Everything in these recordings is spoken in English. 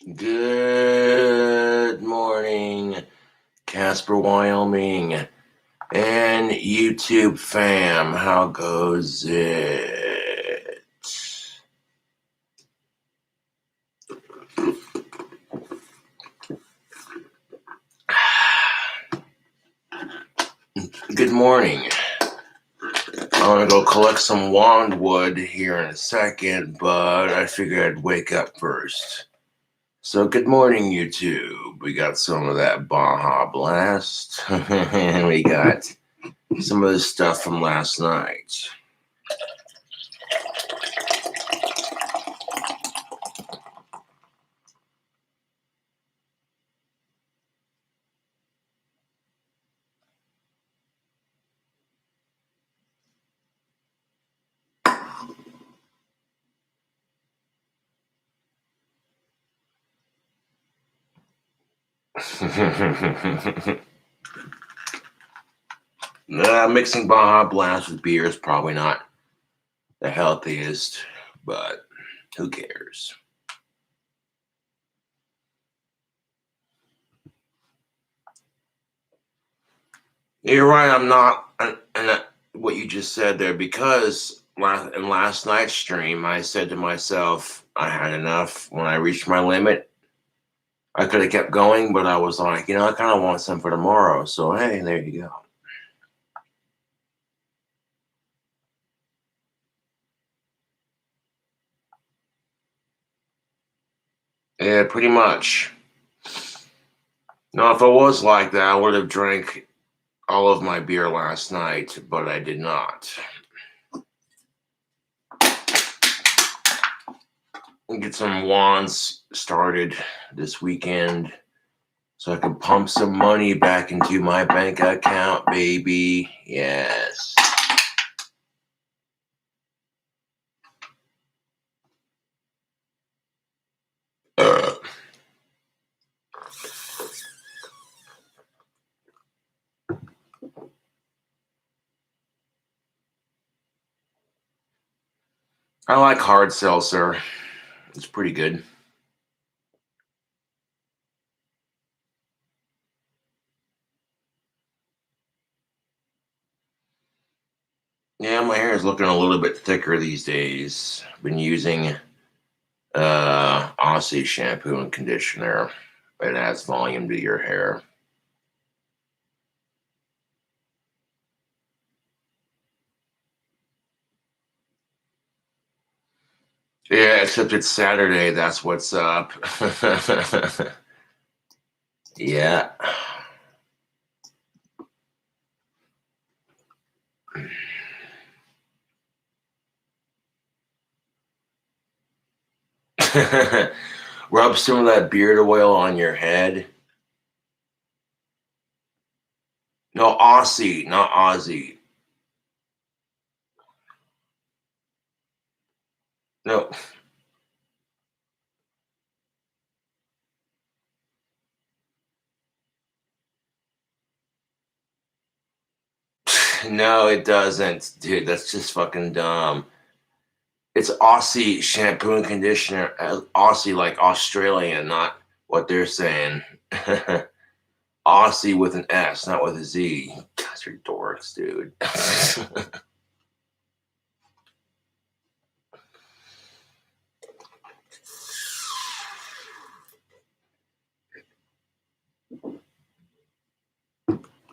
Good morning, Casper, Wyoming, and YouTube fam. How goes it? Good morning. I'm gonna go collect some wand wood here in a second, but I figured I'd wake up first. So good morning, YouTube. We got some of that Baja Blast, and we got some of the stuff from last night. Mixing Baja Blast with beer is probably not the healthiest, but who cares? You're right. I'm not, and what you just said there, because in last night's stream, I said to myself, I had enough. When I reached my limit, I could have kept going, but I was like, I kind of want some for tomorrow. So hey, there you go. Yeah, pretty much. Now, if I was like that, I would have drank all of my beer last night, but I did not. Get some wands started this weekend so I can pump some money back into my bank account, baby. Yes. I like hard seltzer. It's pretty good. Yeah, my hair is looking a little bit thicker these days. Been using Aussie shampoo and conditioner. It adds volume to your hair. Yeah, except it's Saturday. That's what's up. Yeah. Rub some of that beard oil on your head. No, Aussie, not Aussie. No, no, it doesn't, dude. That's just fucking dumb. It's Aussie shampoo and conditioner. Aussie, like Australian, not what they're saying. Aussie with an S, not with a Z. Guys are dorks, dude.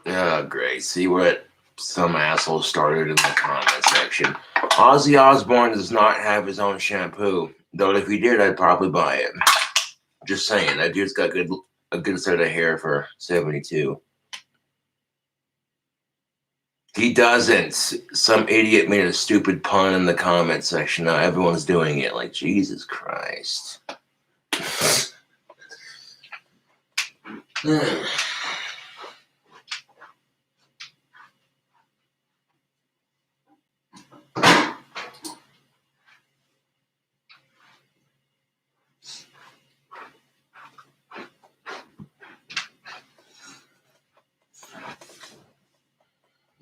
Oh, great. See what some asshole started in the comment section. Ozzy Osbourne does not have his own shampoo, though if he did, I'd probably buy it. Just saying, that dude's got a good set of hair for 72. He doesn't. Some idiot made a stupid pun in the comment section. Now everyone's doing it. Like, Jesus Christ.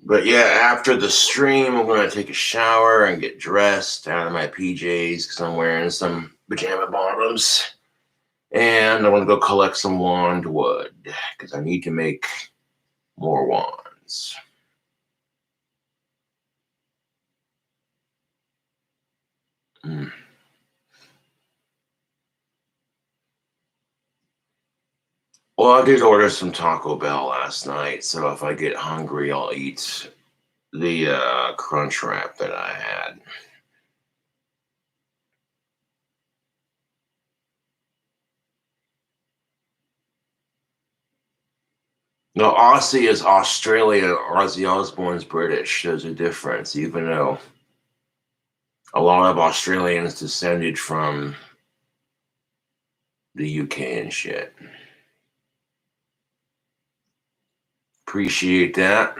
But yeah, after the stream, I'm going to take a shower and get dressed out of my PJs because I'm wearing some pajama bottoms. And I'm gonna go collect some wand wood because I need to make more wands. Mm. Well, I did order some Taco Bell last night, so if I get hungry, I'll eat the crunch wrap that I had. No, Aussie is Australia. Ozzy Osbourne's British. There's a difference, even though a lot of Australians descended from the UK and shit. Appreciate that.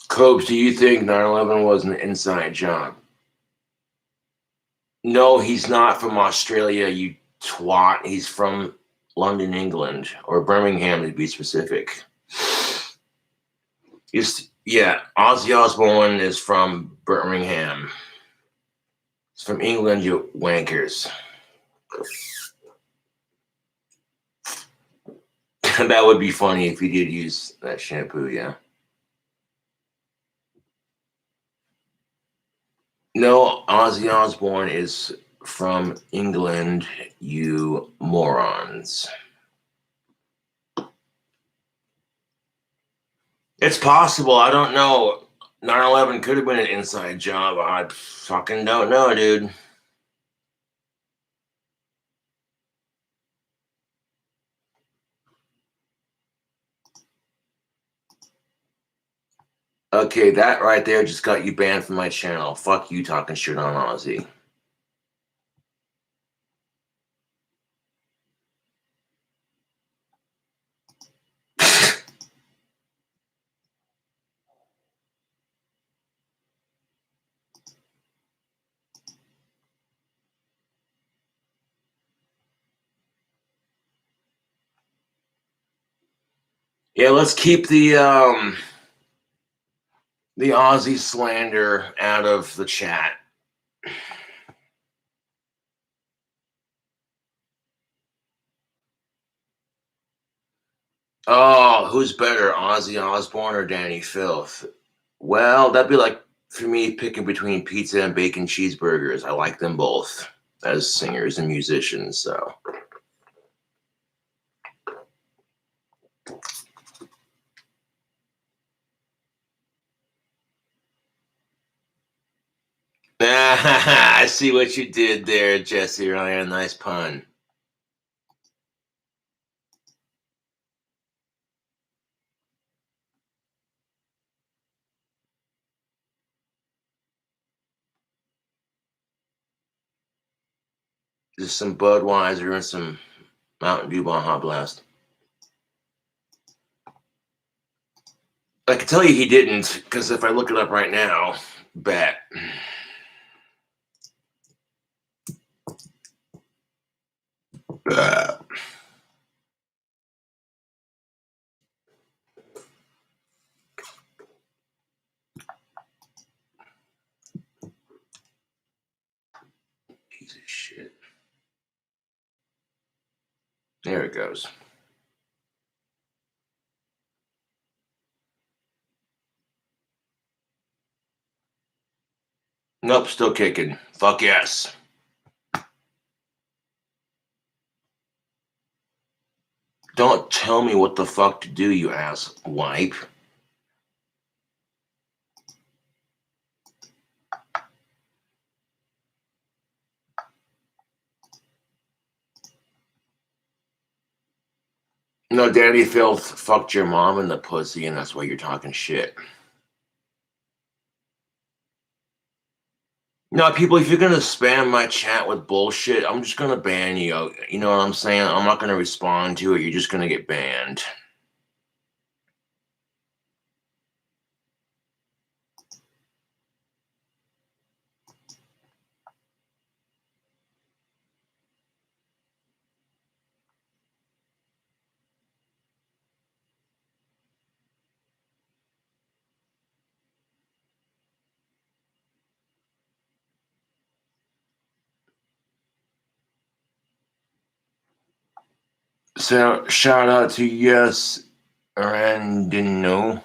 Cobes, do you think 9/11 was an inside job? No, he's not from Australia, you twat. He's from London, England, or Birmingham to be specific. Yeah, Ozzy Osbourne is from Birmingham. He's from England, you wankers. That would be funny if he did use that shampoo, yeah. No, Ozzy Osbourne is from England, you morons. It's possible. I don't know. 9/11 could have been an inside job. I fucking don't know, dude. Okay, that right there just got you banned from my channel. Fuck you talking shit on Ozzy. Yeah, let's keep the Ozzy slander out of the chat. Oh, who's better, Ozzy Osbourne or Danny Filth? Well, that'd be like for me picking between pizza and bacon cheeseburgers. I like them both as singers and musicians, so. I see what you did there, Jesse Ryan. Nice pun. Just some Budweiser and some Mountain Dew Baja Blast. I can tell you he didn't, because if I look it up right now, bet. Piece of shit. There it goes. Nope, still kicking. Fuck yes. Don't tell me what the fuck to do, you ass wipe. No, Danny Filth fucked your mom in the pussy, and that's why you're talking shit. No, people, if you're gonna spam my chat with bullshit, I'm just gonna ban you. You know what I'm saying? I'm not gonna respond to it. You're just gonna get banned. So shout out to Yes Randino.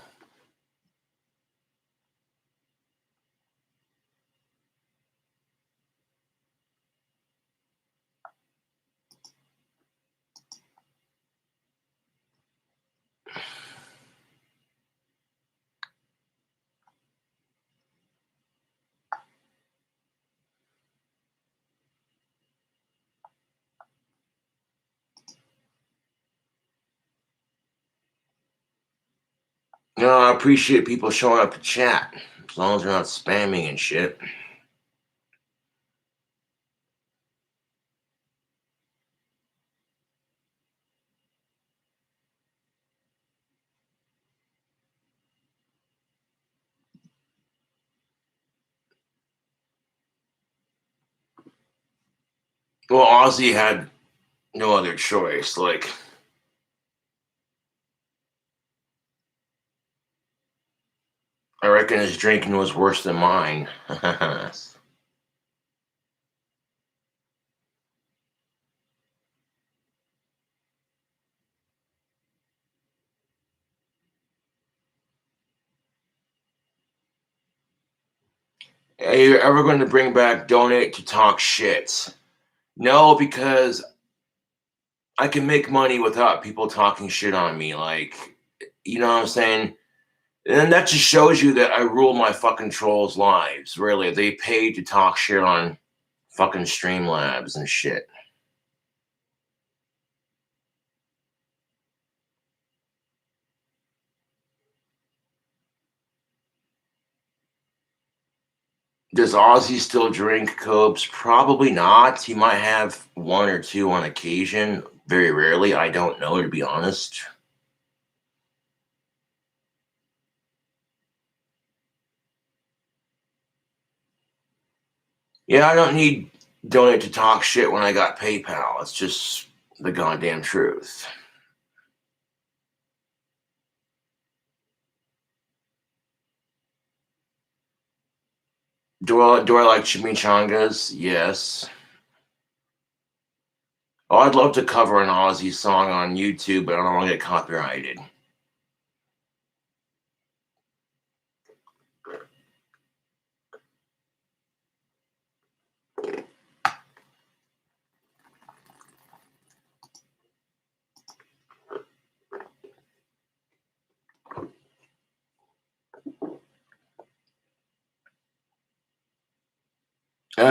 No, I appreciate people showing up to chat, as long as they're not spamming and shit. Well, Ozzy had no other choice. Like, I reckon his drinking was worse than mine. Are you ever going to bring back donate to talk shit? No, because I can make money without people talking shit on me. Like, you know what I'm saying? And that just shows you that I rule my fucking trolls' lives. Really, they pay to talk shit on fucking Streamlabs and shit. Does Ozzy still drink copes? Probably not. He might have one or two on occasion. Very rarely. I don't know, to be honest. Yeah, I don't need donate to talk shit when I got PayPal. It's just the goddamn truth. Do I like chimichangas? Yes. Oh, I'd love to cover an Ozzy song on YouTube, but I don't want to get copyrighted.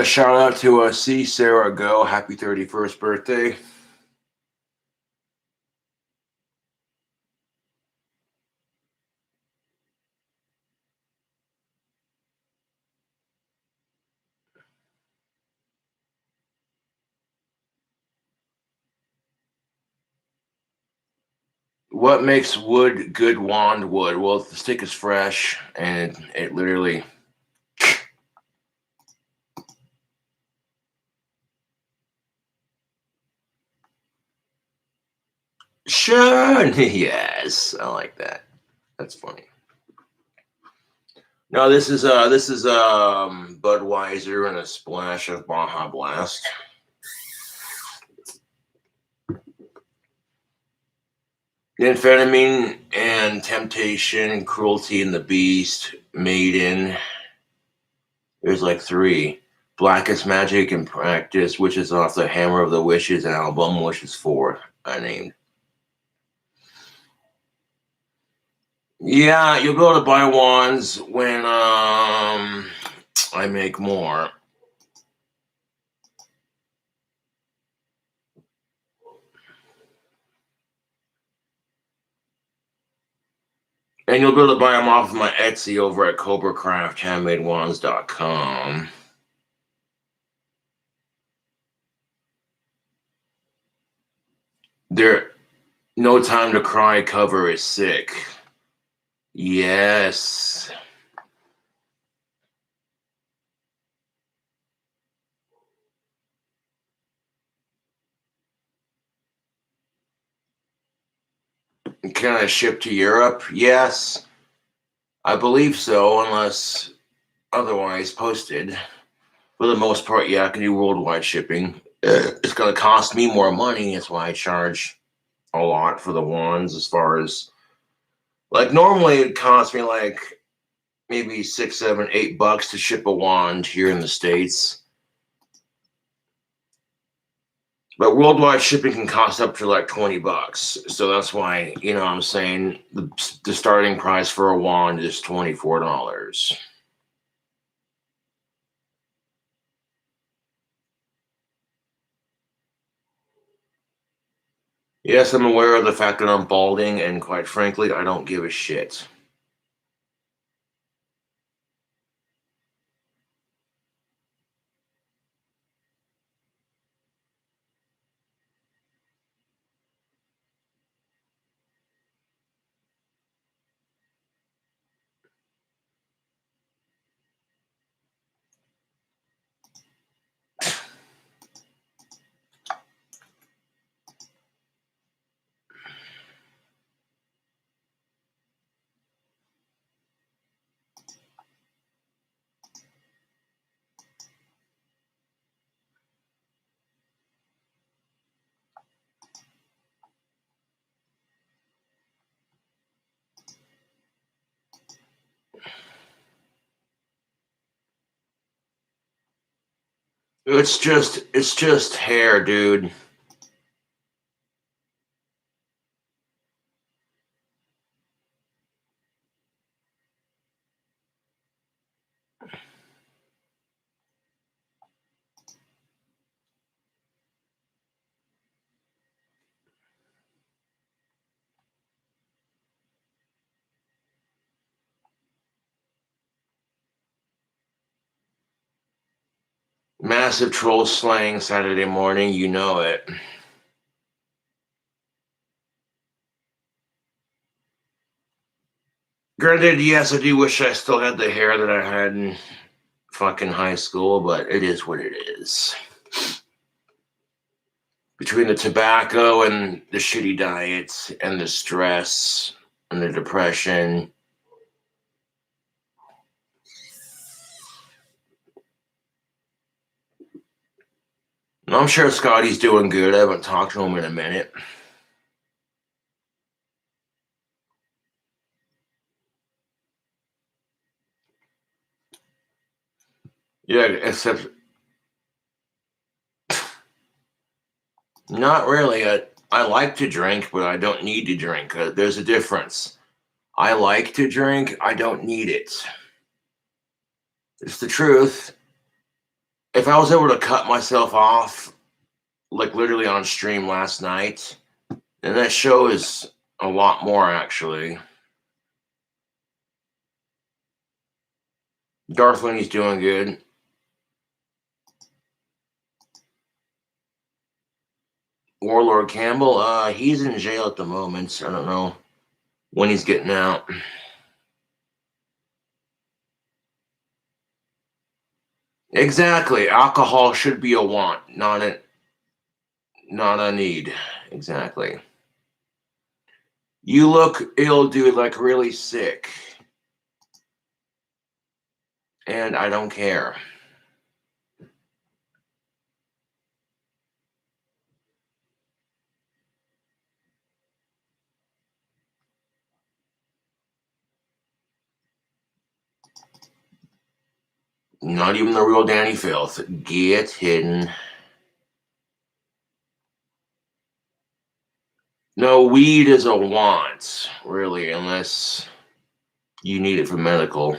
Shout out to C. Sarah Go. Happy 31st birthday. What makes wood good wand wood? Well, the stick is fresh and it literally. Sure. Yes, I like that. That's funny. No, this is Budweiser and a splash of Baja Blast. Amphetamine and Temptation, Cruelty and the Beast, Maiden. There's like three. Blackest Magic and Practice, which is off the Hammer of the Wishes album, which is four. I named. Yeah, you'll be able to buy wands when I make more. And you'll be able to buy them off of my Etsy over at CobraCraftHandmadeWands.com. There, No Time to Cry cover is sick. Yes. Can I ship to Europe? Yes. I believe so, unless otherwise posted. For the most part, yeah, I can do worldwide shipping. It's going to cost me more money. That's why I charge a lot for the wands as far as like normally it costs me like maybe 6, 7, $8 to ship a wand here in the States. But worldwide shipping can cost up to like $20. So that's why, you know what I'm saying, the starting price for a wand is $24. Yes, I'm aware of the fact that I'm balding, and quite frankly, I don't give a shit. It's just hair, dude. Massive troll slaying Saturday morning, you know it. Granted, yes, I do wish I still had the hair that I had in fucking high school, but it is what it is. Between the tobacco and the shitty diet and the stress and the depression. I'm sure Scotty's doing good. I haven't talked to him in a minute. Yeah, except not really. I like to drink, but I don't need to drink. There's a difference. I like to drink, I don't need it. It's the truth. If I was able to cut myself off, like literally on stream last night, then that show is a lot more actually. Darth Lenny's doing good. Warlord Campbell, he's in jail at the moment. I don't know when he's getting out. Exactly. Alcohol should be a want, not a need. Exactly. You look ill, dude, like really sick. And I don't care. Not even the real Danny Filth. Get hidden. No, weed is a want, really, unless you need it for medical.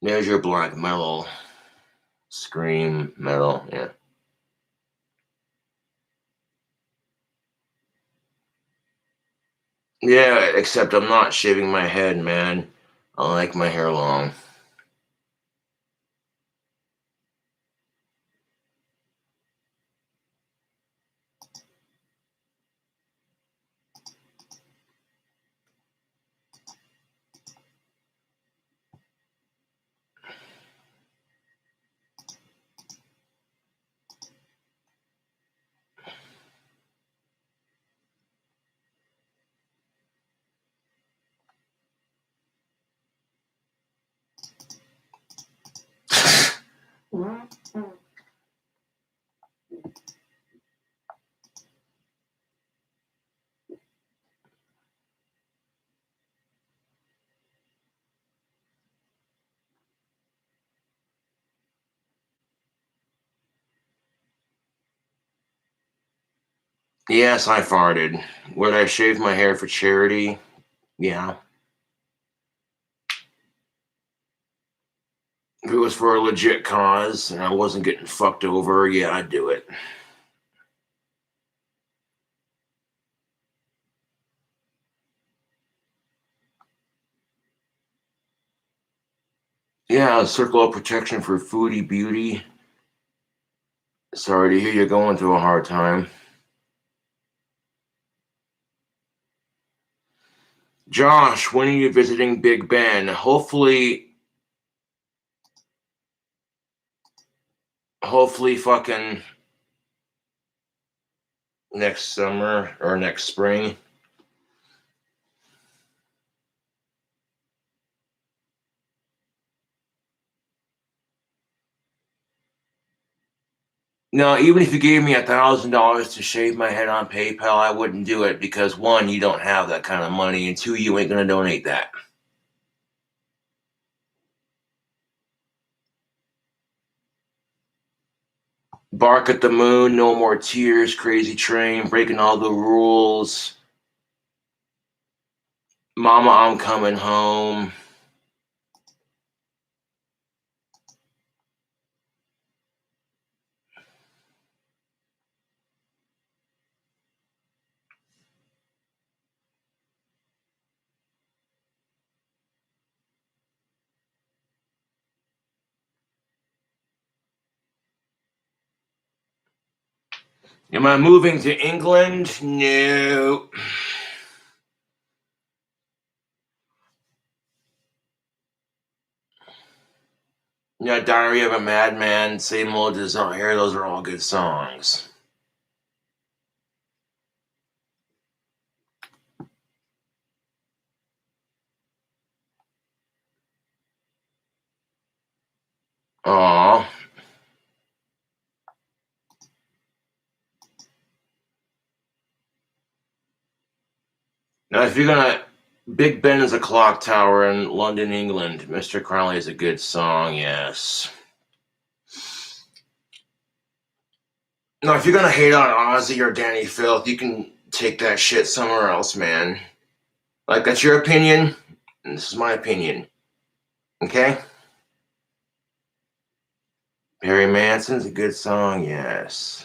There's your black metal. Scream metal, yeah. Yeah, except I'm not shaving my head, man. I like my hair long. Yes, I farted. Would I shave my hair for charity? Yeah. If it was for a legit cause and I wasn't getting fucked over, yeah, I'd do it. Yeah, a circle of protection for foodie beauty. Sorry to hear you're going through a hard time. Josh, when are you visiting Big Ben? Hopefully fucking next summer or next spring. No, even if you gave me $1,000 to shave my head on PayPal, I wouldn't do it because one, you don't have that kind of money, and two, you ain't gonna donate that. Bark at the Moon, No More Tears, Crazy Train, Breaking All the Rules, Mama, I'm Coming Home. Am I moving to England? No. Yeah, Diary of a Madman, Same Old Desire, those are all good songs. Aw. Now, if you're gonna, Big Ben is a clock tower in London, England. Mr. Crowley is a good song, yes. Now, if you're gonna hate on Ozzy or Danny Filth, you can take that shit somewhere else, man. Like, that's your opinion, and this is my opinion. Okay? Barry Manson's a good song, yes.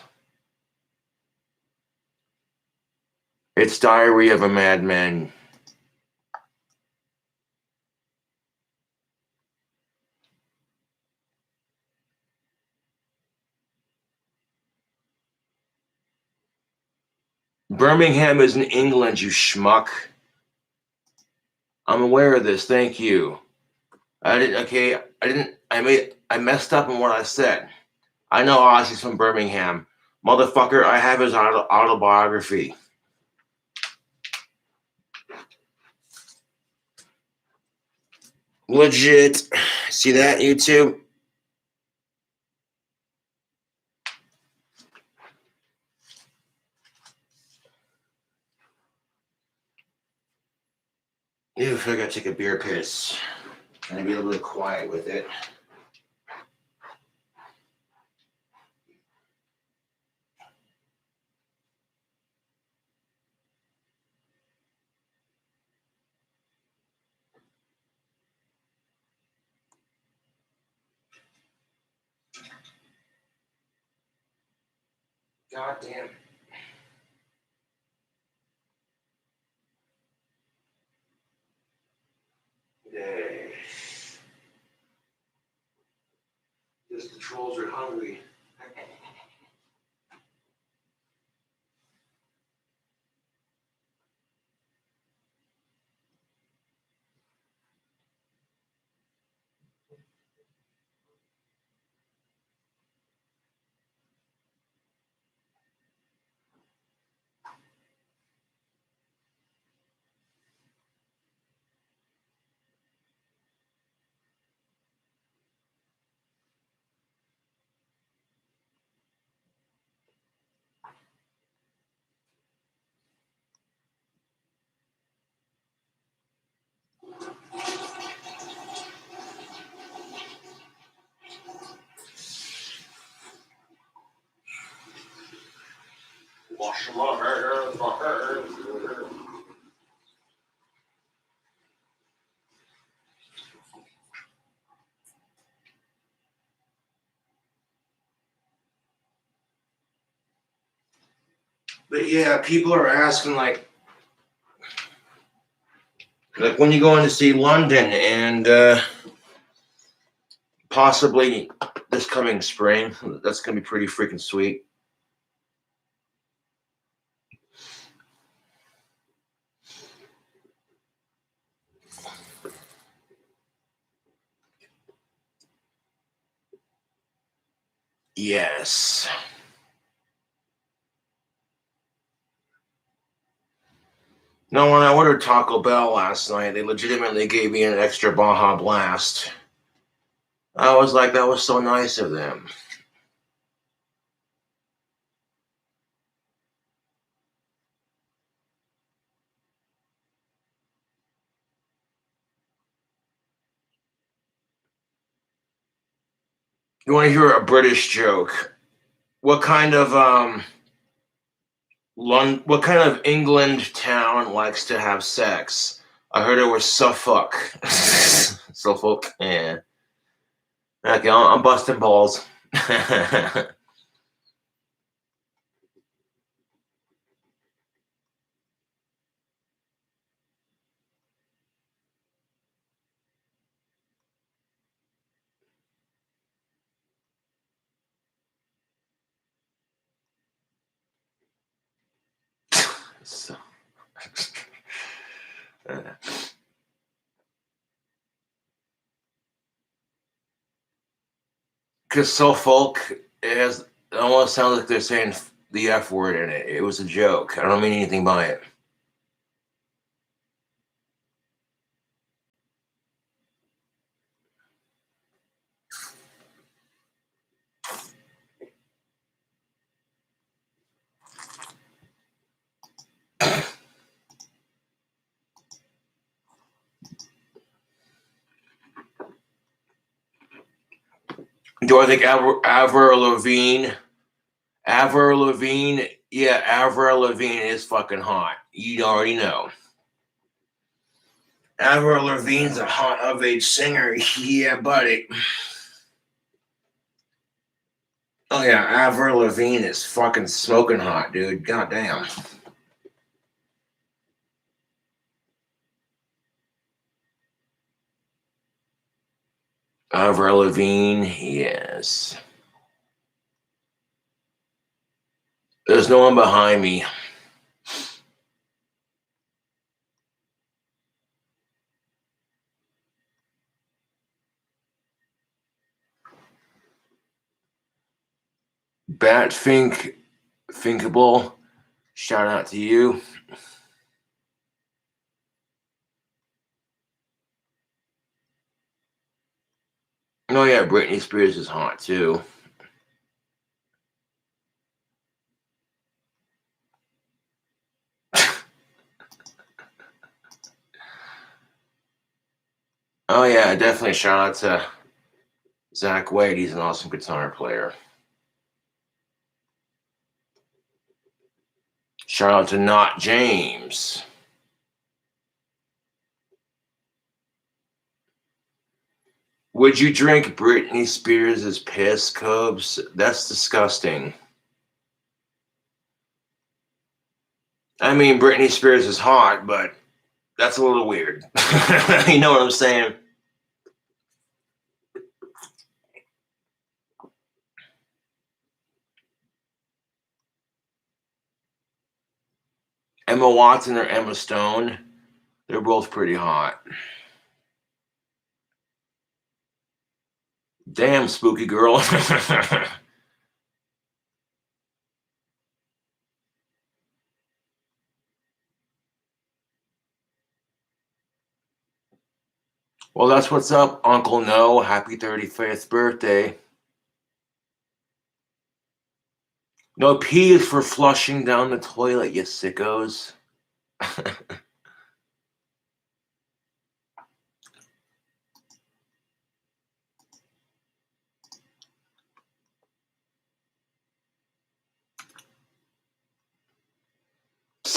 It's Diary of a Madman. Birmingham is in England, you schmuck. I'm aware of this, thank you. I messed up on what I said. I know Ozzy's from Birmingham. Motherfucker, I have his autobiography. Legit. See that, YouTube? Ew, I gotta take a beer piss. Trying to be a little quiet with it. God damn. Yay. Just the trolls are hungry. Wash my hands, my hands. But yeah, people are asking like when you going to see London and possibly this coming spring. That's gonna be pretty freaking sweet. Yes. No, when I ordered Taco Bell last night, they legitimately gave me an extra Baja Blast. I was like, that was so nice of them. You want to hear a British joke? What kind of what kind of England town likes to have sex? I heard it was Suffolk. Suffolk, yeah. Okay, I'm busting balls. So, because Suffolk it almost sounds like they're saying the F word in it. It was a joke. I don't mean anything by it. Do I think Avril Lavigne, yeah, Avril Lavigne is fucking hot. You already know. Avril Lavigne's a hot of age singer. Yeah, buddy. Oh yeah, Avril Lavigne is fucking smoking hot, dude. Goddamn. Avril Lavigne, yes. There's no one behind me. Thinkable. Shout out to you. Oh yeah, Britney Spears is hot too. Oh yeah, definitely shout out to Zach Wade. He's an awesome guitar player. Shout out to Not James. Would you drink Britney Spears' piss, Cubs? That's disgusting. I mean, Britney Spears is hot, but that's a little weird. You know what I'm saying? Emma Watson or Emma Stone, they're both pretty hot. Damn, spooky girl. Well, that's what's up, Uncle No. Happy 35th birthday. No, P is for flushing down the toilet, you sickos.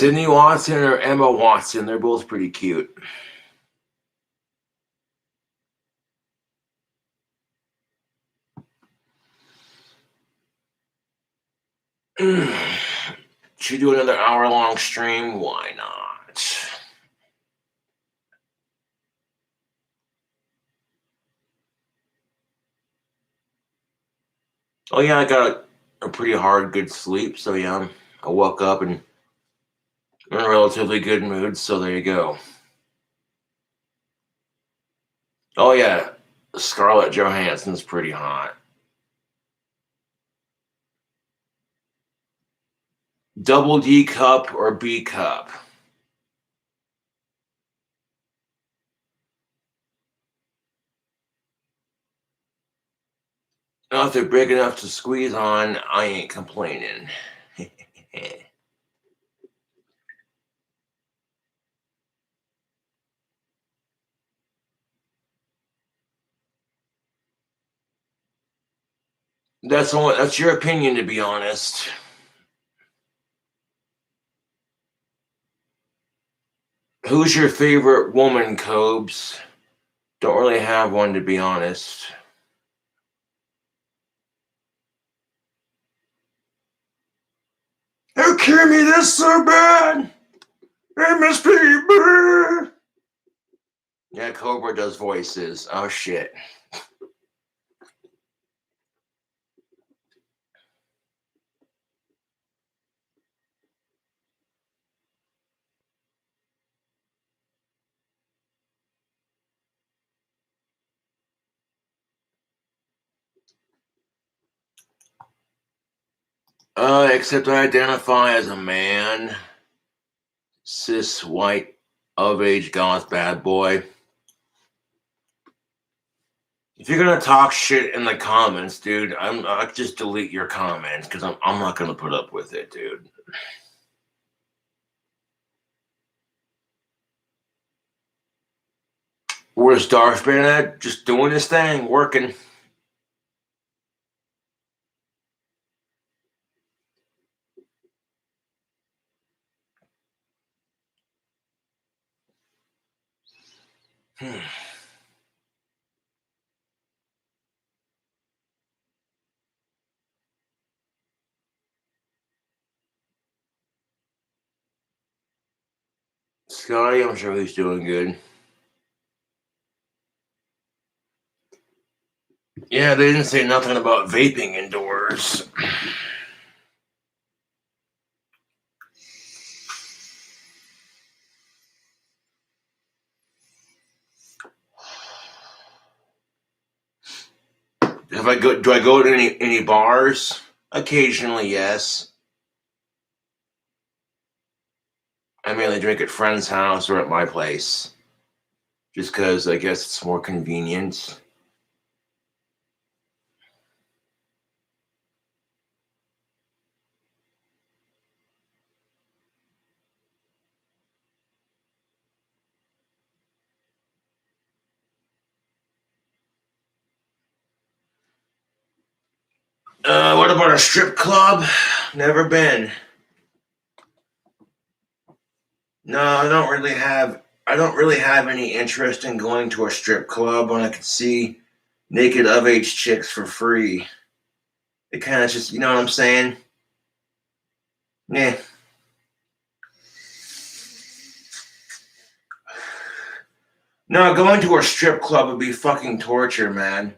Sydney Watson or Emma Watson, they're both pretty cute. Should we do another hour-long stream? Why not? Oh yeah, I got a pretty hard, good sleep. So yeah, I woke up and in a relatively good mood. So there you go. Oh yeah, Scarlett Johansson's pretty hot. Double D cup or B cup? Now, if they're big enough to squeeze on, I ain't complaining. That's your opinion, to be honest. Who's your favorite woman, Cobes? Don't really have one, to be honest. How can me this so bad? MSP. Yeah, Cobra does voices. Oh shit. Except I identify as a man, cis, white, of age, goth, bad boy. If you're gonna talk shit in the comments, dude, I'll just delete your comments because I'm not gonna put up with it, dude. Where's Darth been at? Just doing his thing, working. Scotty, I'm sure he's doing good. Yeah, they didn't say nothing about vaping indoors. Do I go to any bars? Occasionally, yes. I mainly drink at friend's house or at my place. Just because I guess it's more convenient. What about a strip club? Never been. No, I don't really have any interest in going to a strip club when I could see naked of age chicks for free. It kind of just, you know what I'm saying? Yeah. No, going to a strip club would be fucking torture, man.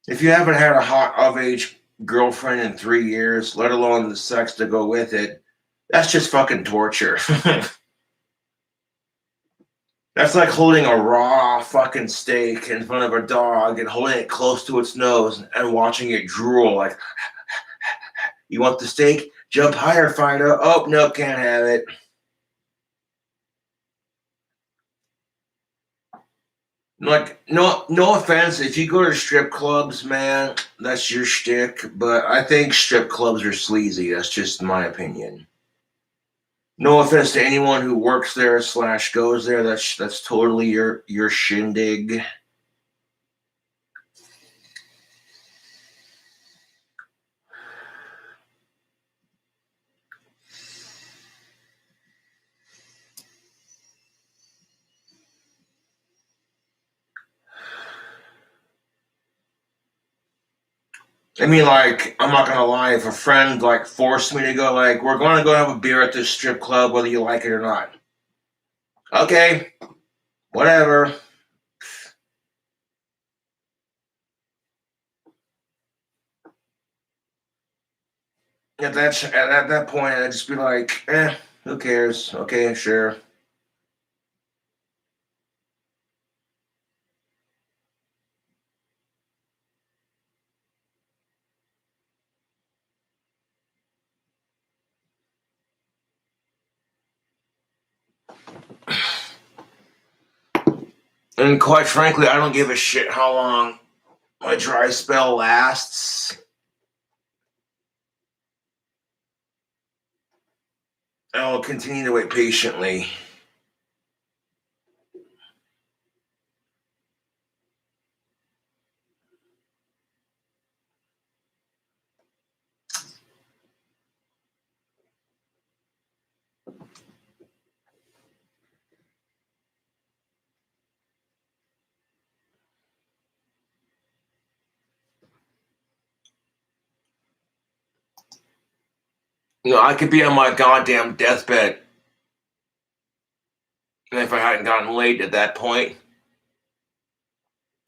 If you haven't had a hot of age girlfriend in 3 years, let alone the sex to go with it, that's just fucking torture. That's like holding a raw fucking steak in front of a dog and holding it close to its nose and watching it drool like, you want the steak? Jump higher, Fido. Oh, no, can't have it. Like, no offense. If you go to strip clubs, man, that's your shtick. But I think strip clubs are sleazy. That's just my opinion. No offense to anyone who works there / goes there. That's totally your shindig. I mean, like, I'm not gonna lie, if a friend, like, forced me to go, like, we're gonna go have a beer at this strip club, whether you like it or not. Okay, whatever. At that point, I'd just be like, who cares? Okay, sure. And quite frankly, I don't give a shit how long my dry spell lasts. I will continue to wait patiently. I could be on my goddamn deathbed, and if I hadn't gotten laid at that point,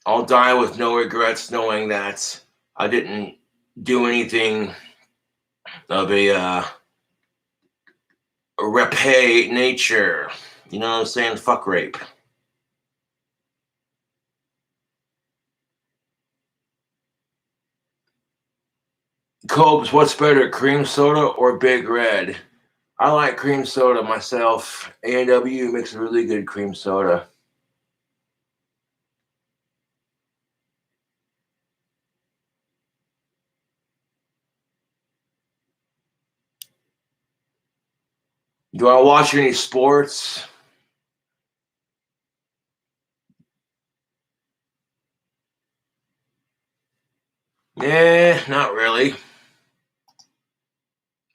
I'll die with no regrets, knowing that I didn't do anything of a rapé nature. You know what I'm saying? Fuck rape. Cobes, what's better, cream soda or Big Red? I like cream soda myself. A&W makes a really good cream soda. Do I watch any sports? Not really.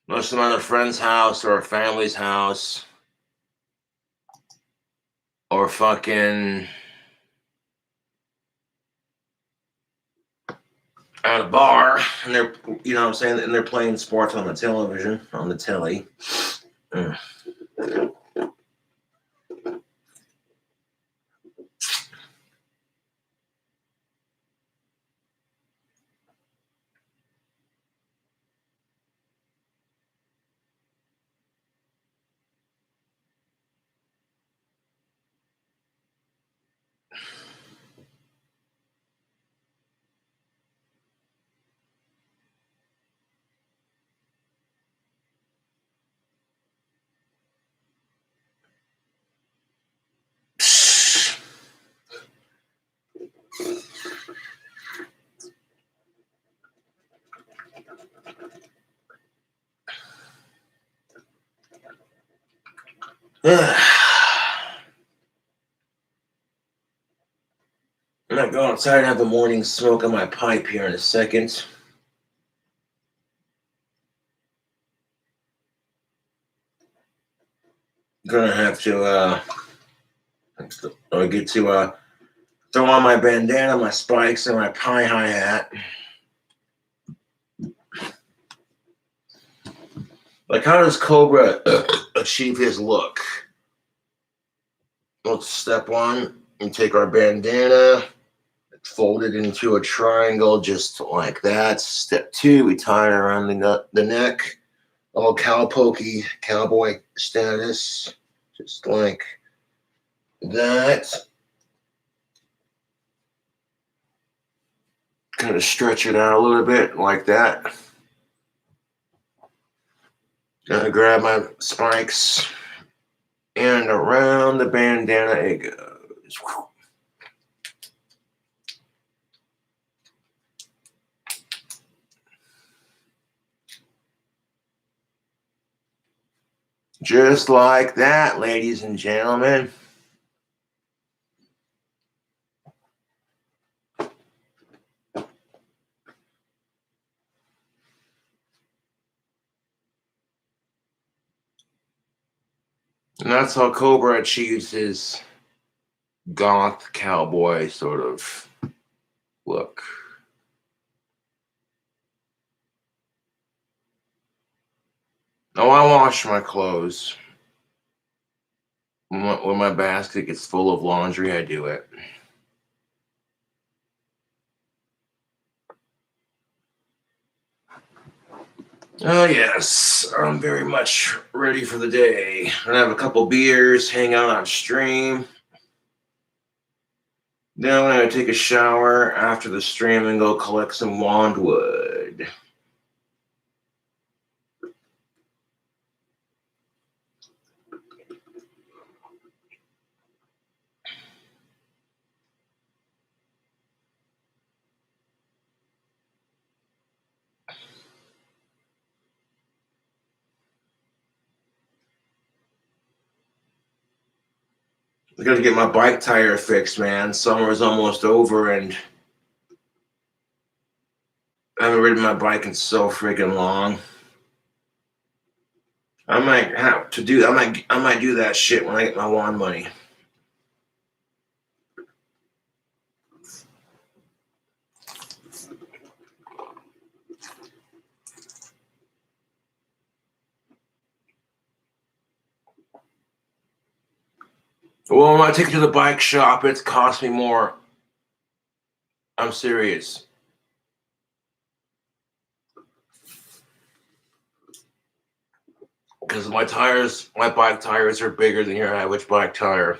Unless I'm at a friend's house or a family's house or fucking at a bar and they're, you know what I'm saying, and they're playing sports on the television, on the telly. Mm. I'm gonna go outside and have a morning smoke on my pipe here in a second. Gonna have to get to throw on my bandana, my spikes, and my pie hi hat. Like, how does Cobra achieve his look? Let's step one and take our bandana, fold it into a triangle just like that. Step two, we tie it around the neck. All cowpokey cowboy status, just like that. Kind of stretch it out a little bit like that. Gonna grab my spikes and around the bandana it goes. Just like that, ladies and gentlemen. And that's how Cobra achieves his goth cowboy sort of look. Oh, I wash my clothes. When my basket gets full of laundry, I do it. Oh, yes. I'm very much ready for the day. I have a couple beers, hang out on stream. Then I'm going to take a shower after the stream and go collect some wandwood. I got to get my bike tire fixed, man. Summer's almost over and I haven't ridden my bike in so freaking long. I might have to do. I might do that shit when I get my wand money. Well, when I take it to the bike shop, it's cost me more. I'm serious. Because my bike tires are bigger than your average bike tire.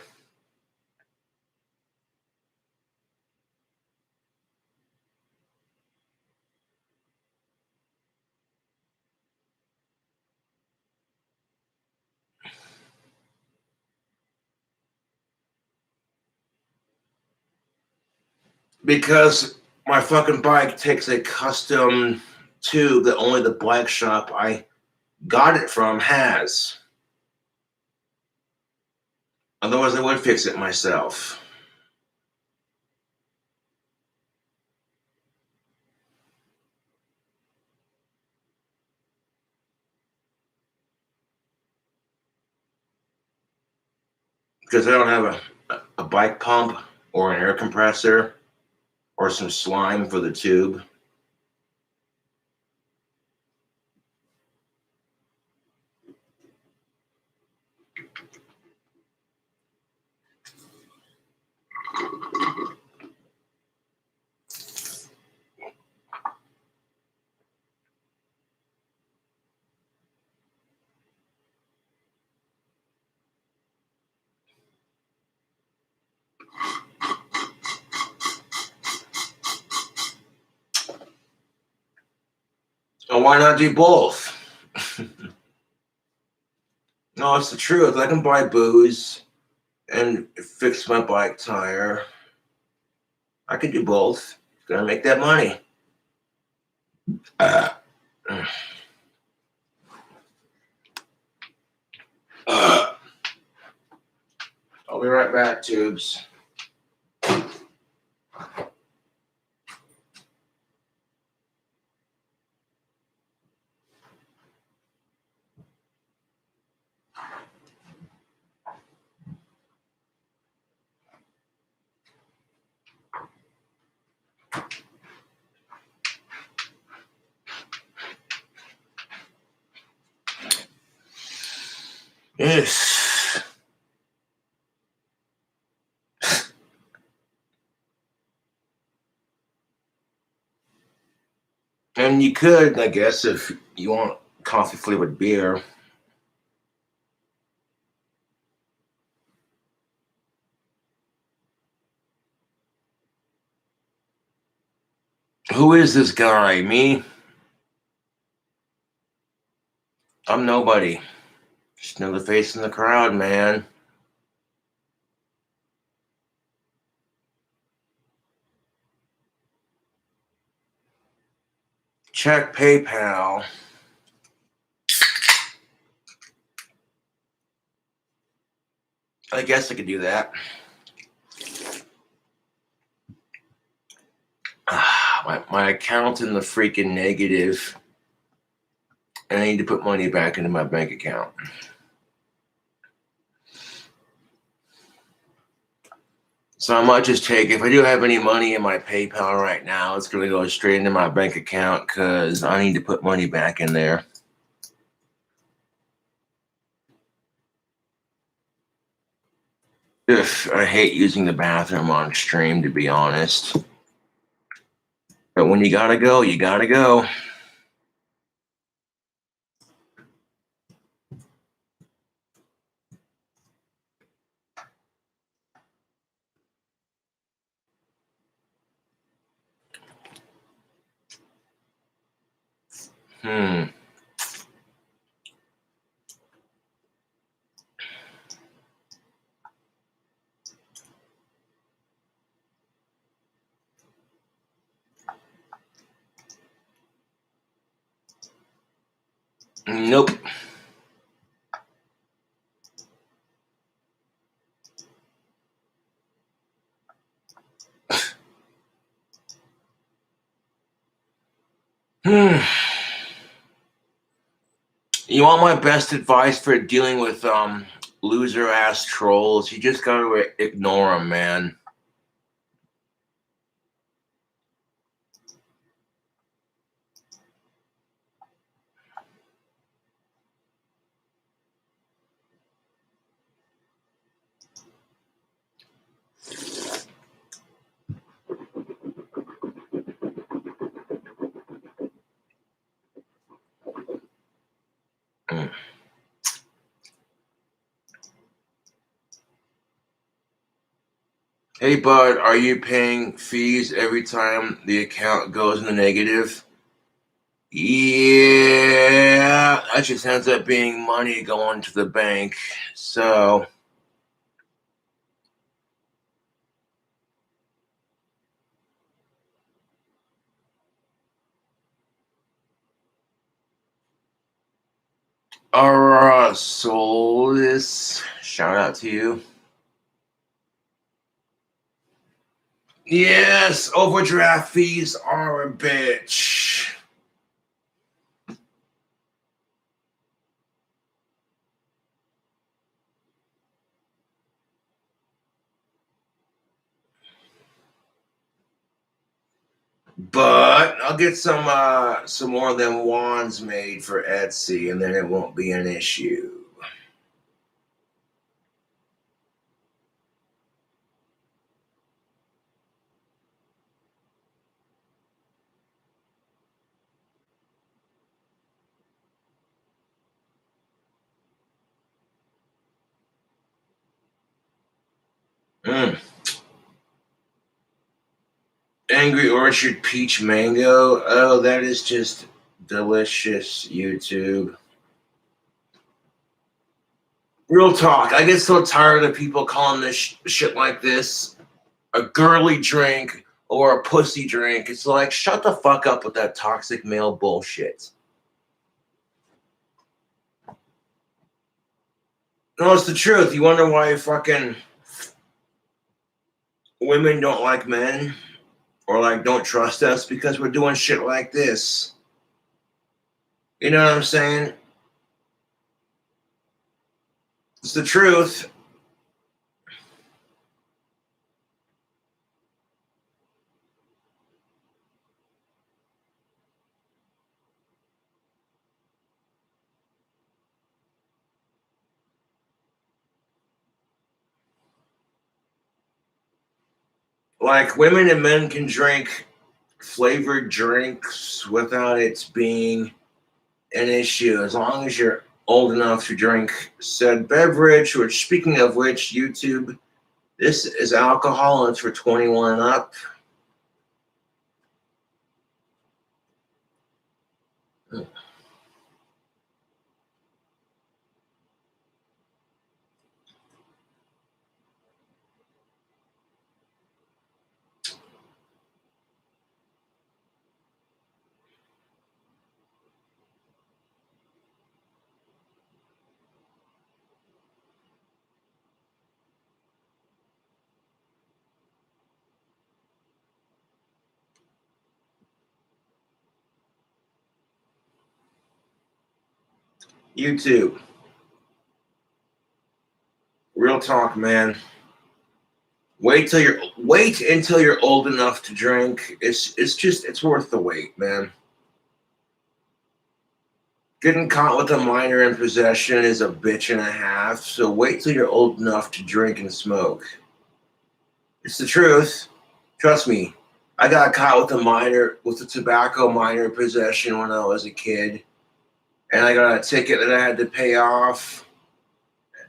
Because my fucking bike takes a custom tube that only the bike shop I got it from has. Otherwise, I would fix it myself. Because I don't have a bike pump or an air compressor or some slime for the tube. And why not do both? No, it's the truth. I can buy booze and fix my bike tire. I could do both. Gotta make that money. Uh, uh, I'll be right back, tubes. Yes. And you could, I guess, if you want coffee flavored beer. Who is this guy? Me? I'm nobody. Just another face in the crowd, man. Check PayPal. I guess I could do that. My account's in the freaking negative, and I need to put money back into my bank account. So I might just take, if I do have any money in my PayPal right now, it's going to go straight into my bank account because I need to put money back in there. Ugh, I hate using the bathroom on stream, to be honest. But when you gotta go, you gotta go. Nope. You want my best advice for dealing with loser ass trolls? You just gotta ignore them, man. Hey, bud, are you paying fees every time the account goes in the negative? Yeah, that just ends up being money going to the bank. So, Soulless, shout out to you. Yes, overdraft fees are a bitch. But I'll get some more of them wands made for Etsy, and then it won't be an issue. Mm. Angry Orchard Peach Mango. Oh, that is just delicious, YouTube. Real talk. I get so tired of people calling this shit like this a girly drink or a pussy drink. It's like, shut the fuck up with that toxic male bullshit. No, it's the truth. You wonder why fucking women don't like men or like don't trust us because we're doing shit like this. You know what I'm saying? It's the truth. Like women and men can drink flavored drinks without it being an issue as long as you're old enough to drink said beverage. Which, speaking of which, YouTube, this is alcohol and it's for 21 and up. YouTube, real talk, man. Wait until you're old enough to drink. It's worth the wait, man. Getting caught with a minor in possession is a bitch and a half, so wait till you're old enough to drink and smoke. It's the truth. Trust me. I got caught with a tobacco minor in possession when I was a kid, and I got a ticket that I had to pay off.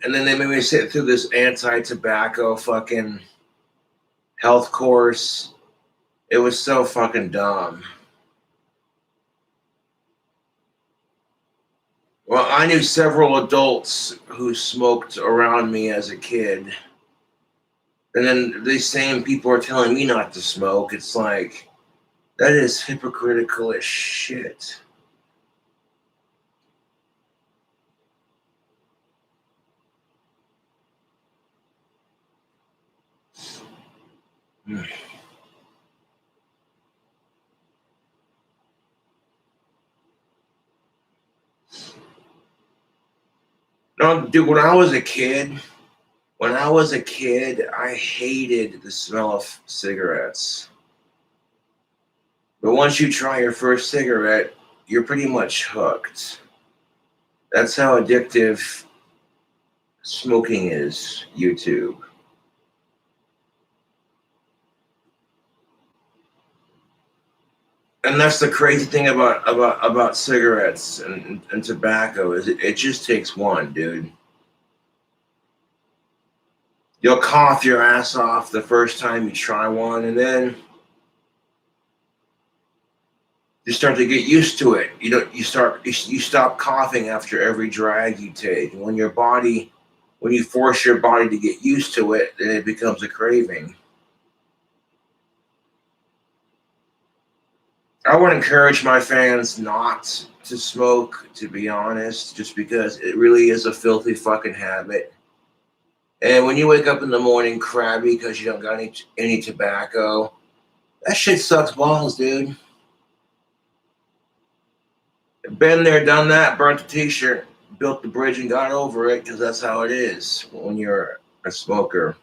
And then they made me sit through this anti-tobacco fucking health course. It was so fucking dumb. Well, I knew several adults who smoked around me as a kid. And then these same people are telling me not to smoke. It's like, that is hypocritical as shit. No, dude, when I was a kid, I hated the smell of cigarettes. But once you try your first cigarette, you're pretty much hooked. That's how addictive smoking is, YouTube. And that's the crazy thing about cigarettes and tobacco is it just takes one, dude. You'll cough your ass off the first time you try one, and then you start to get used to it. You stop coughing after every drag you take. And when you force your body to get used to it, then it becomes a craving. I would encourage my fans not to smoke, to be honest, just because it really is a filthy fucking habit. And when you wake up in the morning crabby because you don't got any tobacco, that shit sucks balls, dude. Been there, done that, burnt the t-shirt, built the bridge and got over it because that's how it is when you're a smoker.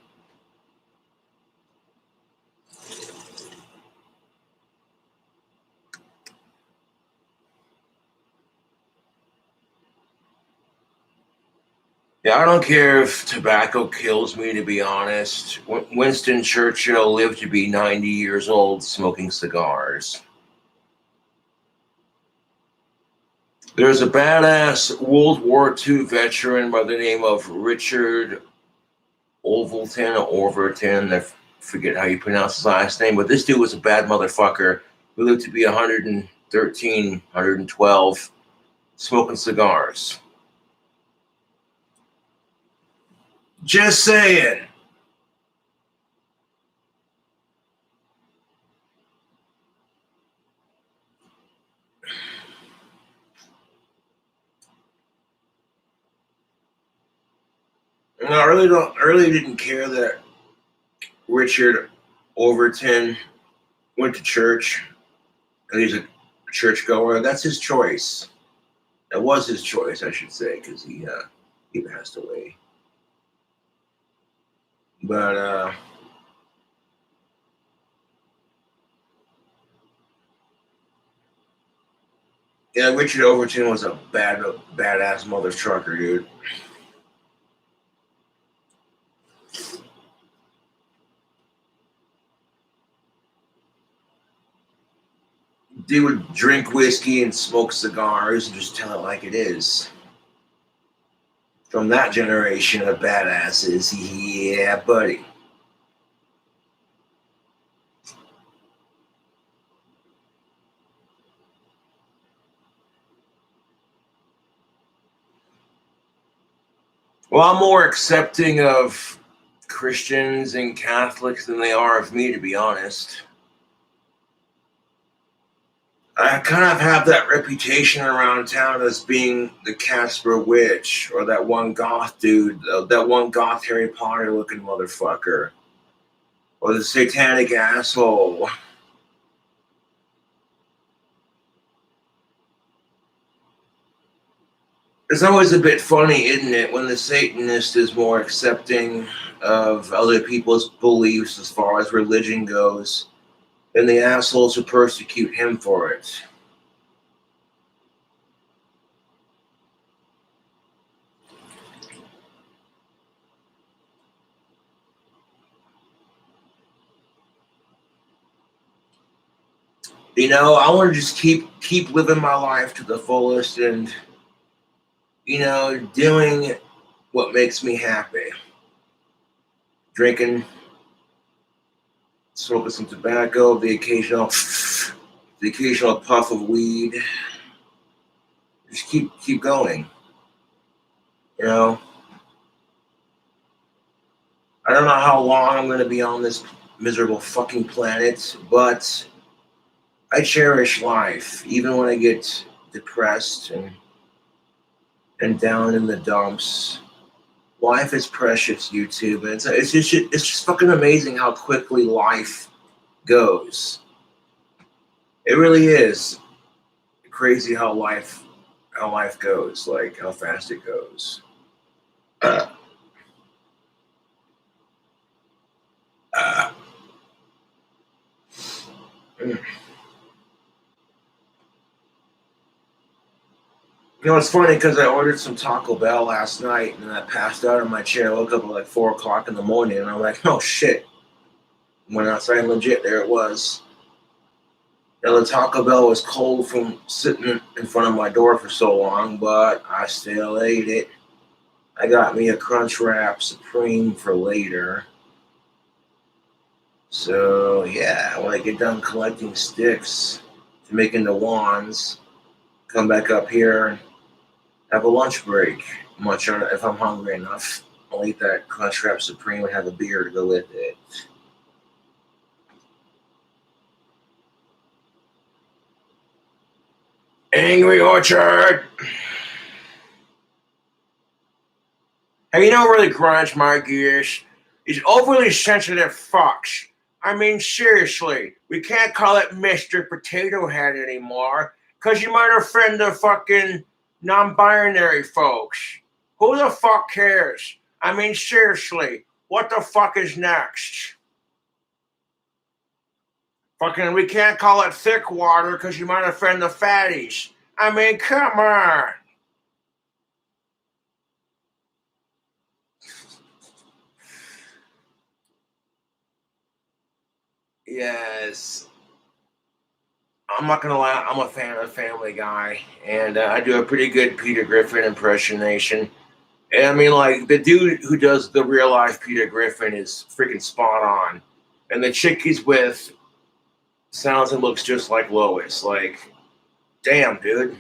Yeah, I don't care if tobacco kills me, to be honest. Winston Churchill lived to be 90 years old smoking cigars. There's a badass World War II veteran by the name of Richard Overton. I forget how you pronounce his last name, but this dude was a bad motherfucker who lived to be 113, 112, smoking cigars. Just saying. No, I really didn't care that Richard Overton went to church and he's a churchgoer. That's his choice. That was his choice, I should say, because he passed away. But yeah, Richard Overton was a badass mother trucker, dude. They would drink whiskey and smoke cigars and just tell it like it is. From that generation of badasses, yeah, buddy. Well, I'm more accepting of Christians and Catholics than they are of me, to be honest. I kind of have that reputation around town as being the Casper witch or that one goth dude, that one goth Harry Potter looking motherfucker, or the satanic asshole. It's always a bit funny, isn't it, when the Satanist is more accepting of other people's beliefs as far as religion goes than the assholes who persecute him for it. I want to just keep living my life to the fullest and doing what makes me happy. Drinking, smoking some tobacco, the occasional puff of weed. Just keep going. You know, I don't know how long I'm going to be on this miserable fucking planet, but I cherish life, even when I get depressed and down in the dumps. Life is precious, YouTube, and it's just fucking amazing how quickly life goes. It really is crazy how life goes, like how fast it goes. Uh, uh, mm. It's funny because I ordered some Taco Bell last night and I passed out in my chair. I woke up at like 4 o'clock in the morning and I'm like, oh shit. Went outside and legit, there it was. The Taco Bell was cold from sitting in front of my door for so long, but I still ate it. I got me a Crunch Wrap Supreme for later. So yeah, when I get done collecting sticks to make into wands, come back up here and have a lunch break. Much on it if I'm hungry enough. I'll eat that Crunch Wrap Supreme and have a beer to go with it. Angry Orchard. Have you know really grinds my gears? These overly sensitive fucks. I mean, seriously, we can't call it Mr. Potato Head anymore, because you might offend the fucking non-binary folks. Who the fuck cares? I mean, seriously, what the fuck is next? Fucking, we can't call it thick water because you might offend the fatties. I mean, come on. Yes. I'm not gonna lie, I'm a fan of Family Guy, and I do a pretty good Peter Griffin impersonation. And I mean, like the dude who does the real life Peter Griffin is freaking spot on, and the chick he's with sounds and looks just like Lois. Like, damn, dude.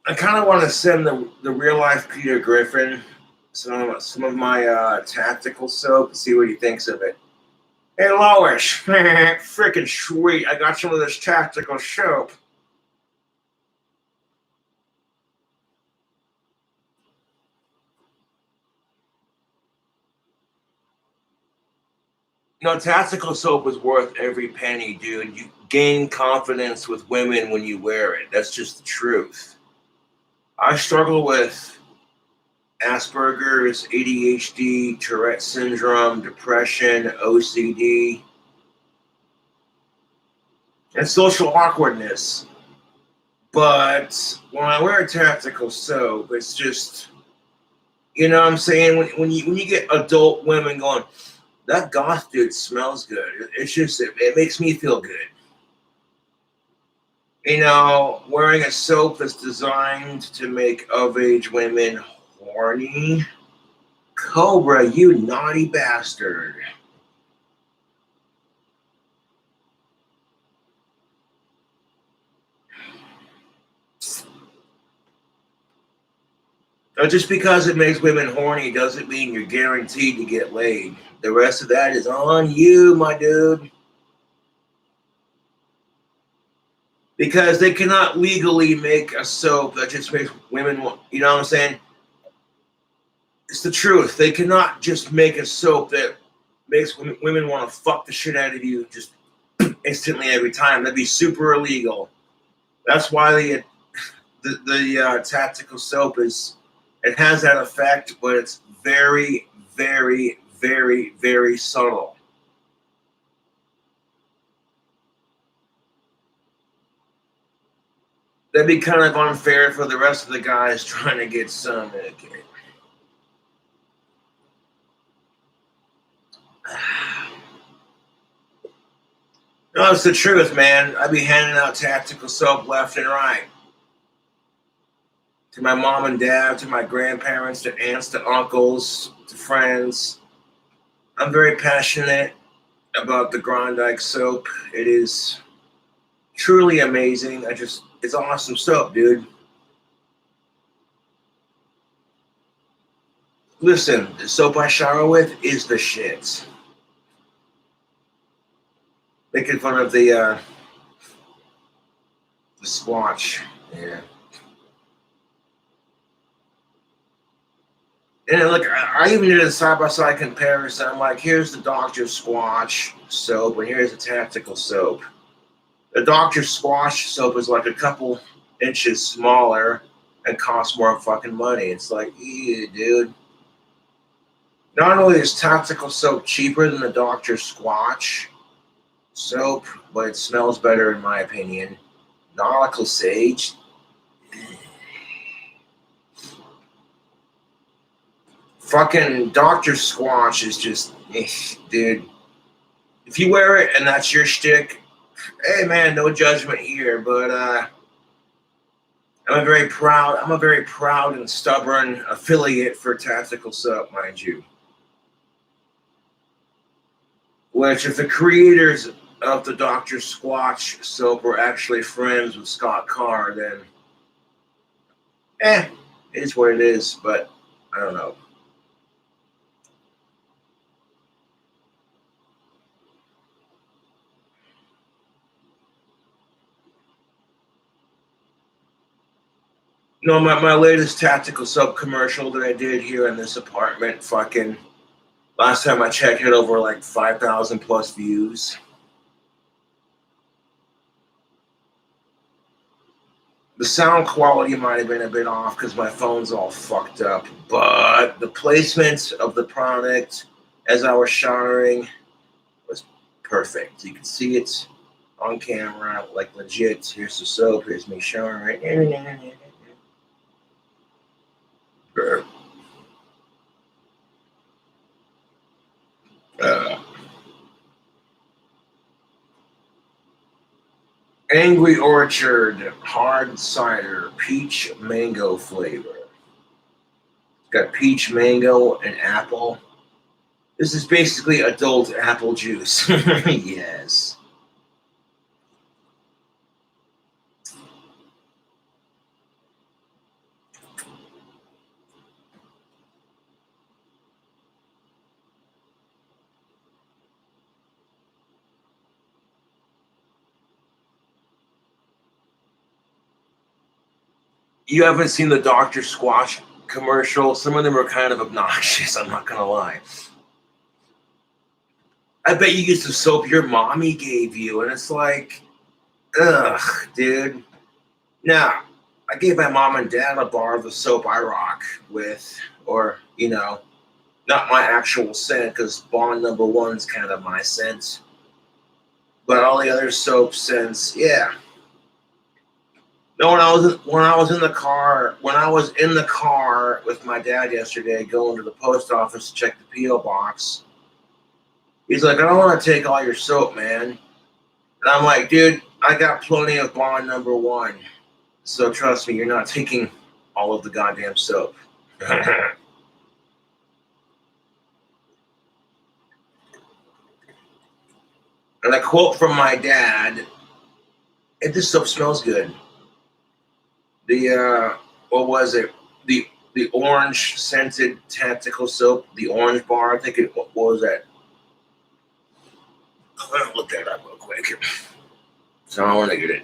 I kind of want to send the real life Peter Griffin some of my tactical soap and see what he thinks of it. Hey Lois, freaking sweet! I got some of this tactical soap. Tactical soap is worth every penny, dude. You gain confidence with women when you wear it. That's just the truth. I struggle with Asperger's, ADHD, Tourette syndrome, depression, OCD, and social awkwardness. But when I wear tactical soap, it's just, what I'm saying? When you get adult women going, that goth dude smells good. It's just, it makes me feel good. Wearing a soap that's designed to make of age women horny. Cobra, you naughty bastard. Now, just because it makes women horny doesn't mean you're guaranteed to get laid. The rest of that is on you, my dude. Because they cannot legally make a soap that just makes women, you know what I'm saying? It's the truth. They cannot just make a soap that makes women want to fuck the shit out of you just instantly every time. That'd be super illegal. That's why the tactical soap it has that effect, but it's very, very, very, very subtle. That'd be kind of unfair for the rest of the guys trying to get some. Okay. No, it's the truth, man. I be handing out tactical soap left and right. To my mom and dad, to my grandparents, to aunts, to uncles, to friends. I'm very passionate about the Grondike soap. It is truly amazing. It's awesome soap, dude. Listen, the soap I shower with is the shit. Making fun of the squatch. Yeah. And look, I even did a side-by-side comparison. I'm like, here's the Dr. Squatch soap, and here's the tactical soap. The Dr. Squatch soap is like a couple inches smaller and costs more fucking money. It's like, ew, dude. Not only is tactical soap cheaper than the Dr. Squatch soap, but it smells better in my opinion. Nautical sage. Fucking Dr. Squatch is just, dude. If you wear it and that's your shtick, hey man, no judgment here. But I'm a very proud and stubborn affiliate for tactical soap, mind you. Which, if the creators of the Dr. Squatch soap were actually friends with Scott Carr, then it is what it is. But I don't know. No, my latest tactical soap commercial that I did here in this apartment, fucking last time I checked, had over like 5,000 plus views. The sound quality might have been a bit off because my phone's all fucked up, but the placement of the product as I was showering was perfect. You can see it on camera, like legit. Here's the soap. Here's me showering. Angry Orchard hard cider peach mango flavor. It's got peach, mango, and apple. This is basically adult apple juice. Yes. You haven't seen the Dr. Squash commercial? Some of them are kind of obnoxious, I'm not gonna lie. I bet you used the soap your mommy gave you, and it's like, ugh, dude. Nah, I gave my mom and dad a bar of the soap I rock with, or, not my actual scent, because Bond number one's kind of my scent. But all the other soap scents, yeah. No, when I was in the car with my dad yesterday, going to the post office to check the P.O Box, he's like, I don't want to take all your soap, man. And I'm like, dude, I got plenty of Bond number one. So trust me, you're not taking all of the goddamn soap. And a quote from my dad, this soap smells good. What was it? The orange scented tactical soap, the orange bar. I think what was that? I'm gonna look that up real quick. So I don't want to get it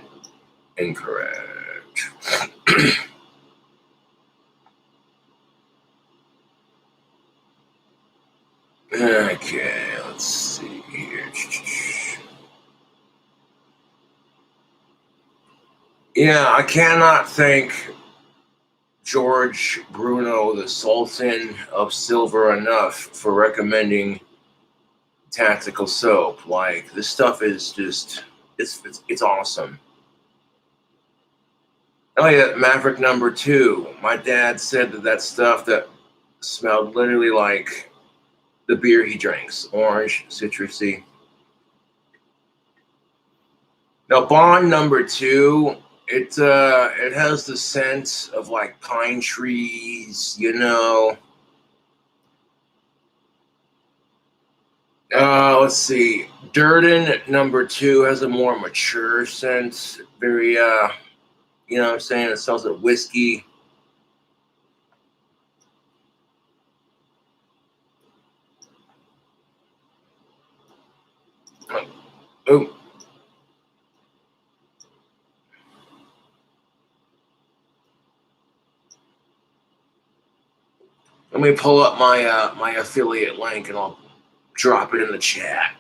incorrect. Okay, let's see here. Yeah, I cannot thank George Bruno, the Sultan of Silver, enough for recommending tactical soap. Like, this stuff is just, it's awesome. Oh yeah, Maverick number 2. My dad said that stuff that smelled literally like the beer he drinks. Orange, citrusy. Now, Bond number two, it has the scent of like pine trees, you know. Let's see. Durden number two has a more mature scent. Very, you know what I'm saying? It smells like whiskey. Oh, let me pull up my my affiliate link and I'll drop it in the chat.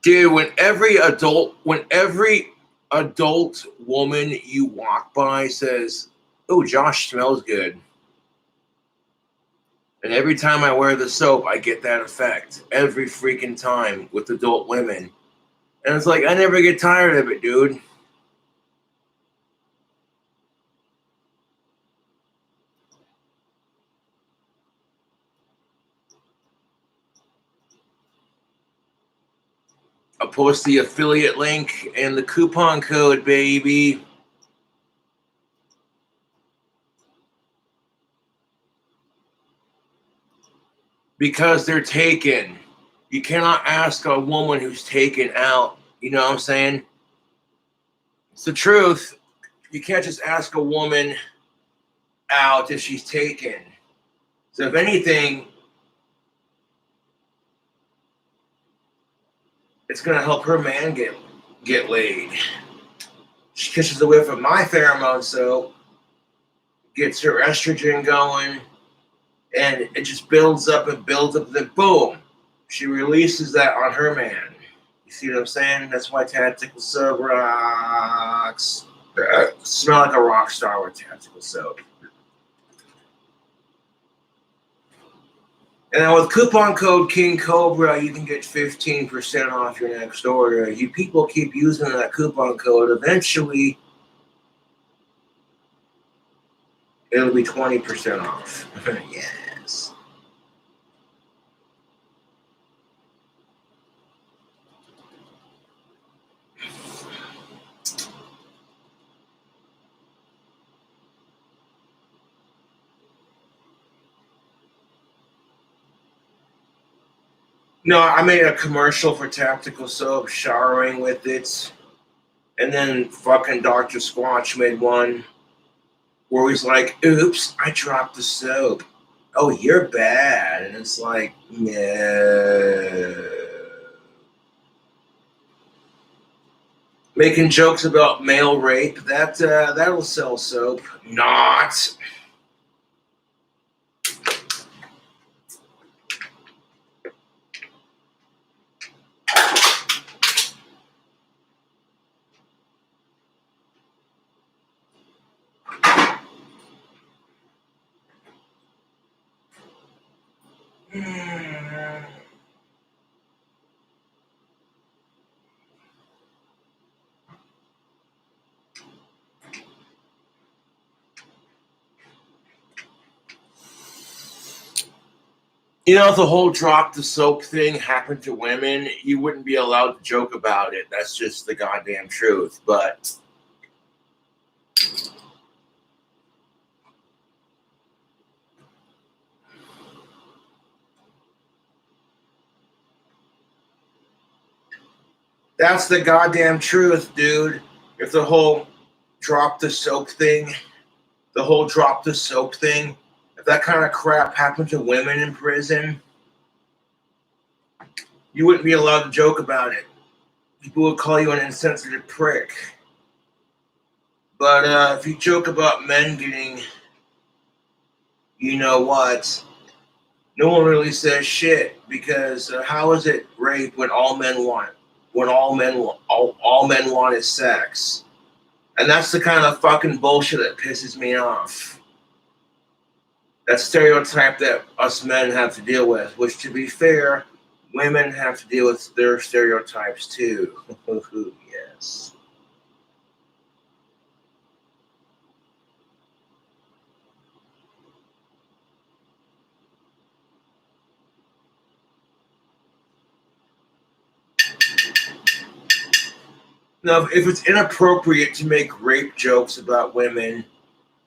Dude, when every adult woman you walk by says, "Oh, Josh smells good," and every time I wear the soap, I get that effect every freaking time with adult women, and it's like I never get tired of it, dude. I'll post the affiliate link and the coupon code, baby. Because they're taken. You cannot ask a woman who's taken out. You know what I'm saying? It's the truth. You can't just ask a woman out if she's taken. So if anything, it's gonna help her man get laid. She kisses away from my pheromone, so gets her estrogen going, and it just builds up and builds up. Then boom, she releases that on her man. You see what I'm saying? That's why tactical soap rocks. Smell like a rock star with tactical soap. And then with coupon code King Cobra, you can get 15% off your next order. You people keep using that coupon code. Eventually, it'll be 20% off. Yes. No, I made a commercial for tactical soap, showering with it. And then fucking Dr. Squatch made one where he's like, oops, I dropped the soap. Oh, you're bad. And it's like, no. Making jokes about male rape, that'll sell soap. Not. You know, if the whole drop the soap thing happened to women, you wouldn't be allowed to joke about it. That's just the goddamn truth. But that's the goddamn truth, dude. If the whole drop the soap thing, the whole drop the soap thing, if that kind of crap happened to women in prison, you wouldn't be allowed to joke about it. People would call you an insensitive prick. But if you joke about men getting, you know what, no one really says shit because how is it rape when all men want, all men want is sex, and that's the kind of fucking bullshit that pisses me off. That stereotype that us men have to deal with, which to be fair, women have to deal with their stereotypes too. Yes. Now, if it's inappropriate to make rape jokes about women,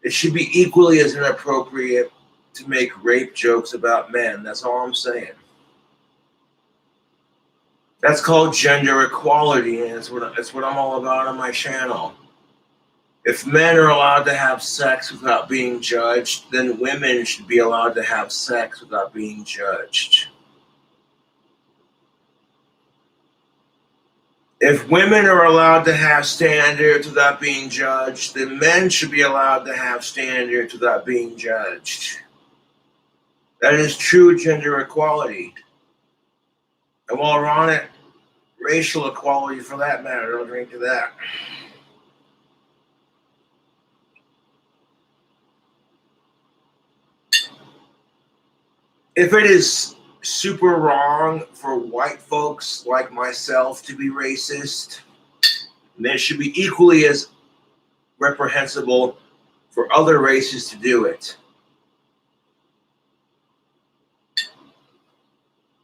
it should be equally as inappropriate to make rape jokes about men. That's all I'm saying. That's called gender equality, and it's what I'm all about on my channel. If men are allowed to have sex without being judged, then women should be allowed to have sex without being judged. If women are allowed to have standards without being judged, then men should be allowed to have standards without being judged. That is true gender equality. And while we're on it, racial equality for that matter, I'll drink to that. If it is super wrong for white folks like myself to be racist, then it should be equally as reprehensible for other races to do it.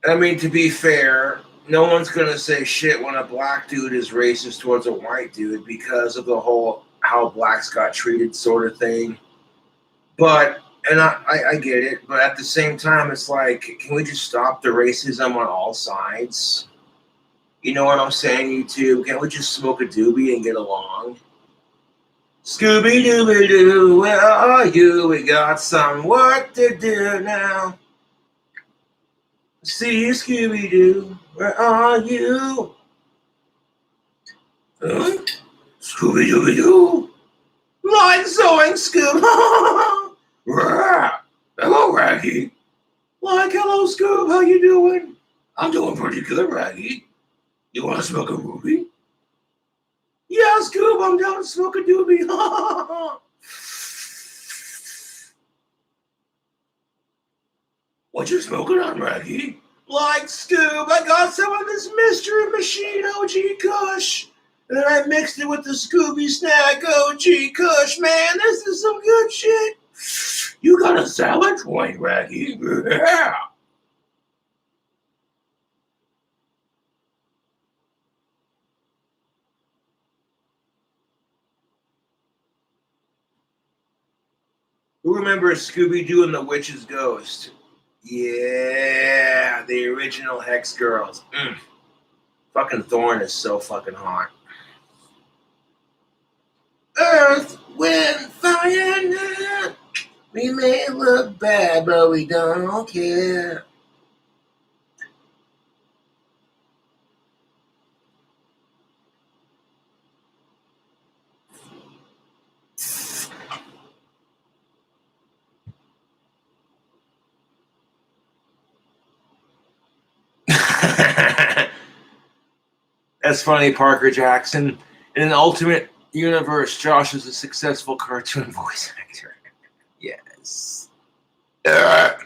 I mean, to be fair, no one's going to say shit when a black dude is racist towards a white dude because of the whole how blacks got treated sort of thing. But, and I get it, but at the same time, it's like, can we just stop the racism on all sides? You know what I'm saying, YouTube? Can't we just smoke a doobie and get along? Scooby-Dooby-Doo, where are you? We got some work to do now. See you, Scooby-Doo, where are you? Huh? Scooby-Dooby-Doo, like sewing Scoob. Hello, Raggy. Like, hello, Scoob, how you doing? I'm doing pretty good, Raggy. You want to smoke a ruby? Yeah, Scoob, I'm down to smoke a doobie. What you smoking on, Raggy? Like, Scoob, I got some of this Mystery Machine OG Kush. And then I mixed it with the Scooby Snack OG Kush. Man, this is some good shit. You got a salad joint, Raggy. Yeah. Who remembers Scooby-Doo and the Witch's Ghost? Yeah, the original Hex Girls. Fucking Thorn is so fucking hot. Earth, wind, fire, now. We may look bad, but we don't care. That's funny, Parker Jackson. In an ultimate universe, Josh is a successful cartoon voice actor. Yes. Yeah,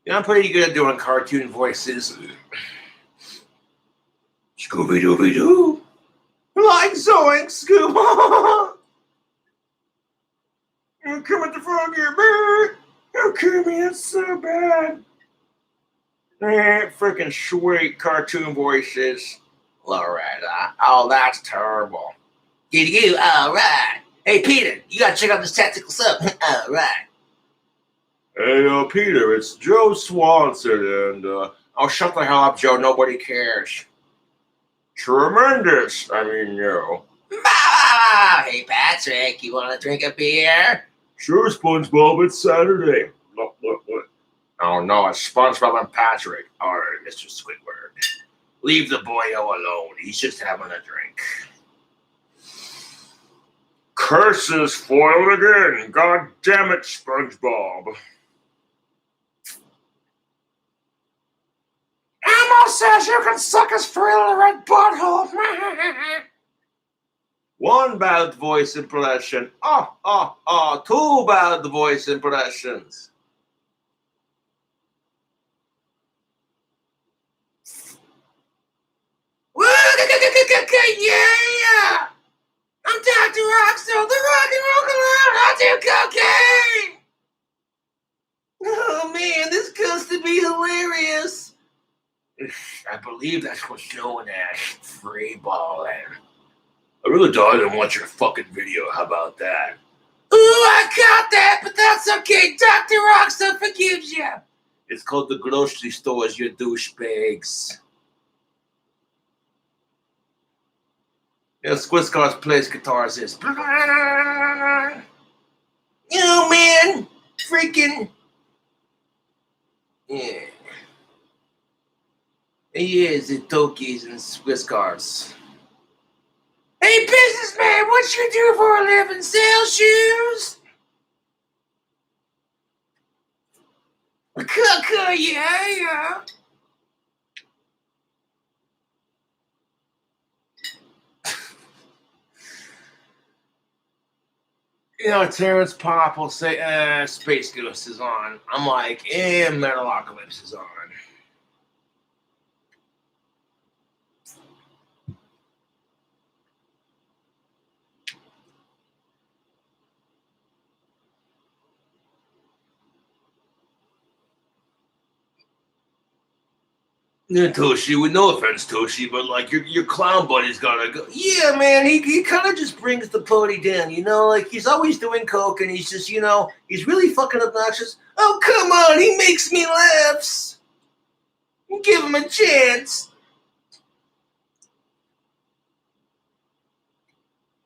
I'm pretty good at doing cartoon voices. Scooby-Dooby-Doo. Like Zoink, Scoob. You come at the frog here, bird. Okay, man, it's so bad. Freaking sweet cartoon voices. Alright, oh, that's terrible. You, alright. Hey, Peter, you gotta check out this tactical sub. Alright. Hey, Peter, it's Joe Swanson, and, oh, shut the hell up, Joe, nobody cares. Tremendous, I mean, Hey, Patrick, you wanna drink a beer? Sure, SpongeBob, it's Saturday. Look. Oh, no, it's SpongeBob and Patrick. All right, Mr. Squidward. Leave the boyo alone. He's just having a drink. Curses foiled again. God damn it, SpongeBob. Elmo says you can suck his frill red butthole. One bad voice impression. Two bad voice impressions. Yeah! I'm Dr. Rockstone, the rock and roll clown. I do cocaine. Oh man, this comes to be hilarious. I believe that's what's known as free balling. I really don't want your fucking video. How about that? Ooh, I got that, but that's okay. Dr. Rockstar forgives you. It's called the grocery stores, you douchebags. Yeah, Squiz Cars plays guitars is. You man, freaking. Yeah. He is the Tokis and Swiss Cars. Hey, businessman, what you do for a living? Sell shoes? Yeah. You know, Terrence Pop will say, Space Ghost is on. I'm like, Metalocalypse is on. Yeah, Toshi, with no offense, Toshi, but like your clown buddy's gotta go. Yeah, man, he kind of just brings the party down, you know? Like he's always doing coke and he's just, he's really fucking obnoxious. Oh, come on, he makes me laughs. Give him a chance.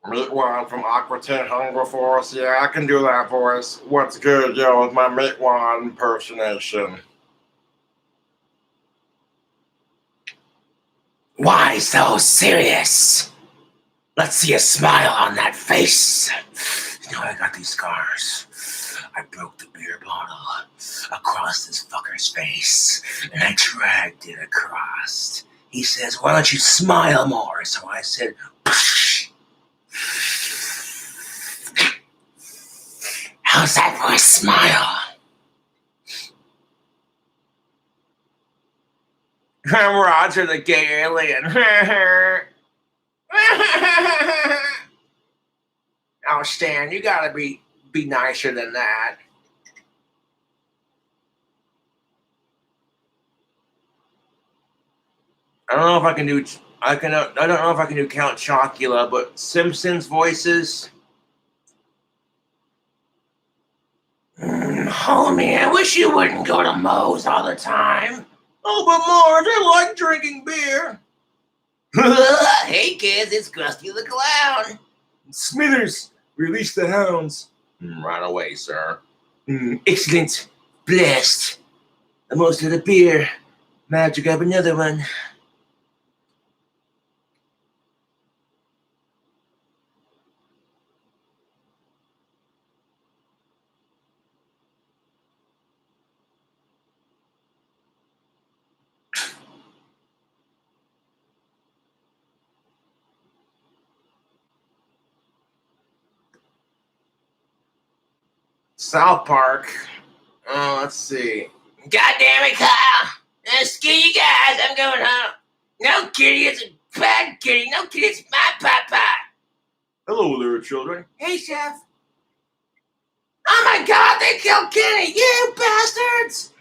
Meat one from Aquatin Hunger Force. Yeah, I can do that voice. What's good, yo, with my Meat one impersonation? Why so serious? Let's see a smile on that face. You know, I got these scars. I broke the beer bottle across this fucker's face, and I dragged it across. He says, why don't you smile more? So I said, psh. How's that for a smile? I'm Roger the gay alien. Oh, Stan, you gotta be nicer than that. I don't know if I can do. I don't know if I can do Count Chocula, but Simpsons voices. Homie, I wish you wouldn't go to Moe's all the time. Oh, but Marge, I like drinking beer. Hey kids, it's Krusty the Clown. Smithers, release the hounds. Right away, sir. Excellent. Blessed. Most of the beer. Might you grab another one? South Park. Oh, let's see. God damn it, Kyle! Screw you guys, I'm going home. No, kitty, it's a bad kitty. No, kitty, it's my papa. Hello there, children. Hey, Chef. Oh my God, they killed Kenny, you bastards!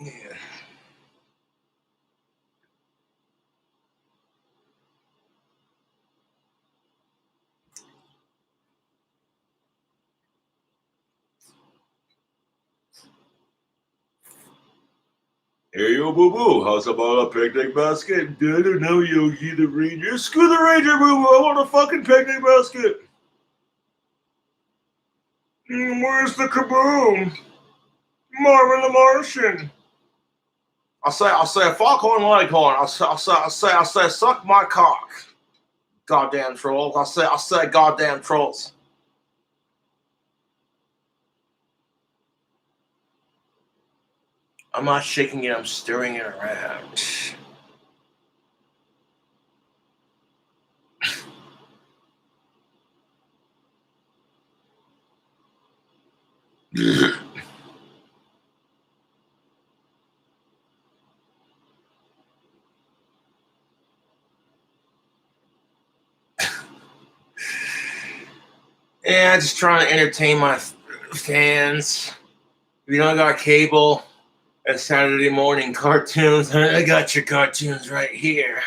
Yeah. Hey, yo, boo-boo, how's about a picnic basket? I don't know, Yogi the Ranger. Screw the Ranger, boo-boo, I want a fucking picnic basket. Where's the kaboom? Marvin the Martian. I'll say, Foghorn Leghorn. I'll say, suck my cock. Goddamn trolls. I'll say, goddamn trolls. I'm not shaking it, I'm stirring it around. Yeah, just trying to entertain my fans. If you don't got cable and Saturday morning cartoons, I got your cartoons right here.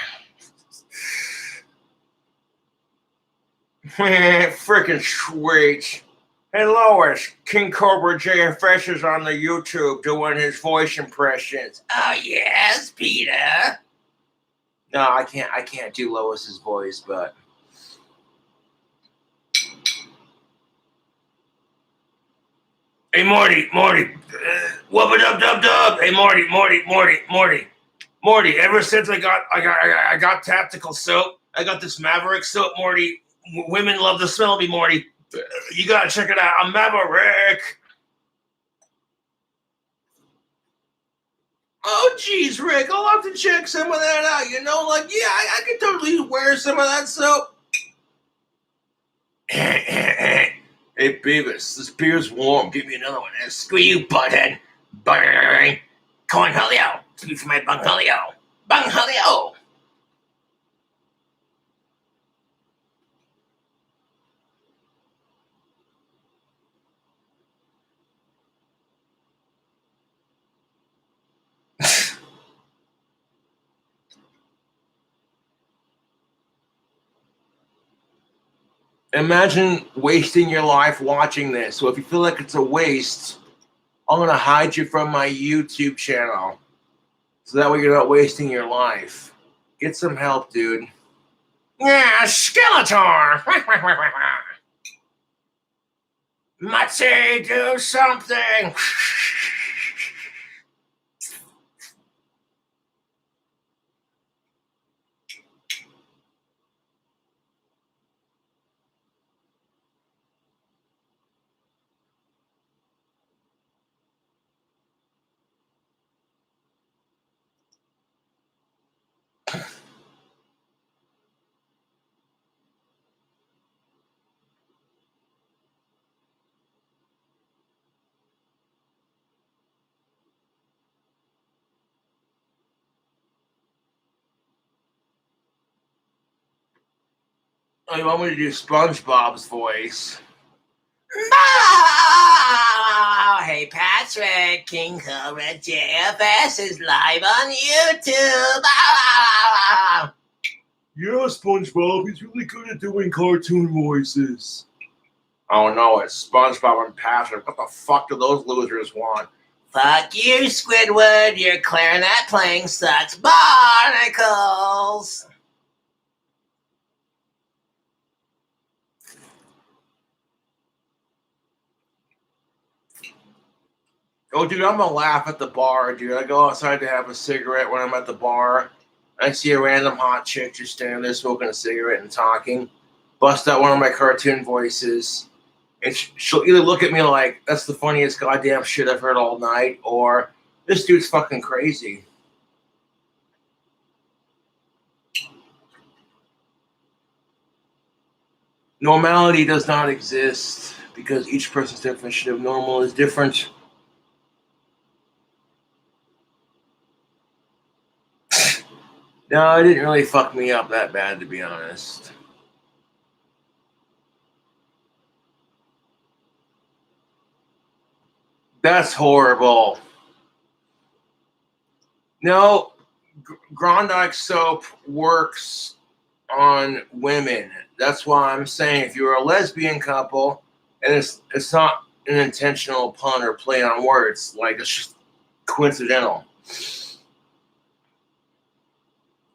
Freaking sweet. Hey Lois, King Cobra JFS is on the YouTube doing his voice impressions. Oh yes, Peter. No, I can't do Lois's voice, but hey Morty, wubba dub dub dub. Hey Morty. Ever since I got tactical soap, I got this Maverick soap, Morty. Women love the smell of me, Morty. You gotta check it out. I'm Maverick. Oh, geez, Rick, I'll have to check some of that out. You know, like, yeah, I could totally wear some of that soap. Hey, Beavis, this beer's warm. Give me another one. Screw you, butthead. Bang. Corn Julio. Speak for my Bung Julio. Bung Julio. Imagine wasting your life watching this. So if you feel like it's a waste, I'm going to hide you from my YouTube channel. So that way you're not wasting your life. Get some help, dude. Yeah, Skeletor! Matty, do something! Oh, you want me to do SpongeBob's voice? Oh, hey, Patrick, King Cobra JFS is live on YouTube. Yeah, SpongeBob, he's really good at doing cartoon voices. Oh no, it's SpongeBob and Patrick. What the fuck do those losers want? Fuck you, Squidward. Your clarinet playing sucks. Barnacles. Oh, dude, I'm gonna laugh at the bar, dude. I go outside to have a cigarette when I'm at the bar. I see a random hot chick just standing there smoking a cigarette and talking. Bust out one of my cartoon voices. And she'll either look at me like, that's the funniest goddamn shit I've heard all night, or this dude's fucking crazy. Normality does not exist because each person's definition of normal is different. No, it didn't really fuck me up that bad, to be honest. That's horrible. No, Grondike soap works on women. That's why I'm saying if you're a lesbian couple, and it's not an intentional pun or play on words, like it's just coincidental.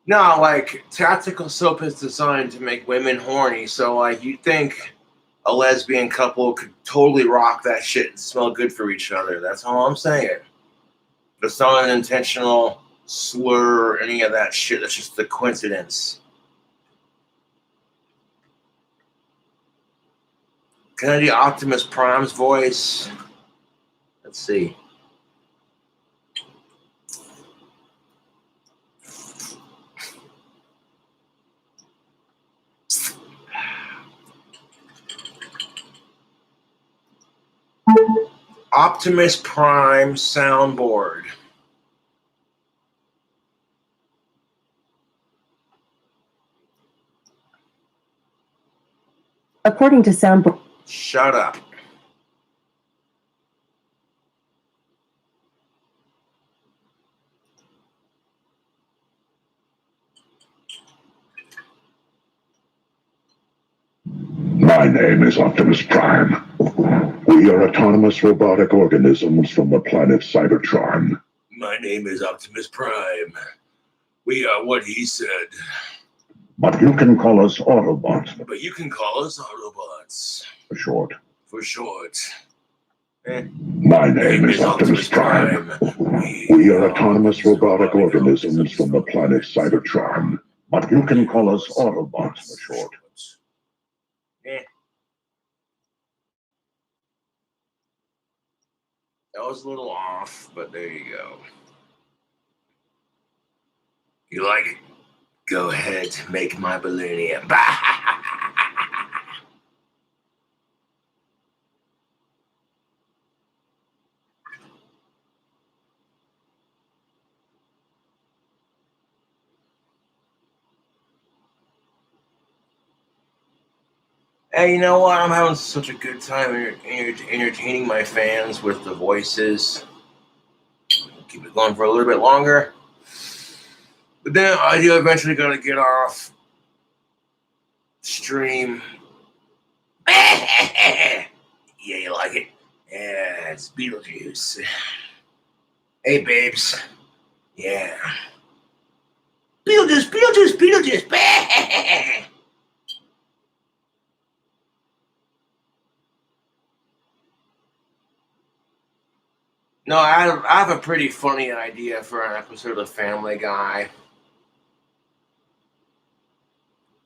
No, like tactical soap is designed to make women horny, so like you think a lesbian couple could totally rock that shit and smell good for each other. That's all I'm saying. It's not an intentional slur or any of that shit. That's just the coincidence. Can I do Optimus Prime's voice? Let's see. Optimus Prime soundboard. According to soundboard. Shut up. My name is Optimus Prime. We are autonomous robotic organisms from the planet Cybertron. My name is Optimus Prime. We are what he said. But you can call us Autobots. But you can call us Autobots. For short. For short. My name is Optimus Prime. We are autonomous robotic organisms from the planet Cybertron. But you can call us Autobots for short. That was a little off, but there you go. You like it? Go ahead, make my balloonium. Hey, you know what? I'm having such a good time entertaining my fans with the voices. Keep it going for a little bit longer. But then I do eventually gotta get off stream. Yeah, you like it? Yeah, it's Beetlejuice. Hey, babes. Yeah. Beetlejuice, Beetlejuice, Beetlejuice. No, I have a pretty funny idea for an episode of Family Guy.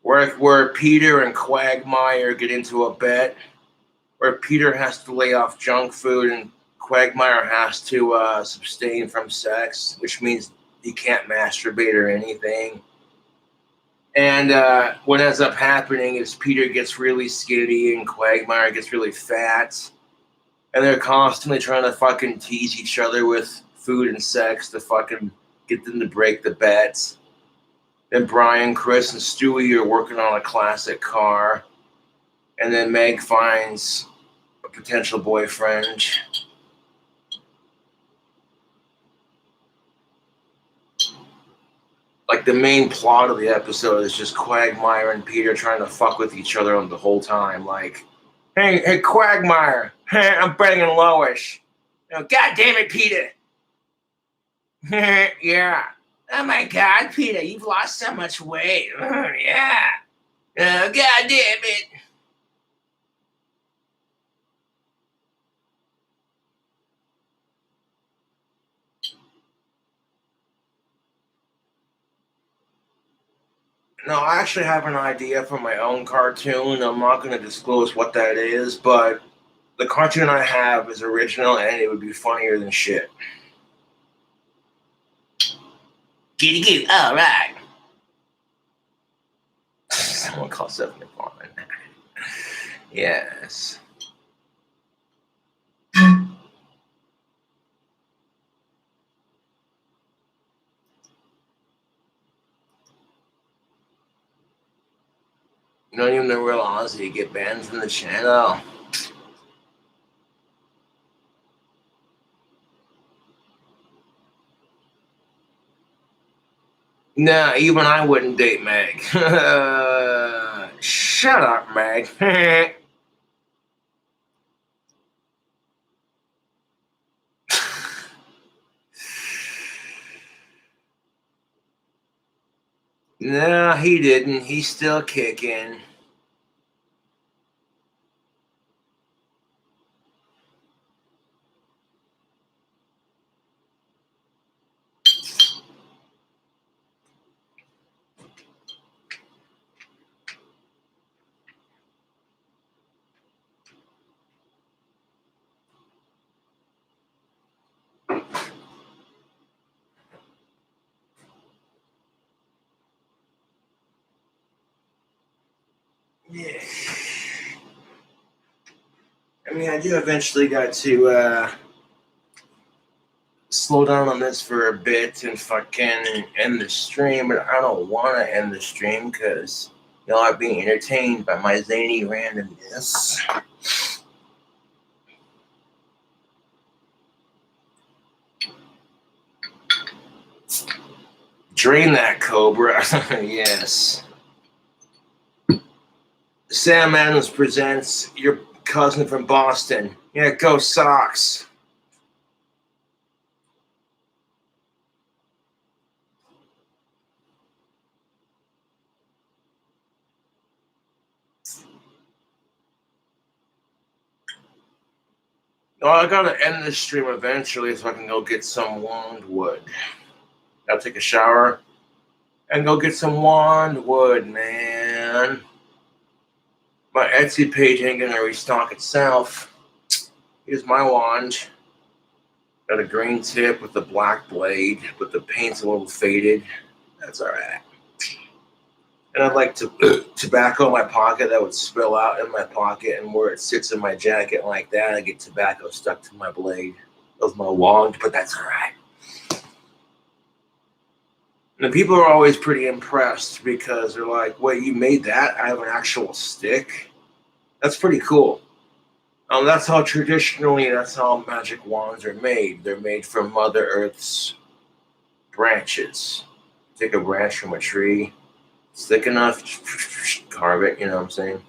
Where Peter and Quagmire get into a bet where Peter has to lay off junk food and Quagmire has to abstain from sex, which means he can't masturbate or anything. And what ends up happening is Peter gets really skinny and Quagmire gets really fat. And they're constantly trying to fucking tease each other with food and sex to fucking get them to break the bets. Then Brian, Chris, and Stewie are working on a classic car. And then Meg finds a potential boyfriend. Like, the main plot of the episode is just Quagmire and Peter trying to fuck with each other on the whole time. Like, hey, Quagmire, I'm betting on Lois. Oh, God damn it, Peter. Yeah. Oh, my God, Peter, you've lost so much weight. Yeah. Oh, God damn it. No, I actually have an idea for my own cartoon. I'm not going to disclose what that is, but the cartoon I have is original and it would be funnier than shit. Giddy goo, all right. Someone called 75. Yes. You don't even realize you get banned from the channel. No, even I wouldn't date Meg. Shut up, Meg. No, he didn't. He's still kicking. Yeah. I mean, I do eventually got to slow down on this for a bit and fucking end the stream, but I don't want to end the stream because y'all are being entertained by my zany randomness. Drain that, Cobra. Yes. Sam Adams presents Your Cousin from Boston. Yeah, go Sox. Oh, I gotta end this stream eventually so I can go get some wand wood. I'll take a shower and go get some wand wood, man. My Etsy page ain't gonna restock itself. Here's my wand. Got a green tip with a black blade, but the paint's a little faded. That's alright. And I'd like to tobacco in my pocket that would spill out in my pocket, and where it sits in my jacket like that, I get tobacco stuck to my blade of my wand, but that's alright. And the people are always pretty impressed because they're like, wait, you made that? I have an actual stick? That's pretty cool. That's how magic wands are made. They're made from Mother Earth's branches. Take a branch from a tree, it's thick enough, carve it, you know what I'm saying?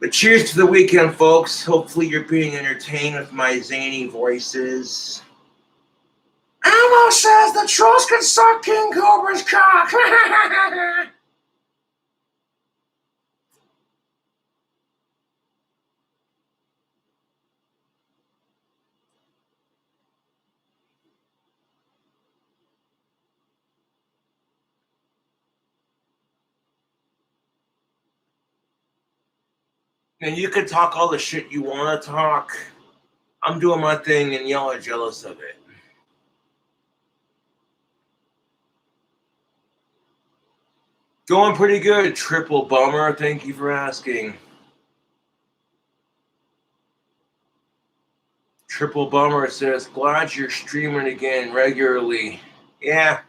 But cheers to the weekend, folks. Hopefully you're being entertained with my zany voices. Elmo says the trolls can suck King Cobra's cock. And you can talk all the shit you want to talk. I'm doing my thing and y'all are jealous of it. Going pretty good, Triple Bummer. Thank you for asking. Triple Bummer says, glad you're streaming again regularly. Yeah.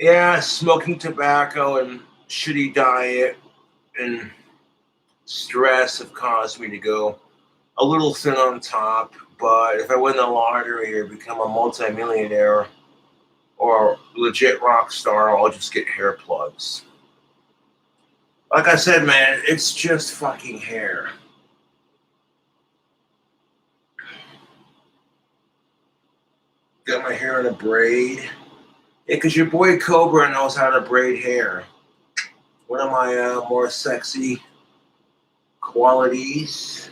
Yeah, smoking tobacco and shitty diet and stress have caused me to go a little thin on top. But if I win the lottery or become a multimillionaire or legit rock star, I'll just get hair plugs. Like I said, man, it's just fucking hair. Got my hair in a braid. Yeah, because your boy Cobra knows how to braid hair. One of my more sexy qualities.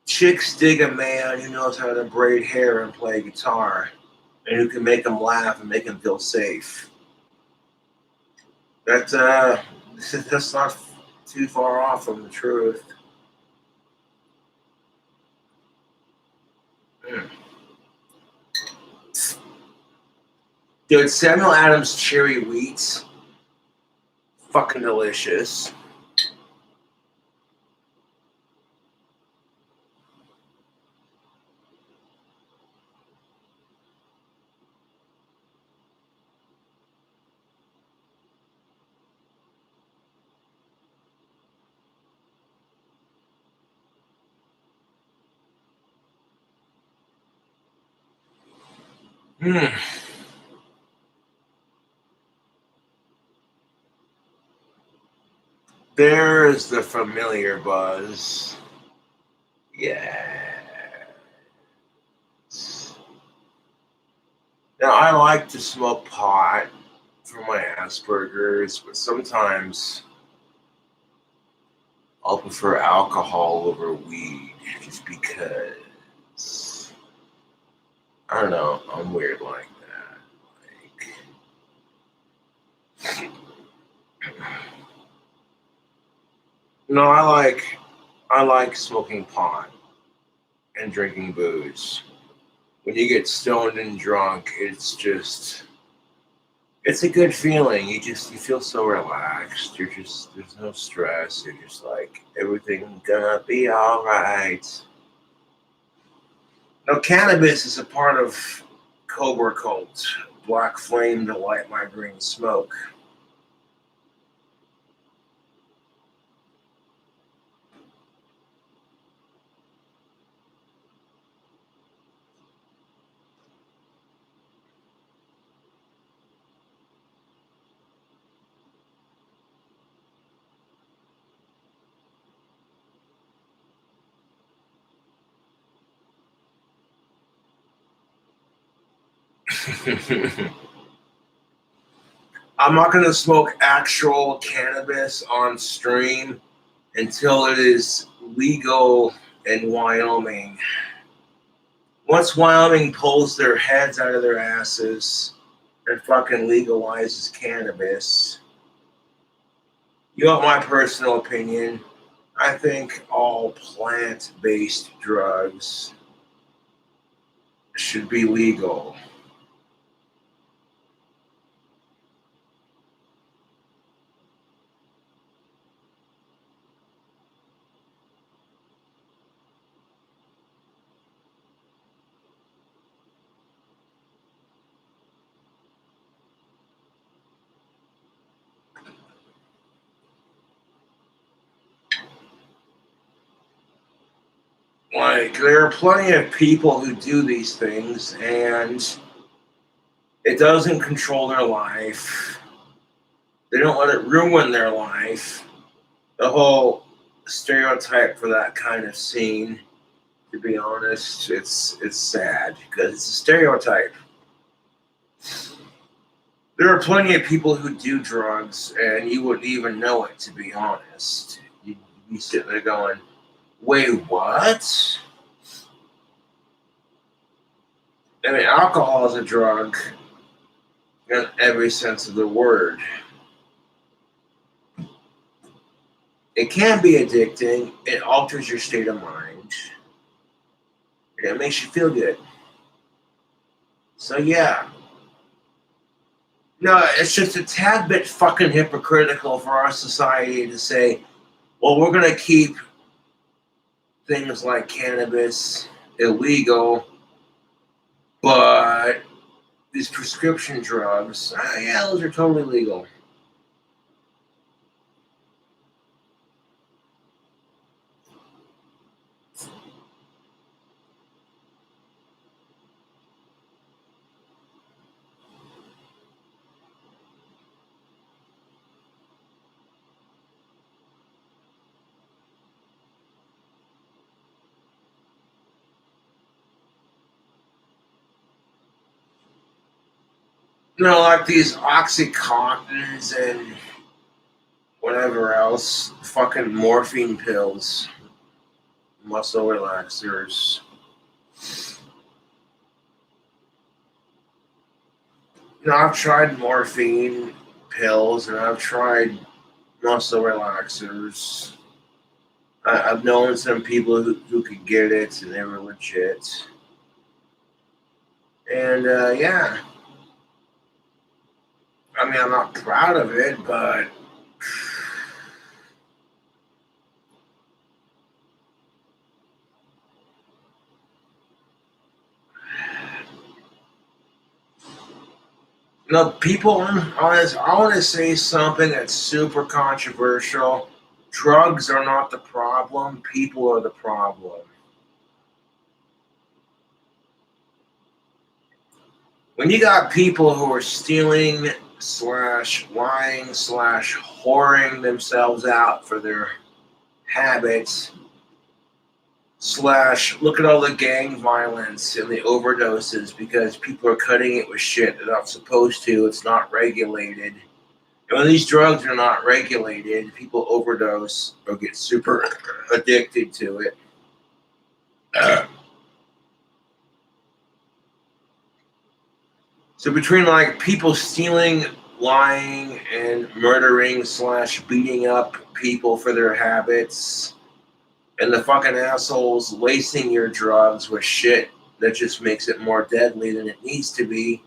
Chicks dig a man who knows how to braid hair and play guitar, and who can make them laugh and make them feel safe. That's not too far off from the truth. Dude, Samuel Adams cherry wheats, fucking delicious. There's the familiar buzz. Yeah. Now, I like to smoke pot for my Asperger's, but sometimes I'll prefer alcohol over weed just because, I don't know, I'm weird like that. Like, no, I like smoking pot and drinking booze. When you get stoned and drunk, it's a good feeling. You feel so relaxed. There's no stress. You're just like, everything's gonna be all right. Now, cannabis is a part of Cobra Cult, black flame to light my green smoke. I'm not gonna smoke actual cannabis on stream until it is legal in Wyoming. Once Wyoming pulls their heads out of their asses and fucking legalizes cannabis, you want my personal opinion? I think all plant-based drugs should be legal. Like, there are plenty of people who do these things, and it doesn't control their life. They don't let it ruin their life. The whole stereotype for that kind of scene, to be honest, it's sad because it's a stereotype. There are plenty of people who do drugs, and you wouldn't even know it, to be honest. You'd be sitting there going, wait, what? I mean, alcohol is a drug in every sense of the word. It can be addicting. It alters your state of mind. And it makes you feel good. So, yeah. No, it's just a tad bit fucking hypocritical for our society to say, well, we're going to keep things like cannabis illegal, but these prescription drugs, yeah, those are totally legal. Like these Oxycontins and whatever else, fucking morphine pills, muscle relaxers. I've tried morphine pills and I've tried muscle relaxers. I've known some people who could get it and they were legit. And yeah, I mean, I'm not proud of it, but people, I want to say something that's super controversial. Drugs are not the problem, people are the problem. When you got people who are stealing slash lying slash whoring themselves out for their habits, Slash, look at all the gang violence and the overdoses because people are cutting it with shit they're not supposed to. It's not regulated. And when these drugs are not regulated, people overdose or get super addicted to it. So between like people stealing, lying, and murdering slash beating up people for their habits, and the fucking assholes lacing your drugs with shit that just makes it more deadly than it needs to be,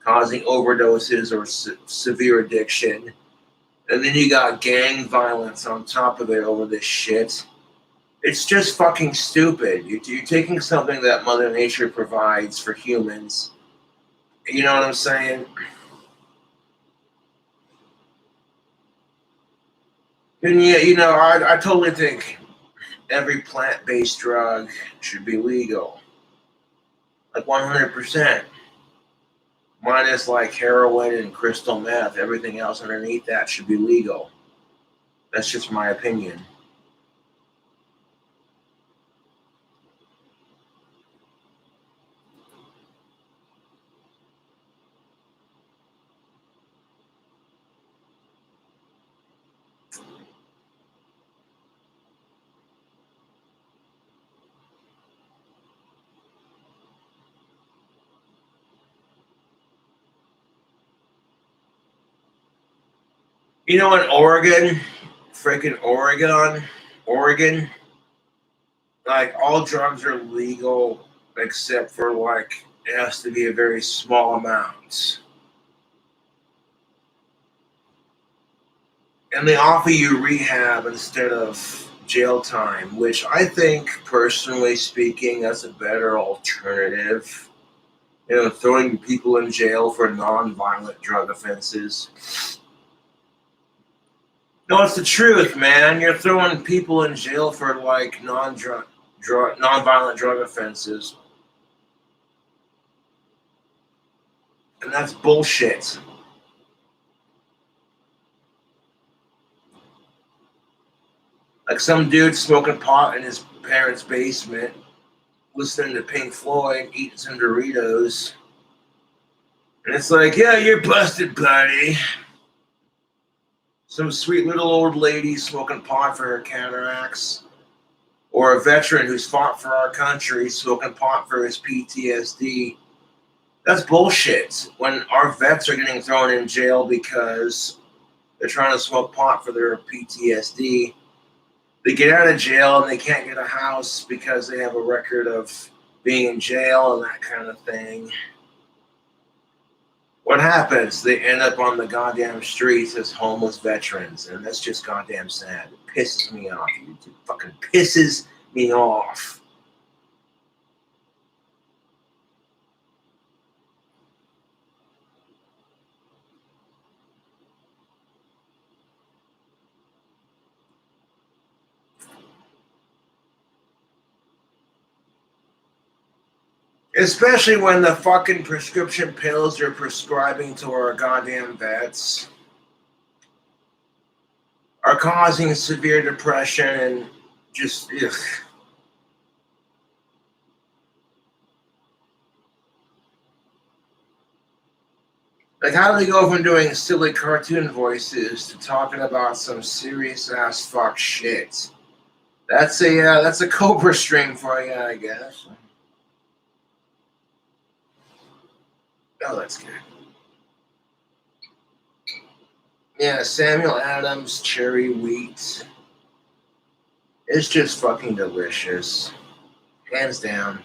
causing overdoses or severe addiction. And then you got gang violence on top of it over this shit. It's just fucking stupid. You're taking something that Mother Nature provides for humans. You know what I'm saying? And yeah, you know, I totally think every plant-based drug should be legal. Like 100%. Minus like heroin and crystal meth. Everything else underneath that should be legal. That's just my opinion. You know, in Oregon, freaking Oregon, like all drugs are legal except for like it has to be a very small amount. And they offer you rehab instead of jail time, which I think, personally speaking, that's a better alternative. You know, throwing people in jail for non-violent drug offenses. No, it's the truth, man. You're throwing people in jail for like non-violent drug offenses, and that's bullshit. Like some dude smoking pot in his parents' basement, listening to Pink Floyd, eating some Doritos, and it's like, yeah, you're busted, buddy. Some sweet little old lady smoking pot for her cataracts, or a veteran who's fought for our country smoking pot for his PTSD. That's bullshit. When our vets are getting thrown in jail because they're trying to smoke pot for their PTSD, they get out of jail and they can't get a house because they have a record of being in jail and that kind of thing. What happens? They end up on the goddamn streets as homeless veterans, and that's just goddamn sad. It pisses me off. It fucking pisses me off. Especially when the fucking prescription pills they're prescribing to our goddamn vets are causing severe depression and just, ugh. Like, how do they go from doing silly cartoon voices to talking about some serious ass fuck shit? That's a Cobra string for you, I guess. Oh, that's good. Yeah, Samuel Adams cherry wheat. It's just fucking delicious. Hands down.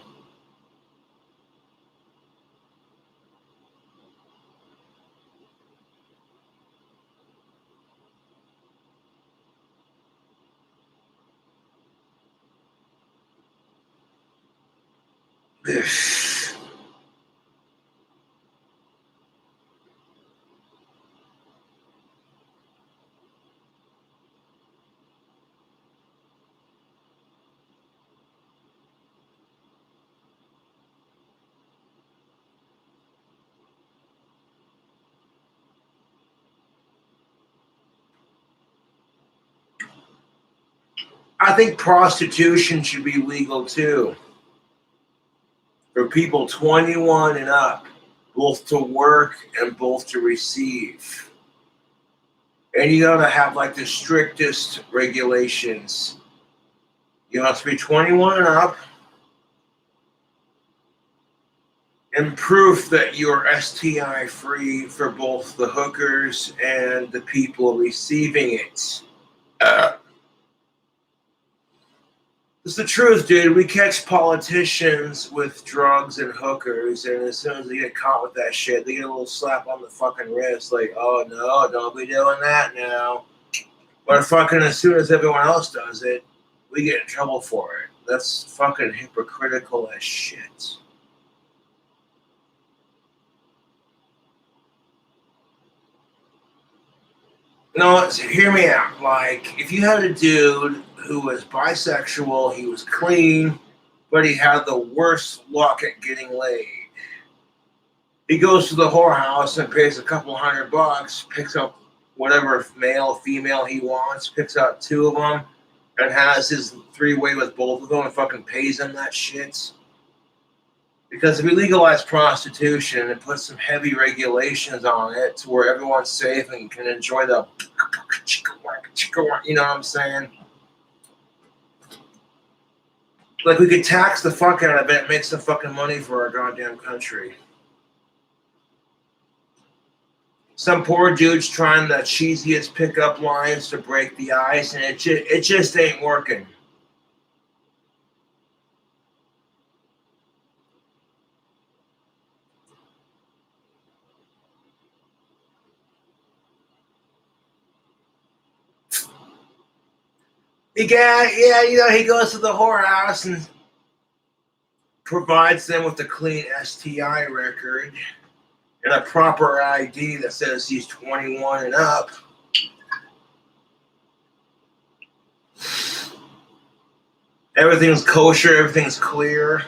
I think prostitution should be legal too. For people 21 and up, both to work and both to receive. And you gotta have like the strictest regulations. You have to be 21 and up, and proof that you're STI free for both the hookers and the people receiving it. It's the truth, dude. We catch politicians with drugs and hookers, and as soon as they get caught with that shit, they get a little slap on the fucking wrist, like, oh no, don't be doing that now. But fucking as soon as everyone else does it, we get in trouble for it. That's fucking hypocritical as shit. No, hear me out. Like, if you had a dude who was bisexual, he was clean, but he had the worst luck at getting laid. He goes to the whorehouse and pays a couple $100, picks up whatever male, female he wants, picks out two of them, and has his three-way with both of them and fucking pays them that shit. Because if we legalize prostitution and put some heavy regulations on it to where everyone's safe and can enjoy the, you know what I'm saying? Like, we could tax the fuck out of it and make some fucking money for our goddamn country. Some poor dude's trying the cheesiest pickup lines to break the ice, and it just ain't working. He goes to the whorehouse and provides them with a clean STI record and a proper ID that says he's 21 and up. Everything's kosher, everything's clear.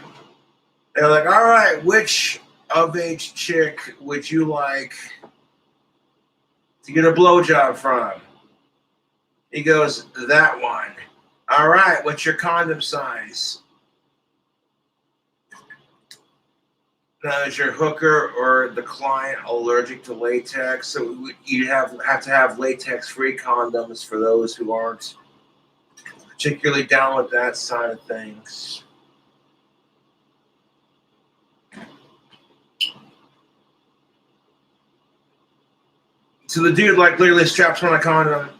They're like, all right, which of-age chick would you like to get a blowjob from? He goes, that one. All right, what's your condom size? Now, is your hooker or the client allergic to latex? So you have to have latex-free condoms for those who aren't particularly down with that side of things. So the dude, like, literally straps on a condom,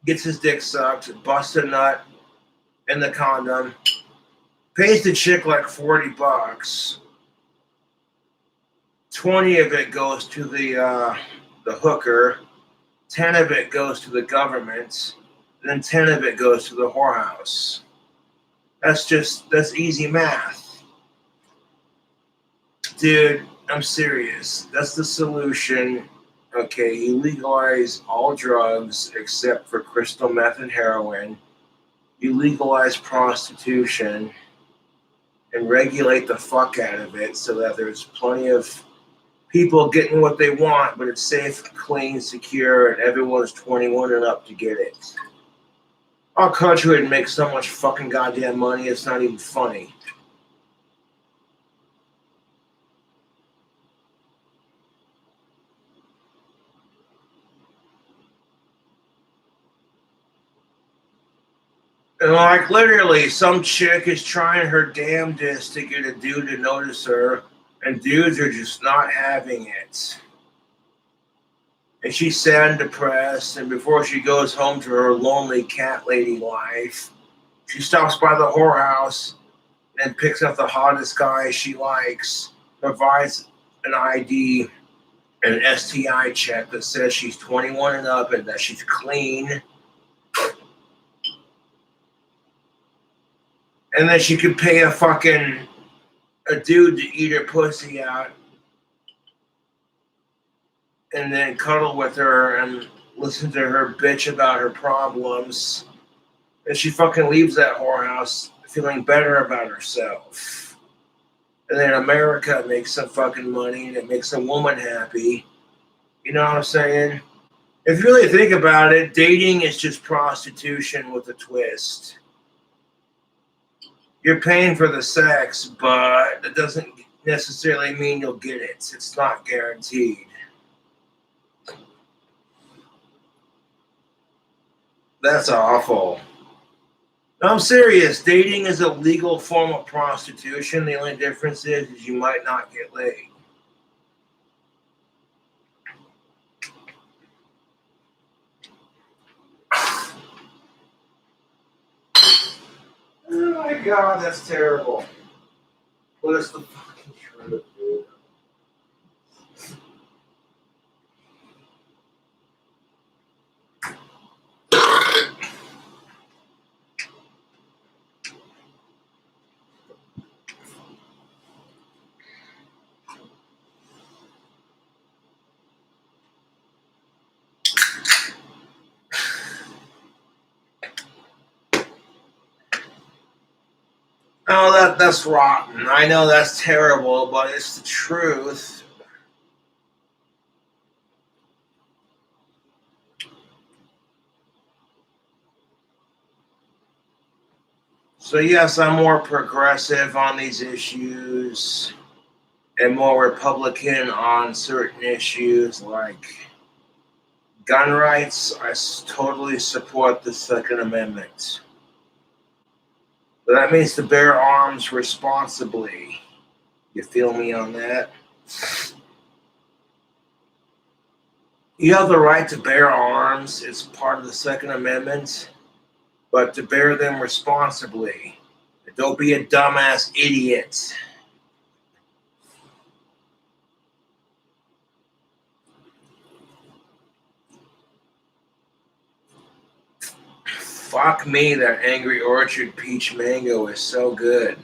gets his dick sucked, busts a nut in the condom, pays the chick like $40. 20 of it goes to the hooker, 10 of it goes to the government, and then 10 of it goes to the whorehouse. That's easy math. Dude, I'm serious. That's the solution. Okay, you legalize all drugs except for crystal meth and heroin. You legalize prostitution and regulate the fuck out of it so that there's plenty of people getting what they want, but it's safe, clean, secure, and everyone's 21 and up to get it. Our country would make so much fucking goddamn money, it's not even funny. And like, literally, some chick is trying her damnedest to get a dude to notice her, and dudes are just not having it. And she's sad and depressed, and before she goes home to her lonely cat lady life, she stops by the whorehouse and picks up the hottest guy she likes, provides an ID, an STI check that says she's 21 and up and that she's clean. And then she could pay a dude to eat her pussy out and then cuddle with her and listen to her bitch about her problems. And she fucking leaves that whorehouse feeling better about herself. And then America makes some fucking money and it makes a woman happy. You know what I'm saying? If you really think about it, dating is just prostitution with a twist. You're paying for the sex, but it doesn't necessarily mean you'll get it. It's not guaranteed. That's awful. No, I'm serious. Dating is a legal form of prostitution. The only difference is you might not get laid. Oh my god, that's terrible. What is the fucking truth, dude? Oh, that's rotten. I know that's terrible, but it's the truth. So yes, I'm more progressive on these issues and more Republican on certain issues like gun rights. I totally support the Second Amendment. But that means to bear arms responsibly. You feel me on that? You have the right to bear arms. It's part of the Second Amendment. But to bear them responsibly. Don't be a dumbass idiot. Fuck me, that Angry Orchard peach mango is so good.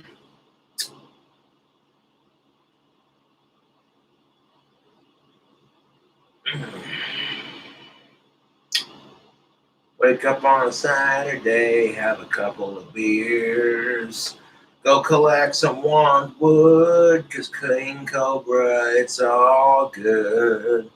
Wake up on a Saturday, have a couple of beers. Go collect some wood, 'cause King Cobra, it's all good.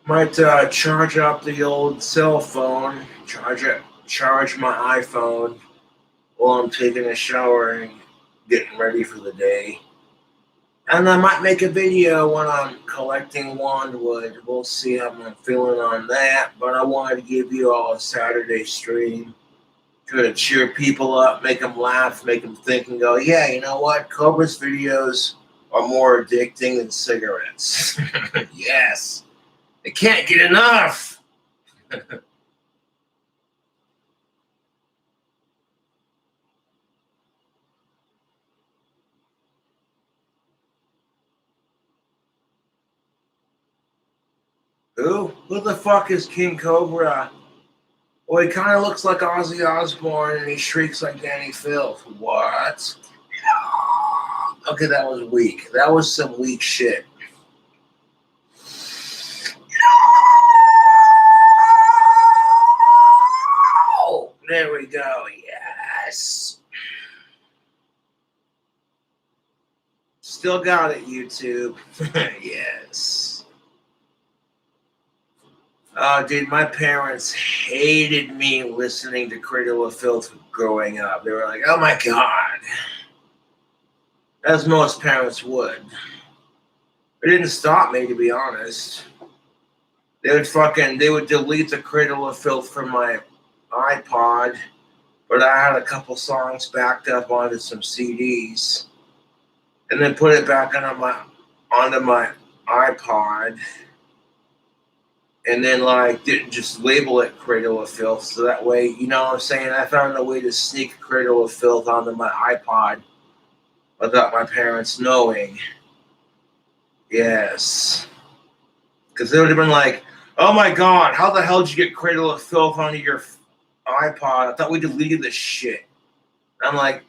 Might charge up the old cell phone, charge my iPhone while I'm taking a shower and getting ready for the day. And I might make a video when I'm collecting wandwood. We'll see how I'm feeling on that. But I wanted to give you all a Saturday stream to cheer people up, make them laugh, make them think and go, yeah, you know what? Cobra's videos are more addicting than cigarettes. Yes. They can't get enough. Who? Who the fuck is King Cobra? Well, he kind of looks like Ozzy Osbourne and he shrieks like Danny Filth. What? Okay, that was weak. That was some weak shit. Oh, there we go. Yes. Still got it, YouTube. Yes. Oh, dude, my parents hated me listening to Cradle of Filth growing up. They were like, oh my God. As most parents would. It didn't stop me, to be honest. They would delete the Cradle of Filth from my iPod, but I had a couple songs backed up onto some CDs, and then put it back onto my iPod. and then like didn't just label it Cradle of Filth, so that way, you know what I'm saying, I found a way to sneak Cradle of Filth onto my iPod without my parents knowing. Yes. Because they would have been like, oh my god, how the hell did you get Cradle of Filth onto your iPod? I thought we deleted this shit. And I'm like,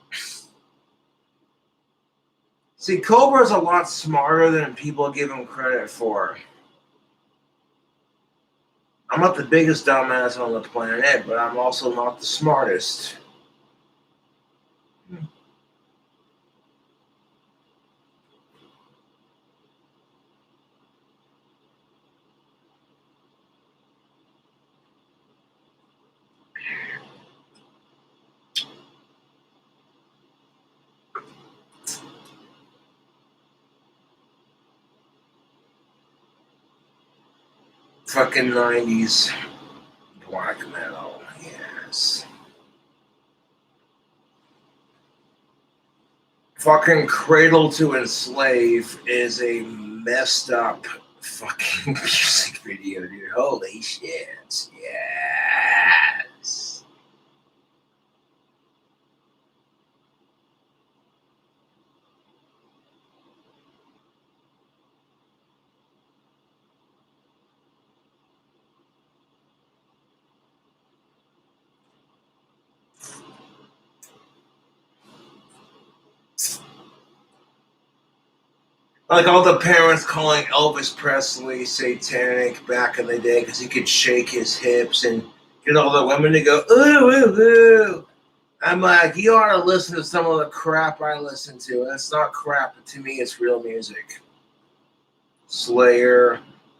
see, Cobra's a lot smarter than people give him credit for. I'm not the biggest dumbass on the planet, but I'm also not the smartest. Fucking 90s black metal, yes. Fucking Cradle to Enslave is a messed up fucking music video, dude. Holy shit. Yes. Like all the parents calling Elvis Presley satanic back in the day because he could shake his hips and get all the women to go, ooh, ooh, ooh. I'm like, you ought to listen to some of the crap I listen to. And it's not crap, but to me, it's real music. Slayer,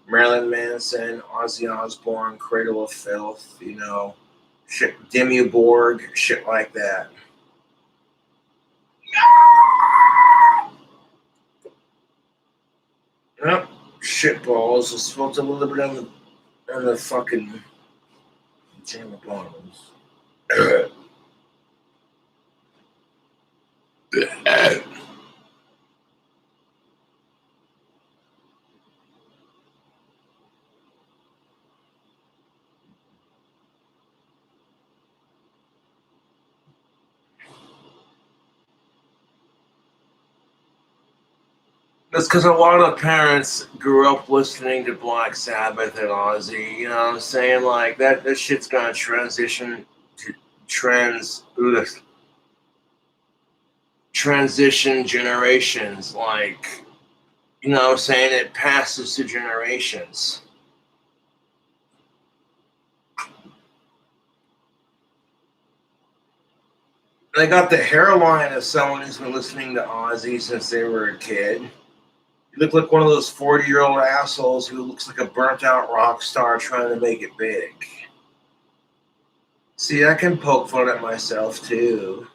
Marilyn Manson, Ozzy Osbourne, Cradle of Filth, you know, shit, Dimmu Borg, shit like that. Yep, shitballs. Let's felt a little bit on the fucking jam of bottles. That's because a lot of parents grew up listening to Black Sabbath and Ozzy. You know what I'm saying? Like that shit's gonna transition to transition generations. Like, you know what I'm saying? It passes to generations. They got the hairline of someone who's been listening to Ozzy since they were a kid. You look like one of those 40-year-old assholes who looks like a burnt-out rock star trying to make it big. See, I can poke fun at myself, too.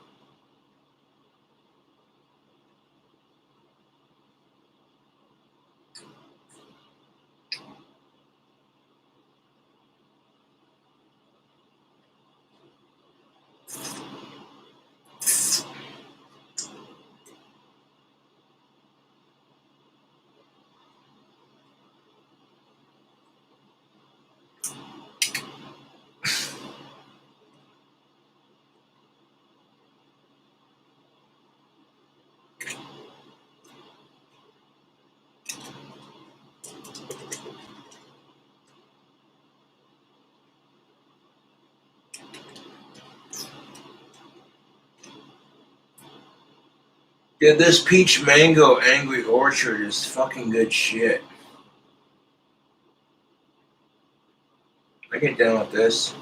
Yeah, this peach mango angry orchard is fucking good shit. I get down with this.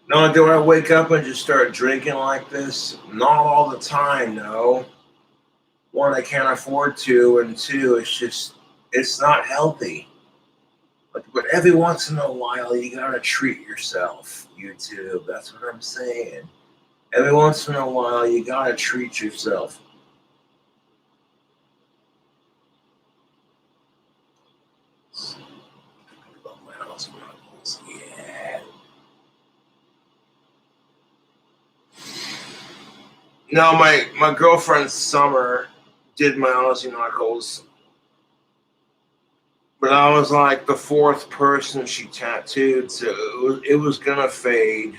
No, do I wake up and just start drinking like this? Not all the time, no. One, I can't afford to, and two, it's not healthy. But every once in a while, you gotta treat yourself, YouTube. That's what I'm saying. Every once in a while, you gotta treat yourself. Yeah. No, my girlfriend Summer did my Aussie Knuckles, but I was like the fourth person she tattooed, so it was gonna fade.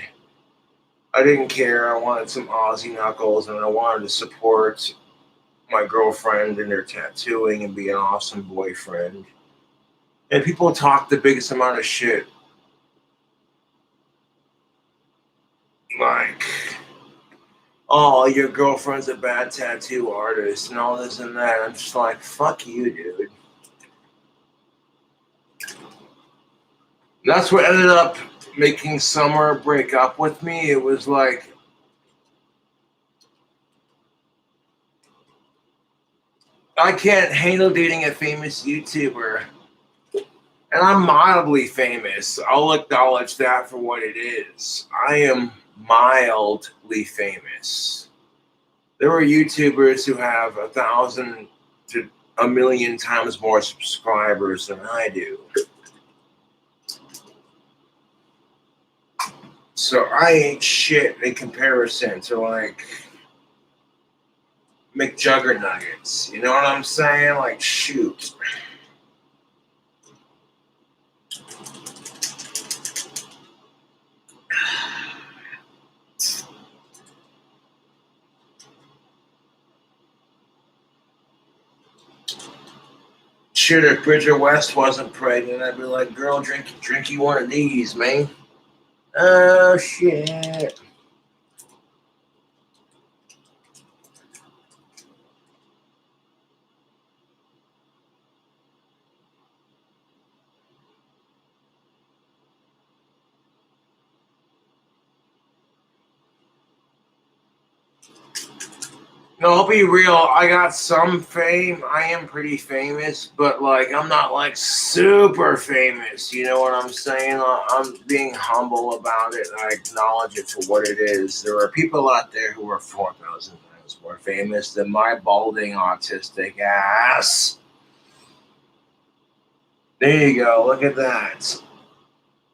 I didn't care. I wanted some Aussie Knuckles, and I wanted to support my girlfriend in her tattooing and be an awesome boyfriend. And people talk the biggest amount of shit. Like, oh, your girlfriend's a bad tattoo artist and all this and that. I'm just like, fuck you, dude. That's what ended up making Summer break up with me. It was like, I can't handle dating a famous YouTuber. And I'm mildly famous. I'll acknowledge that for what it is. I am mildly famous. There are YouTubers who have 1,000 to 1,000,000 times more subscribers than I do. So I ain't shit in comparison to like McJuggernuggets. You know what I'm saying? Like, shoot. Shit, if Bridget West wasn't pregnant, I'd be like, girl, drink you one of these, man. Oh, shit. No, I'll be real. I got some fame. I am pretty famous, but like I'm not like super famous. You know what I'm saying? I'm being humble about it. I acknowledge it for what it is. There are people out there who are 4,000 times more famous than my balding autistic ass. There you go. Look at that.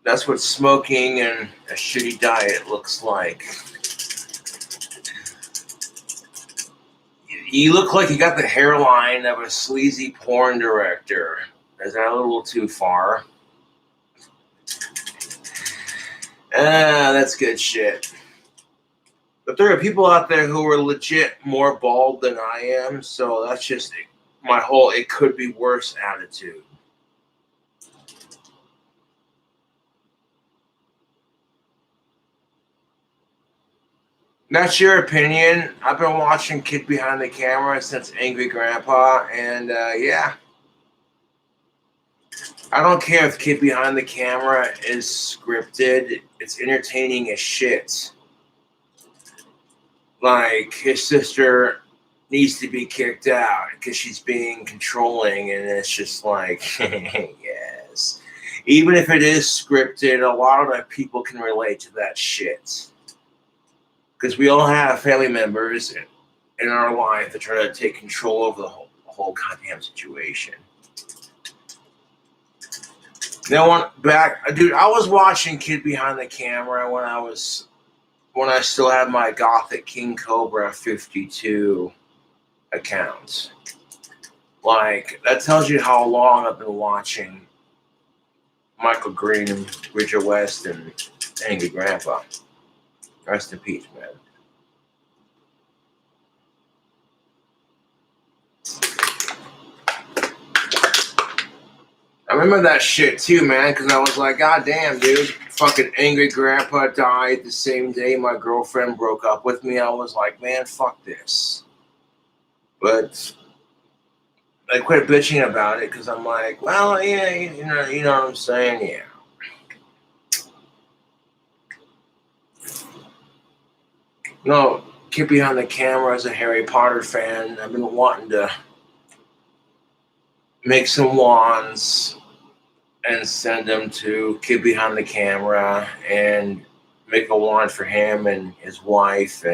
That's what smoking and a shitty diet looks like. You look like you got the hairline of a sleazy porn director. Is that a little too far? That's good shit. But there are people out there who are legit more bald than I am, so that's just my whole it could be worse attitude. That's your opinion. I've been watching Kid Behind the Camera since Angry Grandpa, and yeah. I don't care if Kid Behind the Camera is scripted. It's entertaining as shit. Like, his sister needs to be kicked out because she's being controlling, and it's just like, yes. Even if it is scripted, a lot of people can relate to that shit. Because we all have family members in our life that try to take control over the whole goddamn situation. Now, dude, I was watching Kid Behind the Camera when I still had my Gothic King Cobra 52 account. Like, that tells you how long I've been watching Michael Green and Bridget West and Angry Grandpa. Rest in peace, man. I remember that shit too, man, because I was like, God damn, dude. Fucking Angry Grandpa died the same day my girlfriend broke up with me. I was like, man, fuck this. But I quit bitching about it because I'm like, well, yeah, you know what I'm saying? Yeah. No, Kid Behind the Camera is a Harry Potter fan. I've been wanting to make some wands and send them to Kid Behind the Camera and make a wand for him and his wife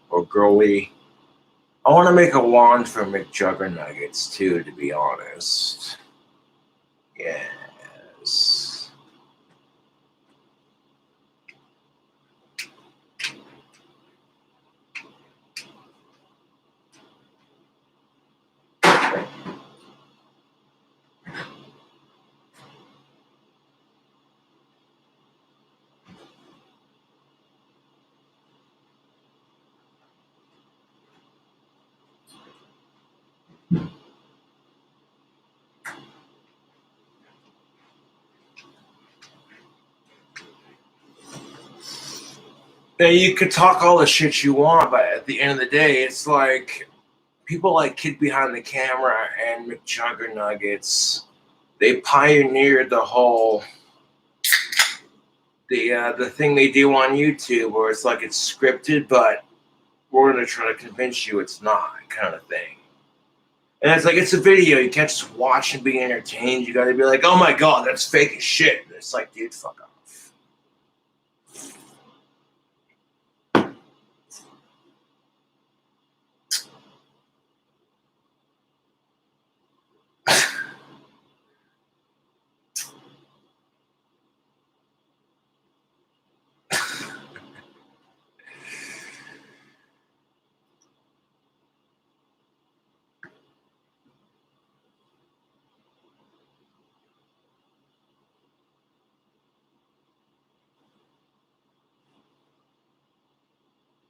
or girly. I want to make a wand for McJuggernuggets too, to be honest. Yes. Now, you could talk all the shit you want, but at the end of the day, it's like people like Kid Behind the Camera and McJuggernuggets. They pioneered the whole the thing they do on YouTube, where it's like it's scripted, but we're gonna try to convince you it's not, kind of thing. And it's like it's a video. You can't just watch and be entertained. You got to be like, oh my god, that's fake as shit. And it's like, dude, fuck off.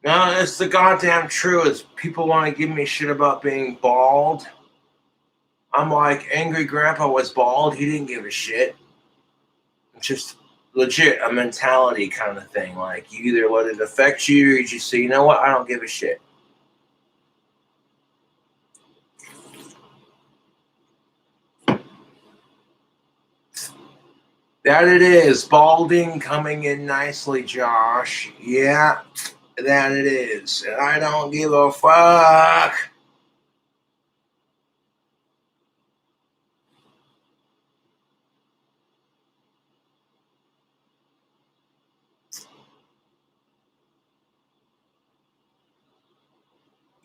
No, it's the goddamn truth. People want to give me shit about being bald. I'm like, Angry Grandpa was bald. He didn't give a shit. It's just legit a mentality kind of thing. Like, you either let it affect you or you just say, you know what, I don't give a shit. That it is. Balding coming in nicely, Josh. Yeah, that it is. And I don't give a fuck.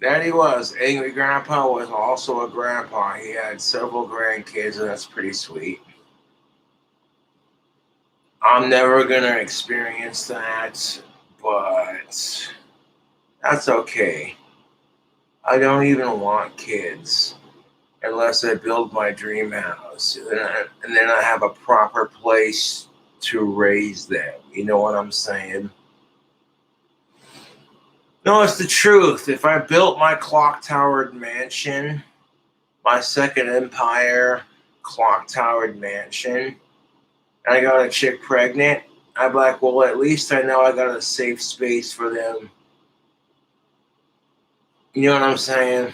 That he was. Angry Grandpa was also a grandpa. He had several grandkids, and that's pretty sweet. I'm never going to experience that, but that's okay. I don't even want kids unless I build my dream house. And then I have a proper place to raise them. You know what I'm saying? No, it's the truth. If I built my clock-towered mansion, my second empire clock-towered mansion, and I got a chick pregnant, I'd be like, well, at least I know I got a safe space for them. You know what I'm saying?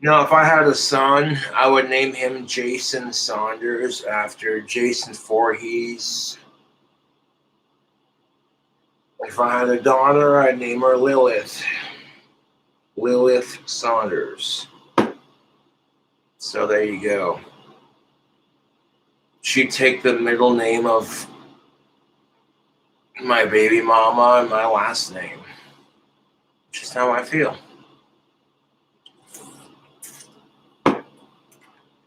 No, if I had a son, I would name him Jason Saunders after Jason Voorhees. If I had a daughter, I'd name her Lilith. Lilith Saunders. So there you go. She'd take the middle name of my baby mama and my last name. Just how I feel.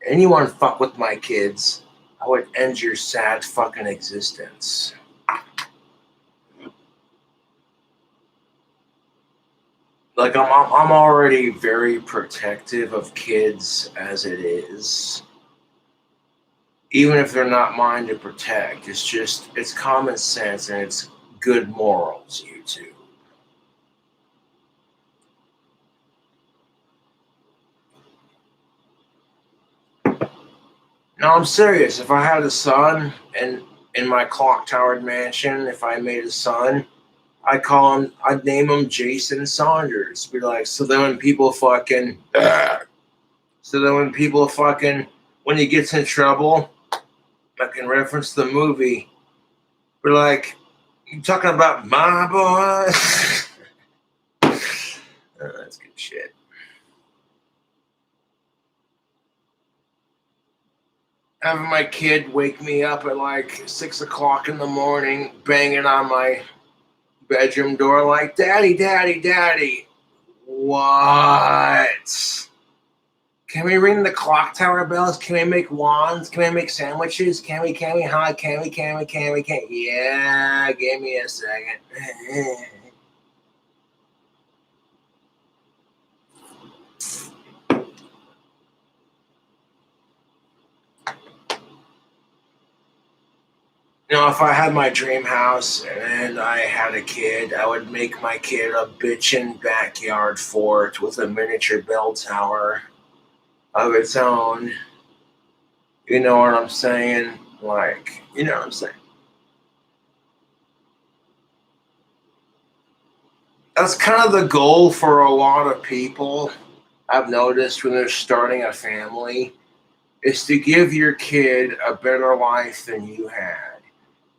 Anyone fuck with my kids, I would end your sad fucking existence. Like, I'm already very protective of kids as it is. Even if they're not mine to protect, it's common sense and it's good morals, YouTube. No, I'm serious. If I had a son and in my clock-towered mansion, if I made a son, I'd name him Jason Saunders. Be like, so then when people fucking, when he gets in trouble, I can reference the movie. Be like, you talking about my boy? That's good shit. Having my kid wake me up at like 6 o'clock in the morning, banging on my bedroom door like, Daddy, Daddy, Daddy. What? Can we ring the clock tower bells? Can we make wands? Can we make sandwiches? Can we? Yeah, give me a second. You know, if I had my dream house and I had a kid, I would make my kid a bitchin' backyard fort with a miniature bell tower. of its own. You know what I'm saying? Like, you know what I'm saying? That's kind of the goal for a lot of people. I've noticed when they're starting a family is to give your kid a better life than you had,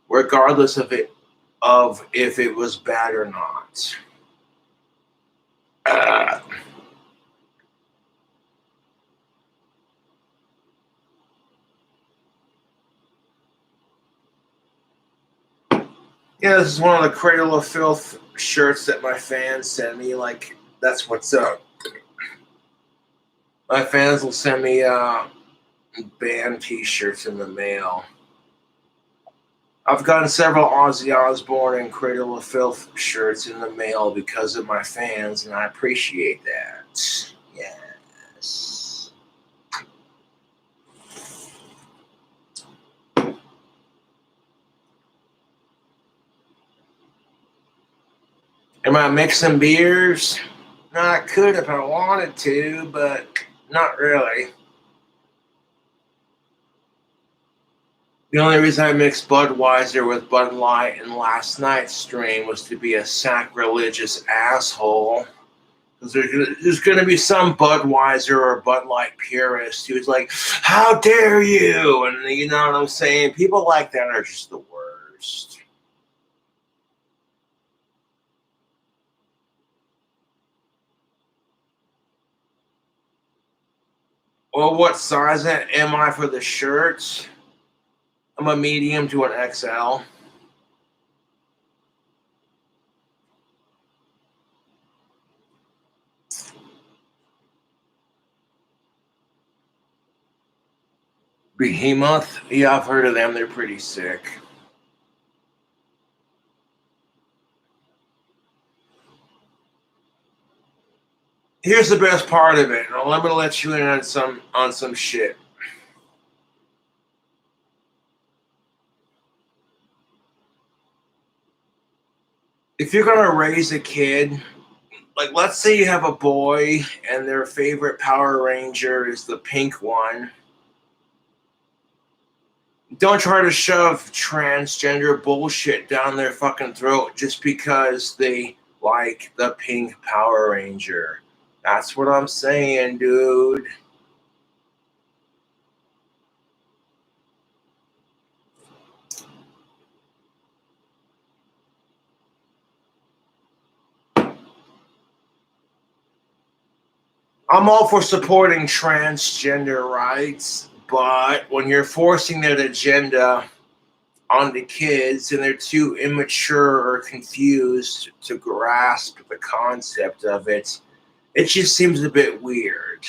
regardless of if it was bad or not. Uh, yeah, this is one of the Cradle of Filth shirts that my fans send me. Like, that's what's up. My fans will send me band t-shirts in the mail. I've gotten several Ozzy Osbourne and Cradle of Filth shirts in the mail because of my fans, and I appreciate that. Yes. Am I mixing beers? No, I could if I wanted to, but not really. The only reason I mixed Budweiser with Bud Light in last night's stream was to be a sacrilegious asshole. Because there's going to be some Budweiser or Bud Light purist who's like, how dare you? And you know what I'm saying? People like that are just the worst. Well, what size am I for the shirts? I'm a medium to an XL. Behemoth? Yeah, I've heard of them. They're pretty sick. Here's the best part of it. I'm gonna let you in on some shit. If you're gonna raise a kid, like let's say you have a boy and their favorite Power Ranger is the pink one. Don't try to shove transgender bullshit down their fucking throat just because they like the pink Power Ranger. That's what I'm saying, dude. I'm all for supporting transgender rights, but when you're forcing that agenda onto kids and they're too immature or confused to grasp the concept of it, it just seems a bit weird.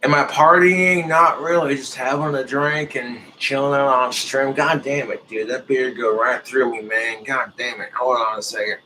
Am I partying? Not really. Just having a drink and chilling out on stream. God damn it, dude. That beer go right through me, man. God damn it. Hold on a second.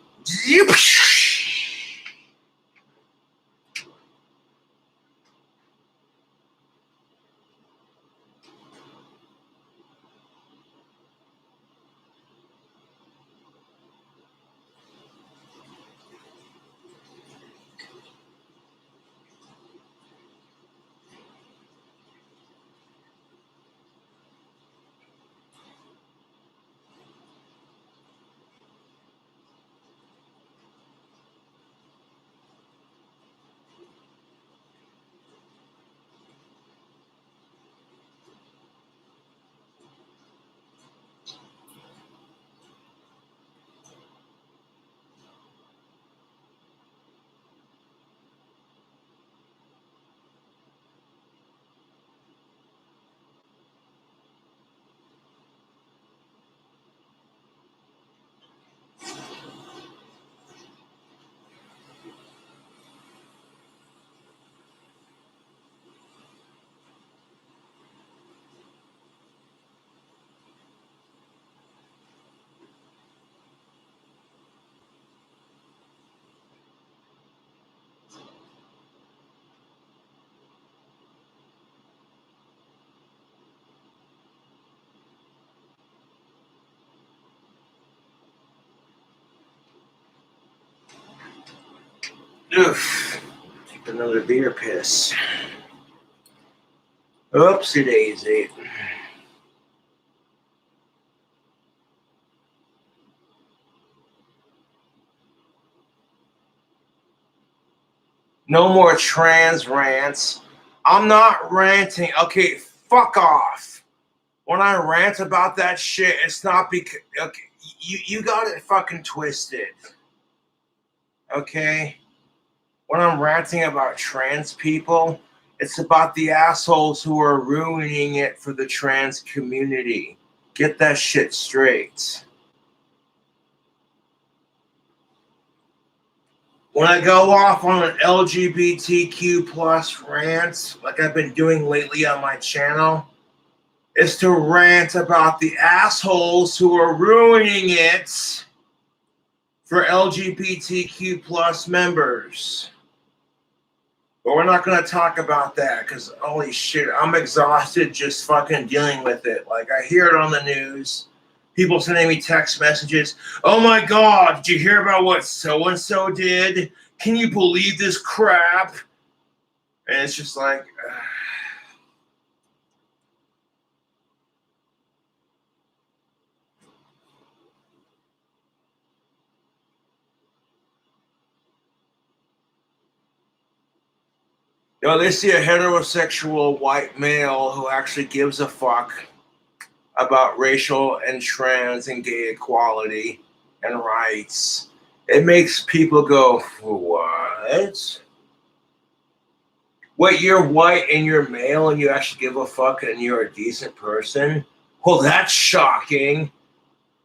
Oof. Take another beer piss. Oopsie daisy. No more trans rants. I'm not ranting. Okay, fuck off. When I rant about that shit, it's not because okay, you got it fucking twisted. Okay? When I'm ranting about trans people, it's about the assholes who are ruining it for the trans community. Get that shit straight. When I go off on an LGBTQ plus rant, like I've been doing lately on my channel, is to rant about the assholes who are ruining it for LGBTQ plus members. But we're not going to talk about that because holy shit, I'm exhausted just fucking dealing with it. Like I hear it on the news. People sending me text messages. Oh my God, did you hear about what so-and-so did? Can you believe this crap? And it's just like... You know, they see a heterosexual white male who actually gives a fuck about racial and trans and gay equality and rights. It makes people go, what? Wait, you're white and you're male and you actually give a fuck and you're a decent person? Well, that's shocking.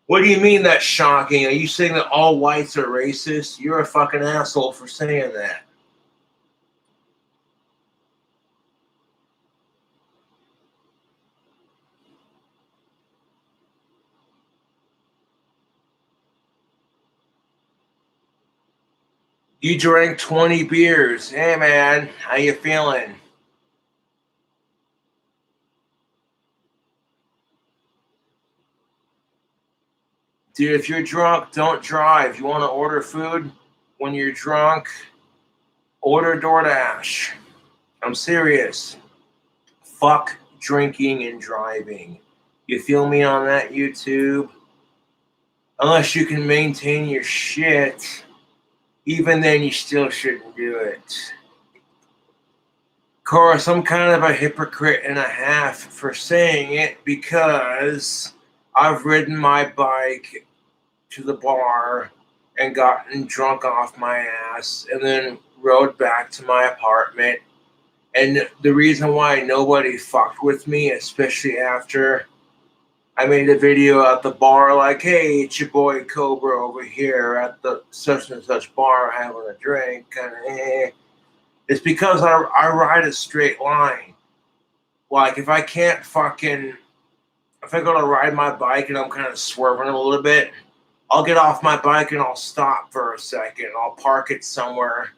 What do you mean that's shocking? Are you saying that all whites are racist? You're a fucking asshole for saying that. You drank 20 beers. Hey, man, how you feeling? Dude, if you're drunk, don't drive. You want to order food when you're drunk? Order DoorDash. I'm serious. Fuck drinking and driving. You feel me on that, YouTube? Unless you can maintain your shit, even then you still shouldn't do it. Of course, I'm kind of a hypocrite and a half for saying it because I've ridden my bike to the bar and gotten drunk off my ass and then rode back to my apartment. And the reason why nobody fucked with me, especially after I made a video at the bar like, hey, it's your boy Cobra over here at the such and such bar having a drink, kind of it's because I ride a straight line. Like if I can't if I go to ride my bike and I'm kind of swerving a little bit, I'll get off my bike and I'll stop for a second. I'll park it somewhere,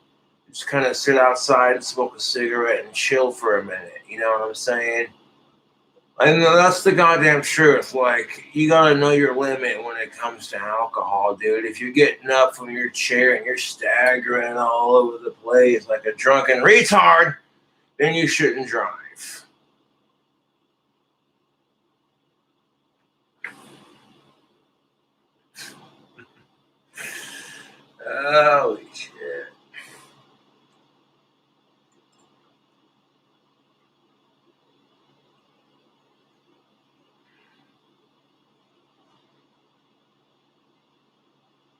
just kind of sit outside and smoke a cigarette and chill for a minute. You know what I'm saying? And that's the goddamn truth. Like, you gotta know your limit when it comes to alcohol, dude. If you're getting up from your chair and you're staggering all over the place like a drunken retard, then you shouldn't drive. Holy shit.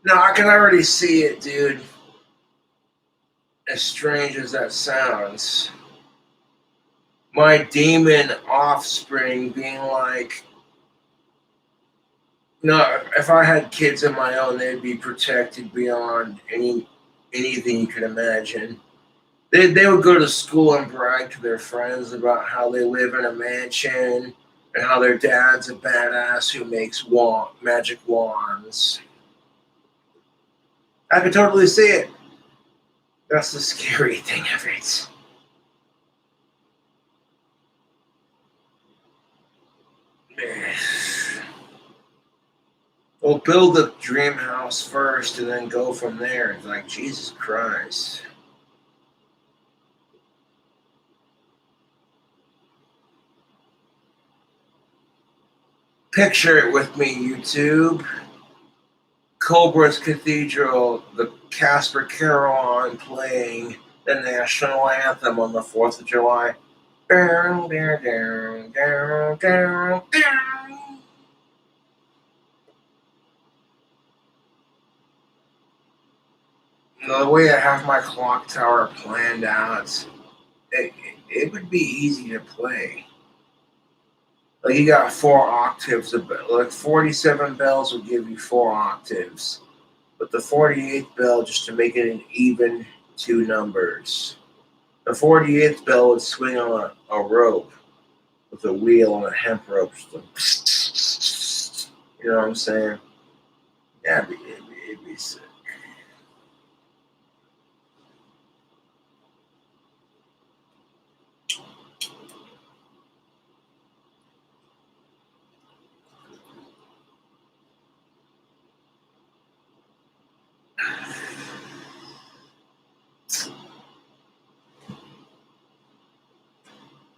No, I can already see it, dude. As strange as that sounds. My demon offspring being like, no, if I had kids of my own, they'd be protected beyond anything you could imagine. They would go to school and brag to their friends about how they live in a mansion and how their dad's a badass who makes magic wands. I could totally see it. That's the scary thing of it. Well, build the dream house first and then go from there. It's like, Jesus Christ. Picture it with me, YouTube. Cobra's Cathedral, the Casper Carillon playing the national anthem on the 4th of July. Down, down, down, down, down, down. The way I have my clock tower planned out, it would be easy to play. Like you got 4 octaves of like 47 bells will give you 4 octaves, but the 48th bell just to make it an even 2 numbers. The 48th bell would swing on a rope with a wheel on a hemp rope. You know what I'm saying? Yeah, it'd be sick.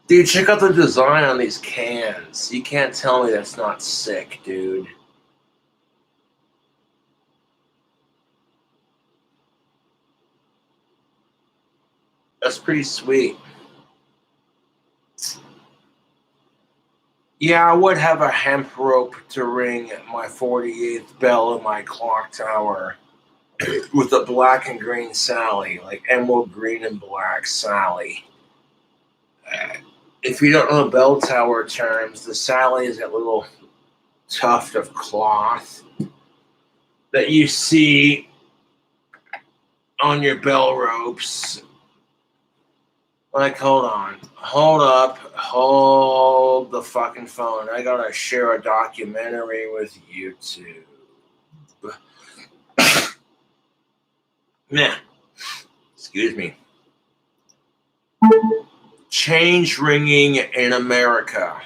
Dude, check out the design on these cans. You can't tell me that's not sick, dude. That's pretty sweet. Yeah, I would have a hemp rope to ring my 48th bell in my clock tower with a black and green Sally, like emerald green and black Sally. If you don't know bell tower terms, the Sally is that little tuft of cloth that you see on your bell ropes. Like, hold on. Hold up. Hold the fucking phone. I gotta share a documentary with YouTube. Nah. Excuse me. Change ringing in America.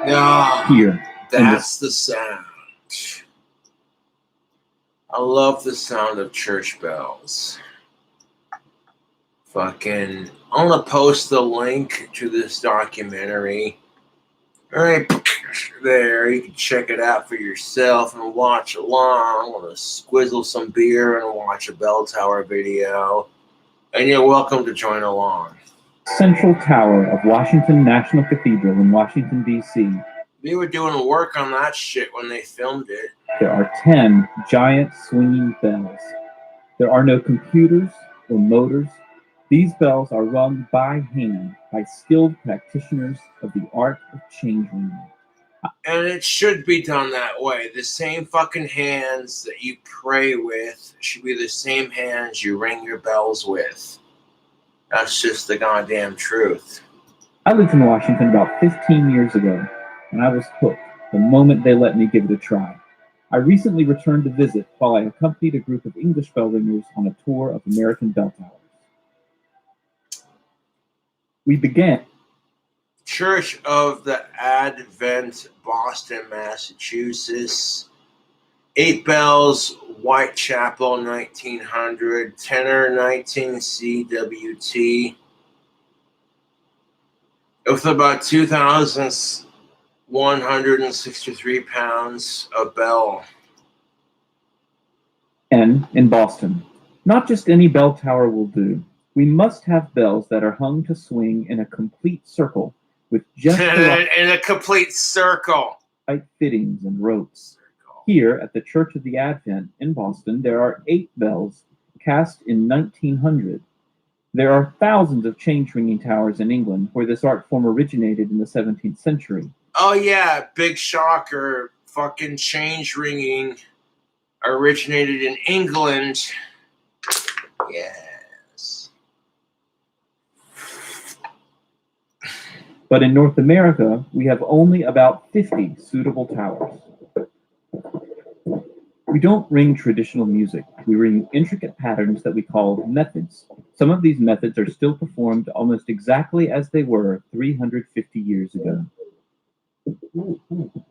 Yeah, here. That's the sound. I love the sound of church bells. Fucking, I'm gonna post the link to this documentary. Right there, you can check it out for yourself and watch along. I'm gonna squizzle some beer and watch a bell tower video. And you're welcome to join along. Central Tower of Washington National Cathedral in Washington, D.C. They were doing work on that shit when they filmed it. There are 10 giant swinging bells. There are no computers or motors. These bells are rung by hand by skilled practitioners of the art of change ringing. And it should be done that way. The same fucking hands that you pray with should be the same hands you ring your bells with. That's just the goddamn truth. I lived in Washington about 15 years ago, and I was hooked the moment they let me give it a try. I recently returned to visit while I accompanied a group of English bell ringers on a tour of American bell towers. We began Church of the Advent, Boston, Massachusetts. 8 bells, Whitechapel, 1900. Tenor, 19 CWT. With about 2,163 pounds of bell. in Boston. Not just any bell tower will do. We must have bells that are hung to swing in a complete circle with just in a complete circle. Tight fittings and ropes. Here at the Church of the Advent in Boston, there are 8 bells cast in 1900. There are thousands of change ringing towers in England where this art form originated in the 17th century. Oh yeah, big shocker. Fucking change ringing originated in England. Yes. But in North America, we have only about 50 suitable towers. We don't ring traditional music. We ring intricate patterns that we call methods. Some of these methods are still performed almost exactly as they were 350 years ago.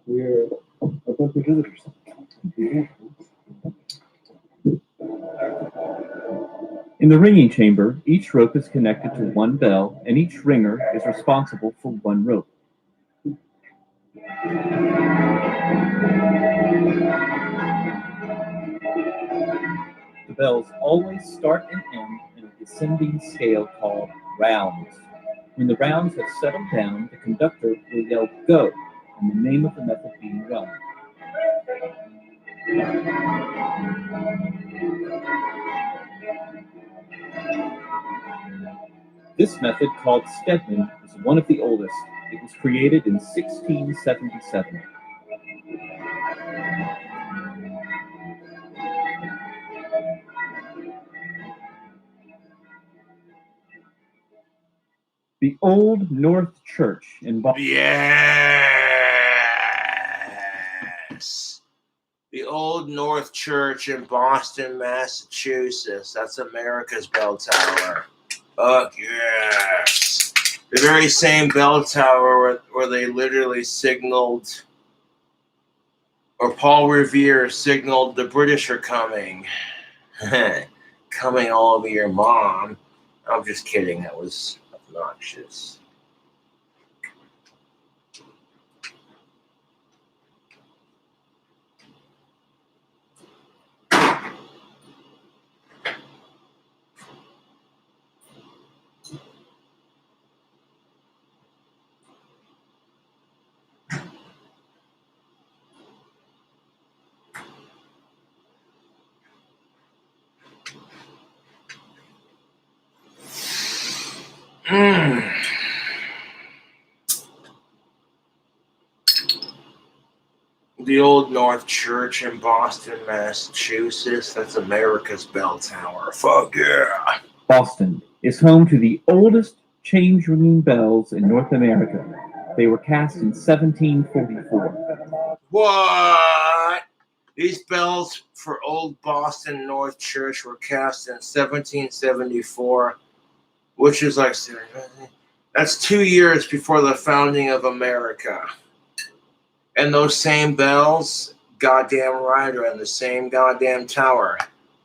We're a bunch of visitors. In the ringing chamber, each rope is connected to one bell, and each ringer is responsible for one rope. The bells always start and end in a descending scale called rounds. When the rounds have settled down, the conductor will yell "go" and the name of the method being run. This method, called Stedman, is one of the oldest. It was created in 1677. The Old North Church in Boston. Yes. The Old North Church in Boston, Massachusetts. That's America's bell tower. Fuck yes. The very same bell tower where they literally signaled, or Paul Revere signaled, the British are coming. Coming all over your mom. I'm just kidding. That was obnoxious. The Old North Church in Boston, Massachusetts. That's America's bell tower. Fuck yeah. Boston is home to the oldest change-ringing bells in North America. They were cast in 1744. What? These bells for Old Boston North Church were cast in 1774, which is like, that's 2 years before the founding of America. And those same bells, goddamn right, are in the same goddamn tower.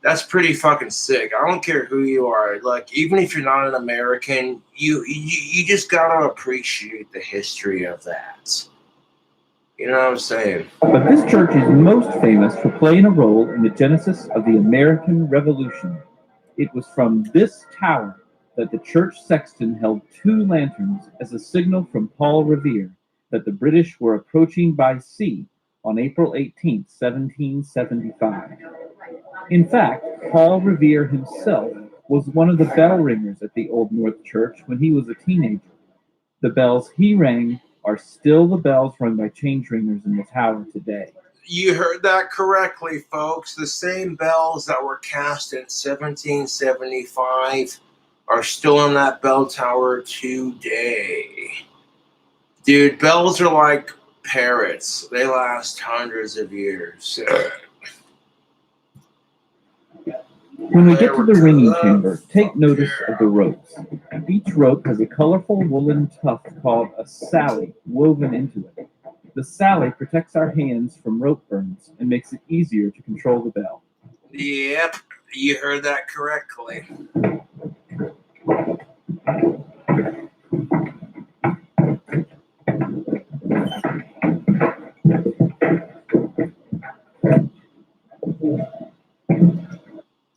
That's pretty fucking sick. I don't care who you are. Like, even if you're not an American, you just gotta appreciate the history of that. You know what I'm saying? But this church is most famous for playing a role in the genesis of the American Revolution. It was from this tower that the church sexton held 2 lanterns as a signal from Paul Revere that the British were approaching by sea on April 18, 1775. In fact, Paul Revere himself was one of the bell ringers at the Old North Church when he was a teenager. The bells he rang are still the bells rung by change ringers in the tower today. You heard that correctly, folks. The same bells that were cast in 1775 are still in that bell tower today. Dude, bells are like parrots. They last hundreds of years. When we get to the ringing chamber, take notice of the ropes. Each rope has a colorful woolen tuft called a sally woven into it. The sally protects our hands from rope burns and makes it easier to control the bell. Yep, you heard that correctly.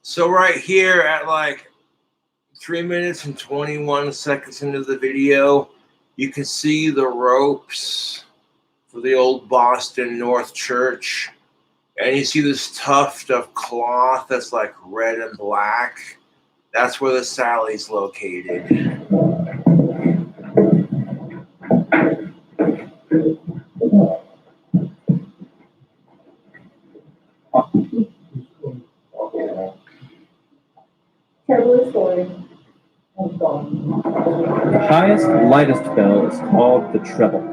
So right here at like 3 minutes and 21 seconds into the video, you can see the ropes for the Old Boston North Church. And you see this tuft of cloth that's like red and black. That's where the sally's located. The highest, lightest bell is called the treble.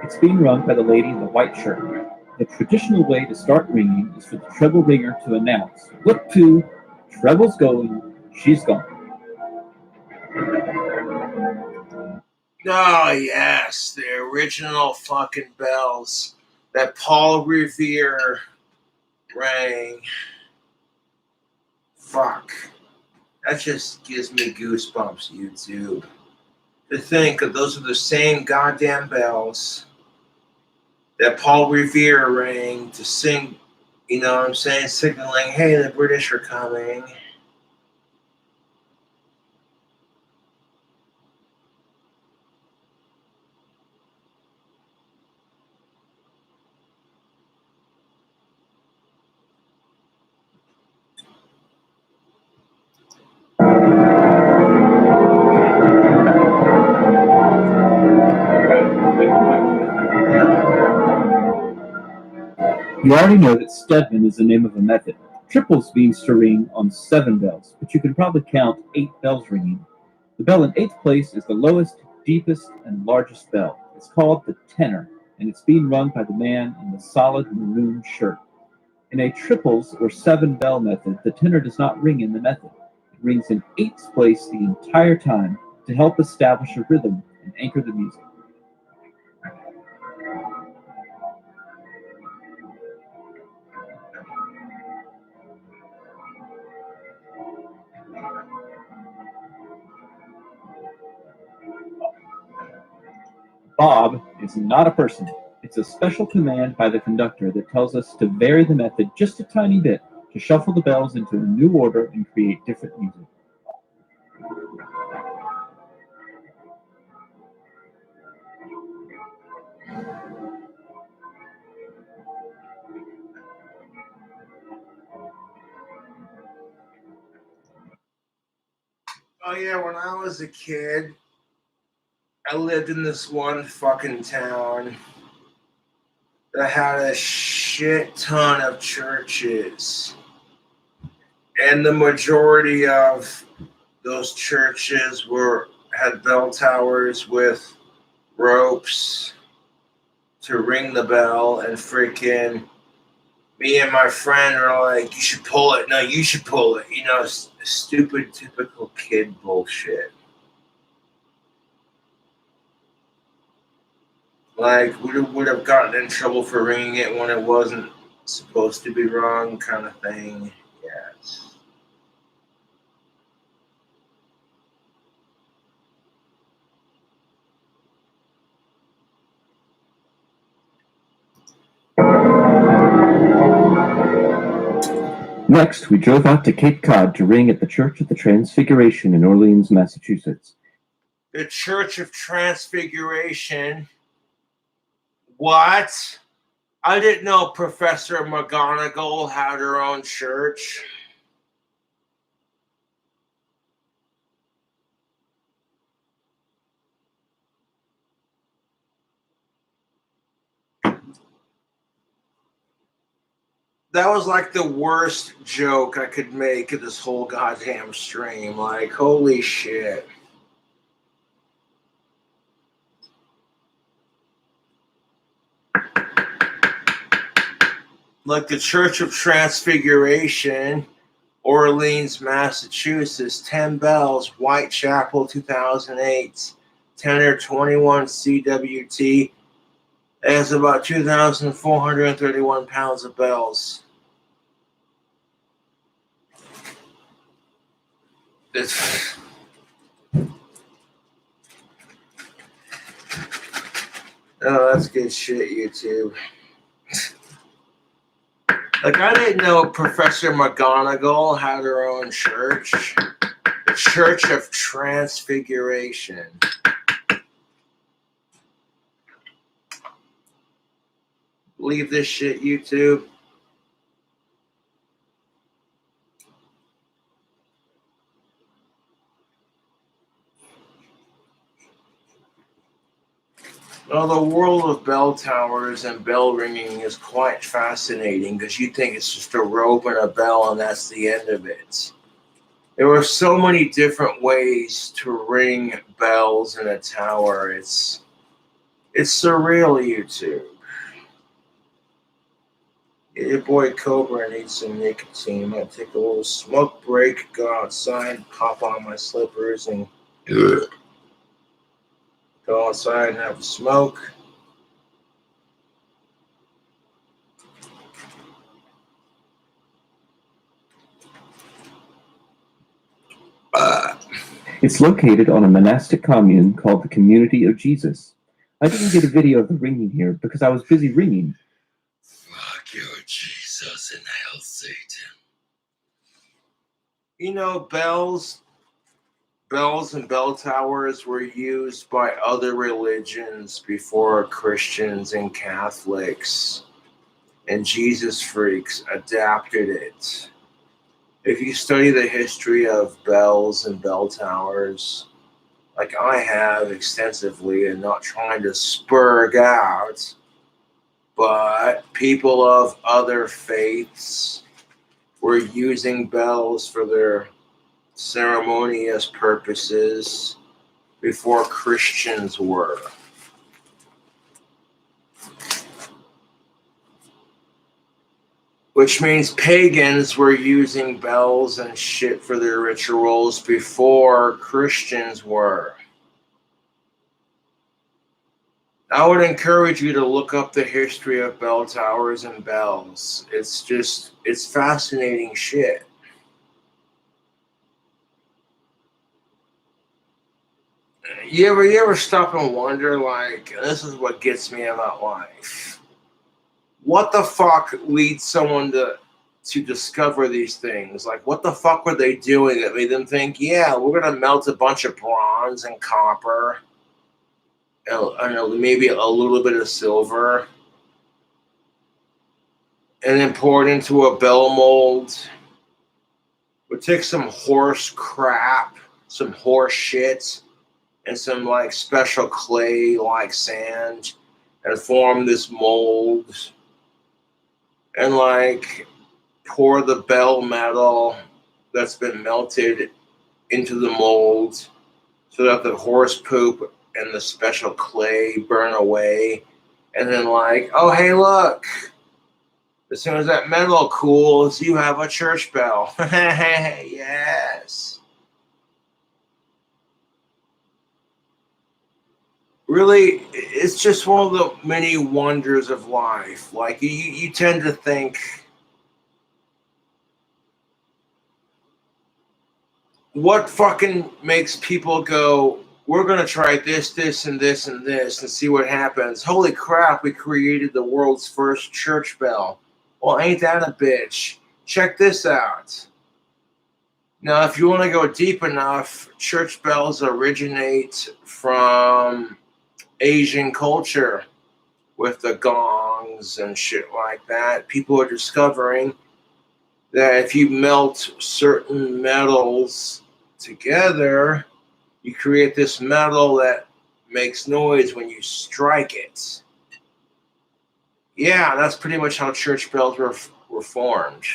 It's being rung by the lady in the white shirt. The traditional way to start ringing is for the treble ringer to announce, "Look to, treble's going, she's gone." Oh, yes, the original fucking bells that Paul Revere rang. Fuck. That just gives me goosebumps, YouTube. To think that those are the same goddamn bells that Paul Revere rang to sing, you know what I'm saying, signaling, hey, the British are coming. You already know that Stedman is the name of a method. Triples means to ring on 7 bells, but you can probably count 8 bells ringing. The bell in 8th place is the lowest, deepest, and largest bell. It's called the tenor, and it's being rung by the man in the solid maroon shirt. In a triples or 7 bell method, the tenor does not ring in the method. It rings in 8th place the entire time to help establish a rhythm and anchor the music. Bob is not a person. It's a special command by the conductor that tells us to vary the method just a tiny bit to shuffle the bells into a new order and create different music. Oh, yeah, when I was a kid, I lived in this one fucking town that had a shit ton of churches. And the majority of those churches had bell towers with ropes to ring the bell, and freaking me and my friend are like, you should pull it. No, you should pull it. You know, stupid, typical kid bullshit. Like, would have gotten in trouble for ringing it when it wasn't supposed to be wrong, kind of thing. Yes. Next, we drove out to Cape Cod to ring at the Church of the Transfiguration in Orleans, Massachusetts. The Church of Transfiguration. What? I didn't know Professor McGonagall had her own church. That was like the worst joke I could make of this whole goddamn stream. Like, holy shit. Like the Church of Transfiguration, Orleans, Massachusetts, 10 bells, Whitechapel, 2008, tenor 21 CWT. It has about 2,431 pounds of bells. Oh, that's good shit, YouTube. Like, I didn't know Professor McGonagall had her own church. The Church of Transfiguration. Believe this shit, YouTube. Well, the world of bell towers and bell ringing is quite fascinating because you think it's just a rope and a bell and that's the end of it. There are so many different ways to ring bells in a tower. It's surreal, YouTube. Your boy Cobra needs some nicotine. I'm gonna take a little smoke break, go outside, pop on my slippers, and go outside and have a smoke. It's located on a monastic commune called the Community of Jesus. I didn't get a video of the ringing here because I was busy ringing. Fuck you, Jesus, and hail Satan. You know, bells and bell towers were used by other religions before Christians and Catholics and Jesus freaks adapted it. If you study the history of bells and bell towers, like I have extensively, and not trying to spurg out, but people of other faiths were using bells for their ceremonious purposes before Christians were. Which means pagans were using bells and shit for their rituals before Christians were. I would encourage you to look up the history of bell towers and bells. It's fascinating shit. You ever stop and wonder, like, this is what gets me about life. What the fuck leads someone to discover these things? Like, what the fuck were they doing that made them think, yeah, we're gonna melt a bunch of bronze and copper and maybe a little bit of silver and then pour it into a bell mold? We'll take some horse crap, some horse shit, and some like special clay like sand and form this mold and like pour the bell metal that's been melted into the mold so that the horse poop and the special clay burn away. And then like, oh, hey, look, as soon as that metal cools, you have a church bell. Yes. Really, it's just one of the many wonders of life. Like, you tend to think, what fucking makes people go, we're going to try this, this, and this, and this, and see what happens? Holy crap, we created the world's first church bell. Well, ain't that a bitch? Check this out. Now, if you want to go deep enough, church bells originate from Asian culture with the gongs and shit like that. People are discovering that if you melt certain metals together, you create this metal that makes noise when you strike it. Yeah, that's pretty much how church bells were formed.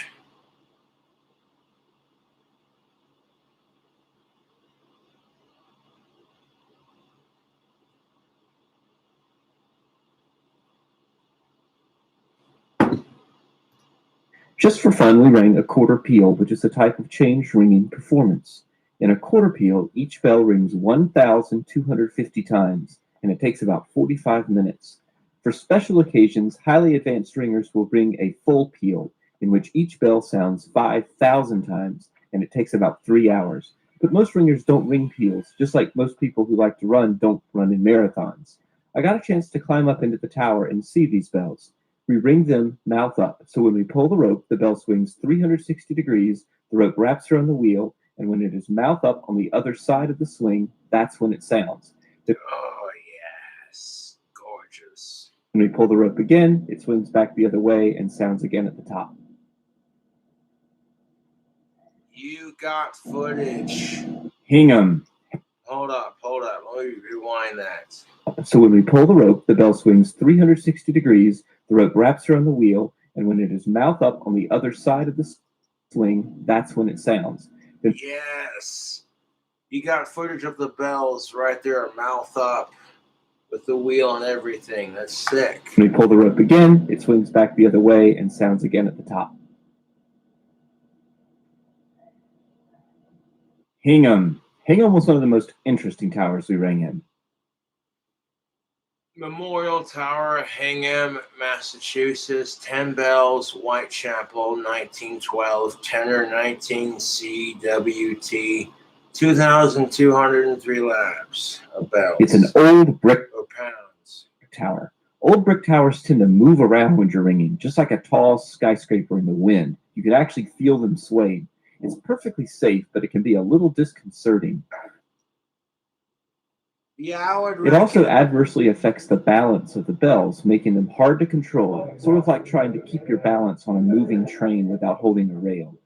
Just for fun, we rang a quarter peal, which is a type of change ringing performance. In a quarter peal, each bell rings 1,250 times, and it takes about 45 minutes. For special occasions, highly advanced ringers will ring a full peal, in which each bell sounds 5,000 times, and it takes about 3 hours. But most ringers don't ring peals, just like most people who like to run don't run in marathons. I got a chance to climb up into the tower and see these bells. We ring them mouth up, so when we pull the rope, the bell swings 360 degrees, the rope wraps around the wheel, and when it is mouth up on the other side of the swing, that's when it sounds. Oh, yes. Gorgeous. When we pull the rope again, it swings back the other way and sounds again at the top. You got footage. Hingham. Hold up. Let me rewind that. So when we pull the rope, the bell swings 360 degrees, the rope wraps around the wheel, and when it is mouth up on the other side of the swing, that's when it sounds. Yes. You got footage of the bells right there, mouth up. with the wheel and everything. That's sick. When we pull the rope again, it swings back the other way and sounds again at the top. Hingham. Hingham was one of the most interesting towers we rang in. Memorial Tower, Hingham, Massachusetts, 10 bells, Whitechapel, 1912, tenor 19 CWT, 2,203 laps of bells. It's an old brick or pounds. Tower. Old brick towers tend to move around when you're ringing, just like a tall skyscraper in the wind. You can actually feel them swaying. It's perfectly safe, but it can be a little disconcerting. Yeah, I would It reckon. also adversely affects the balance of the bells, making them hard to control, sort of like trying to keep your balance on a moving train without holding a rail.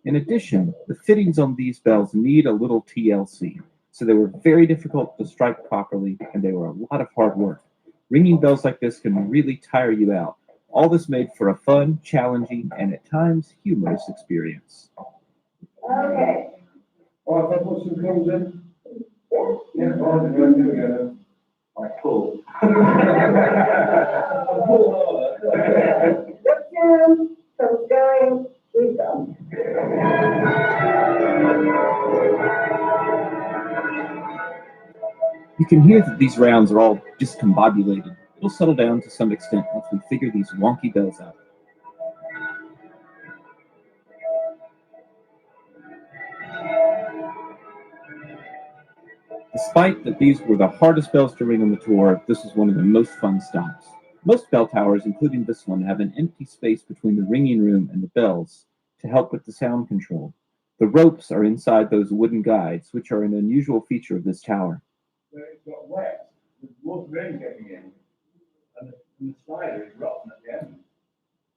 In addition, the fittings on these bells need a little TLC, so they were very difficult to strike properly, and they were a lot of hard work. Ringing bells like this can really tire you out. All this made for a fun, challenging, and at times humorous experience. Okay. All right, let's put some drums in. Yeah, all right, we're going together. All right, cool. Look down, comes going, keep going. You can hear that these rounds are all discombobulated. It'll settle down to some extent once we figure these wonky bells out. Despite that these were the hardest bells to ring on the tour, this was one of the most fun stops. Most bell towers, including this one, have an empty space between the ringing room and the bells to help with the sound control. The ropes are inside those wooden guides, which are an unusual feature of this tower. It got wet. There's water rain getting in. And the slider is rotten at the end.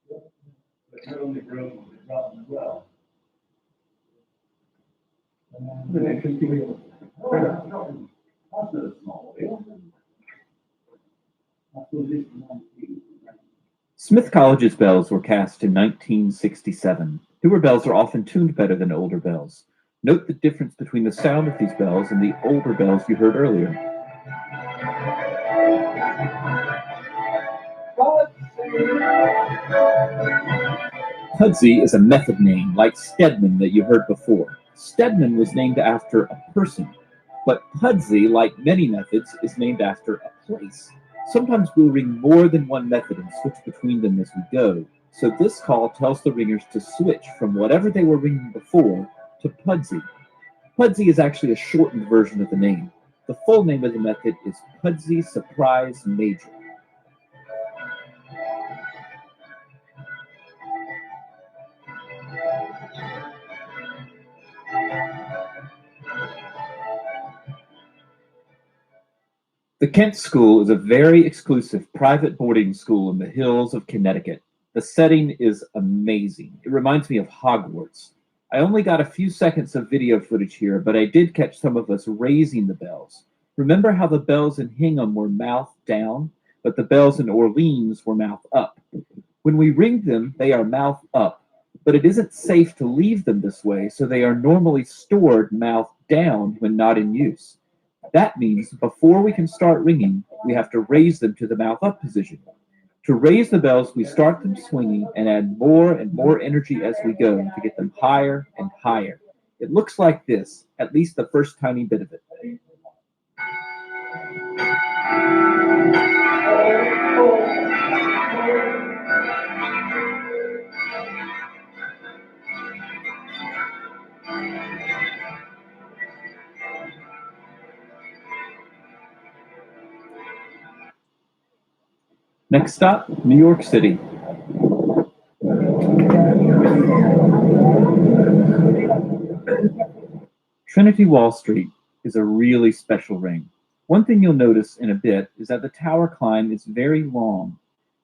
But not only broken, but it's rotten as well. That's an interesting wheel. That's not a small wheel. Smith College's bells were cast in 1967. Newer bells are often tuned better than older bells. Note the difference between the sound of these bells and the older bells you heard earlier. Pudsey is a method name, like Stedman that you heard before. Stedman was named after a person, but Pudsey, like many methods, is named after a place. Sometimes we'll ring more than one method and switch between them as we go, so this call tells the ringers to switch from whatever they were ringing before to Pudsey. Pudsey is actually a shortened version of the name. The full name of the method is Pudsey Surprise Major. The Kent School is a very exclusive private boarding school in the hills of Connecticut. The setting is amazing. It reminds me of Hogwarts. I only got a few seconds of video footage here, but I did catch some of us raising the bells. Remember how the bells in Hingham were mouth down, but the bells in Orleans were mouth up. When we ring them, they are mouth up, but it isn't safe to leave them this way, so they are normally stored mouth down when not in use. That means before we can start ringing, we have to raise them to the mouth up position. To raise the bells, we start them swinging and add more and more energy as we go to get them higher and higher. It looks like this, at least the first tiny bit of it. Next stop, New York City. Trinity Wall Street is a really special ring. One thing you'll notice in a bit is that the tower climb is very long.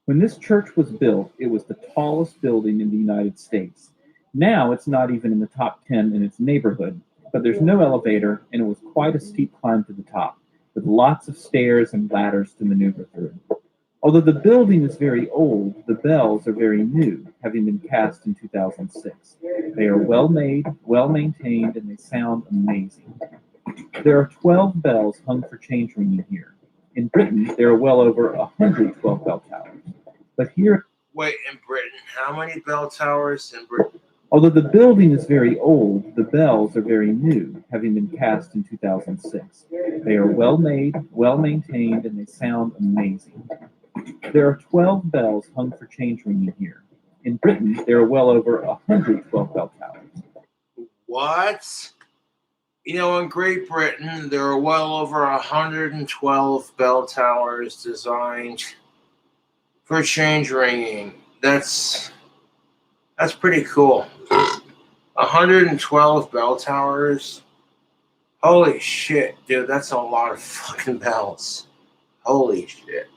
When this church was built, it was the tallest building in the United States. Now it's not even in the top 10 in its neighborhood, but there's no elevator and it was quite a steep climb to the top, with lots of stairs and ladders to maneuver through. Although the building is very old, the bells are very new, having been cast in 2006. They are well made, well maintained, and they sound amazing. There are 12 bells hung for change ringing here. In Britain, there are well over 112 bell towers. But here, Wait, in Britain, how many bell towers in Britain? although the building is very old, the bells are very new, having been cast in 2006. They are well made, well maintained, and they sound amazing. There are 12 bells hung for change ringing here. In Britain, there are well over 112 bell towers. What? You know, in Great Britain, there are well over 112 bell towers designed for change ringing. That's pretty cool. 112 bell towers. Holy shit, dude, that's a lot of fucking bells. Holy shit.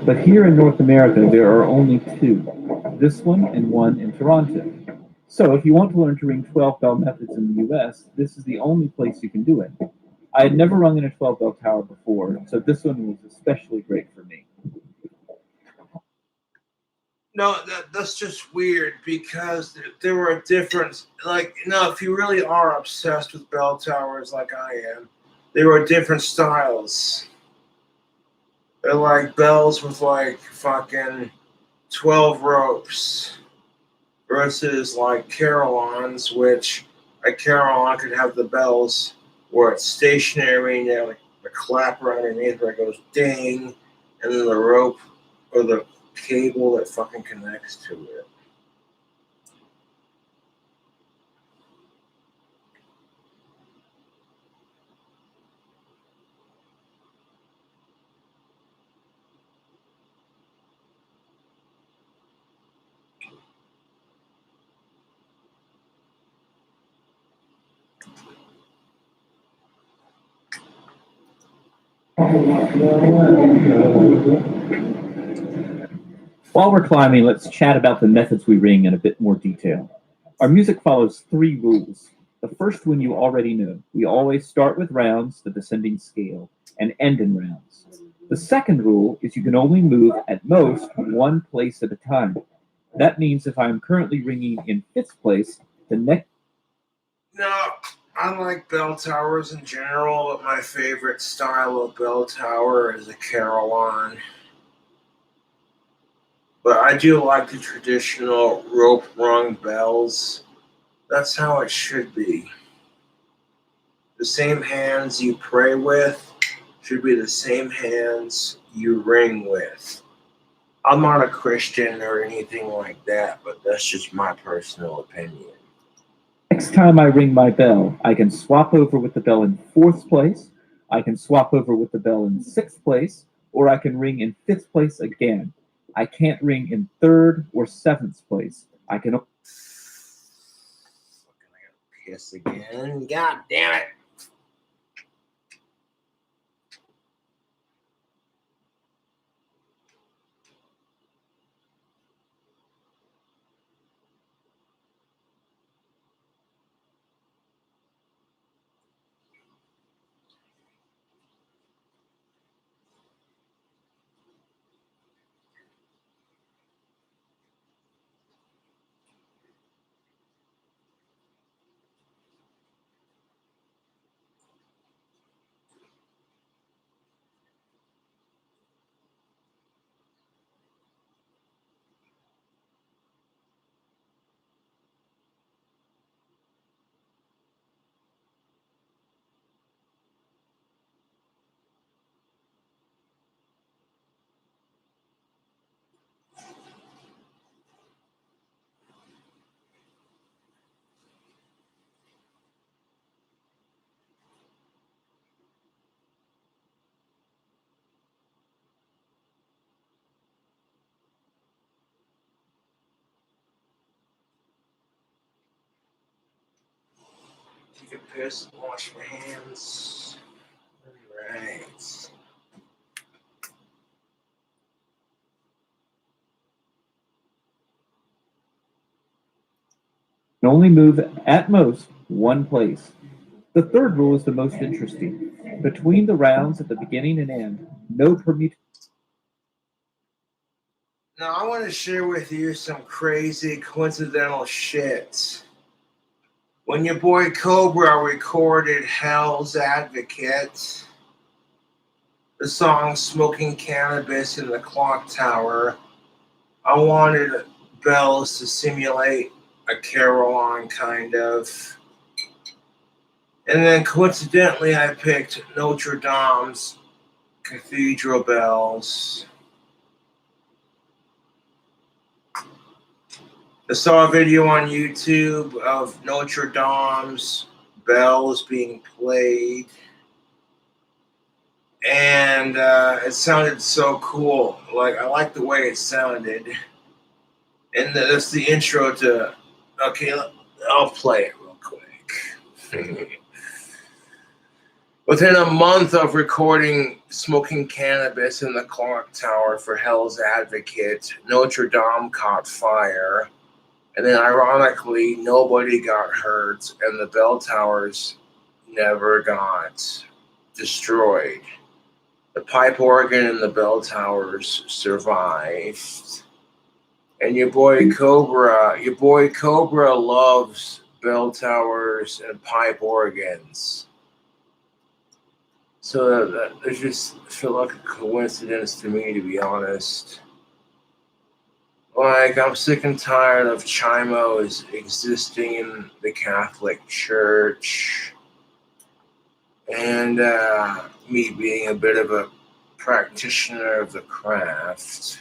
But here in North America, there are only two, this one and one in Toronto. So if you want to learn to ring 12 bell methods in the US, this is the only place you can do it. I had never rung in a 12 bell tower before, so this one was especially great for me. No, that's just weird because there were different, like, if you really are obsessed with bell towers like I am, there were different styles. They're like bells with like fucking 12 ropes versus like carillons, which a carillon could have the bells where it's stationary and they have like the clapper underneath where it goes ding, and then the rope or the cable that fucking connects to it. While we're climbing, let's chat about the methods we ring in a bit more detail. Our music follows three rules. The first one you already know. We always start with rounds, the descending scale, and end in rounds. The second rule is you can only move at most one place at a time. That means if I'm currently ringing in fifth place, the next... No, I like bell towers in general, but my favorite style of bell tower is a carillon. But I do like the traditional rope rung bells. That's how it should be. The same hands you pray with should be the same hands you ring with. I'm not a Christian or anything like that, but that's just my personal opinion. Next time I ring my bell, I can swap over with the bell in fourth place, I can swap over with the bell in sixth place, or I can ring in fifth place again. I can't ring in third or seventh place. I can... Fucking, I gotta piss again. God damn it. Take a piss, wash my hands. Alright. only move at most one place. The third rule is the most interesting. Between the rounds at the beginning and end, no permutation. Now, I want to share with you some crazy coincidental shit. When your boy Cobra recorded Hell's Advocate, the song Smoking Cannabis in the Clock Tower, I wanted bells to simulate a carillon, kind of. And then coincidentally, I picked Notre Dame's cathedral bells. I saw a video on YouTube of Notre Dame's bells being played, and it sounded so cool. Like, I like the way it sounded. And that's the intro to. Okay, I'll play it real quick. Within a month of recording Smoking Cannabis in the Clock Tower for Hell's Advocate, Notre Dame caught fire. And then, ironically, nobody got hurt, and the bell towers never got destroyed. The pipe organ and the bell towers survived. And your boy Cobra loves bell towers and pipe organs. So that just feel like a coincidence to me, to be honest. Like, I'm sick and tired of chimos existing in the Catholic Church, and me being a bit of a practitioner of the craft.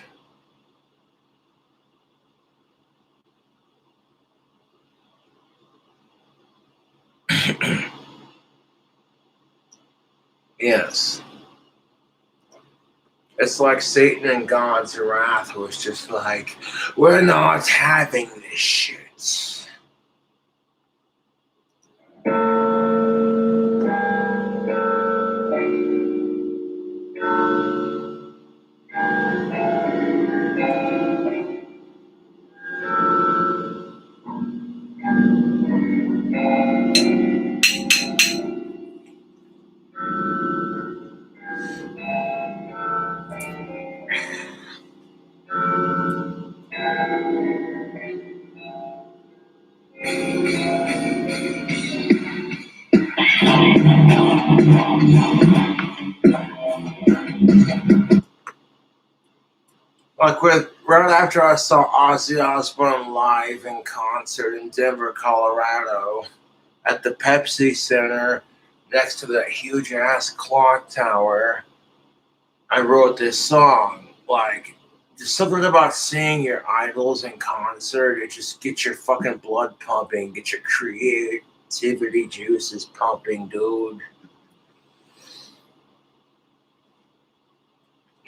Yes. It's like Satan and God's wrath was just like, we're not having this shit. Like, right after I saw Ozzy Osbourne live in concert in Denver, Colorado, at the Pepsi Center, next to that huge ass clock tower, I wrote this song. Like, there's something about seeing your idols in concert. It just gets your fucking blood pumping, get your creativity juices pumping, dude.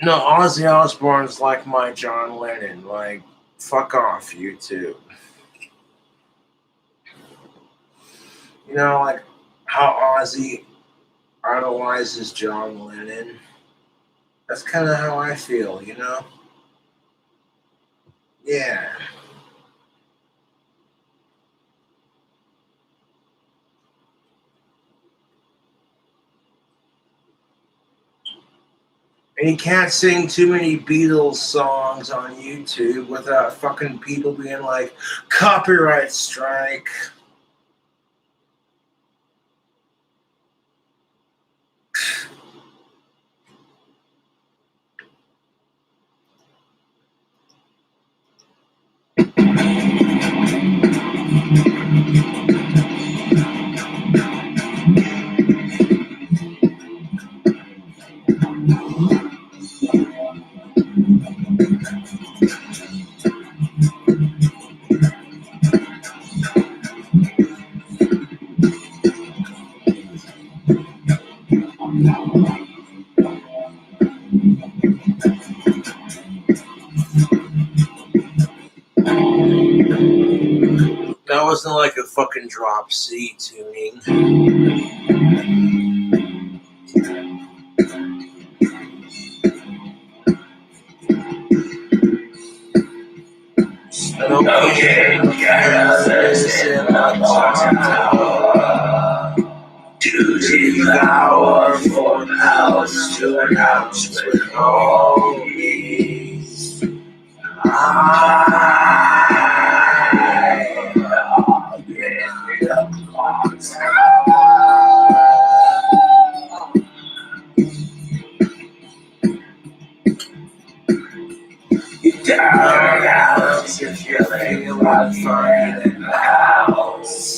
No, Ozzy Osbourne's like my John Lennon. Like, fuck off, you two. You know, like how Ozzy idolizes John Lennon. That's kind of how I feel, you know? Yeah. And you can't sing too many Beatles songs on YouTube without fucking people being like, copyright strike. That wasn't like a fucking drop C tuning. devour from house to house with homies. I've been up on down house if you feel like finding in the house.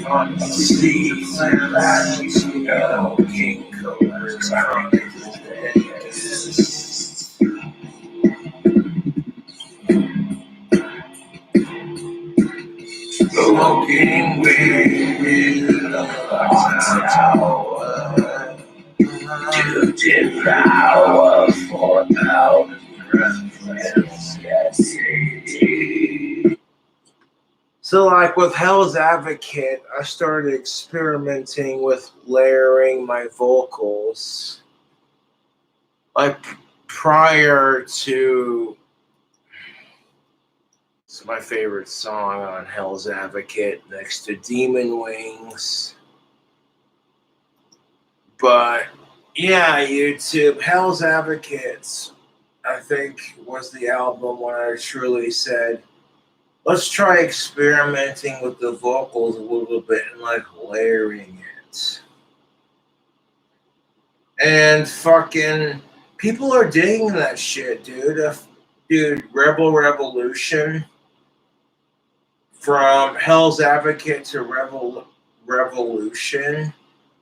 On the streets and like you know, King Cobra's around smoking weed in the tower to devour for out city. So, like with Hell's Advocate, I started experimenting with layering my vocals. Like prior to, it's my favorite song on Hell's Advocate next to Demon Wings. But yeah, YouTube, Hell's Advocates, I think was the album when I truly said, let's try experimenting with the vocals a little bit and like layering it. And fucking people are digging that shit, dude. Dude, Rebel Revolution, from Hell's Advocate to Revolution,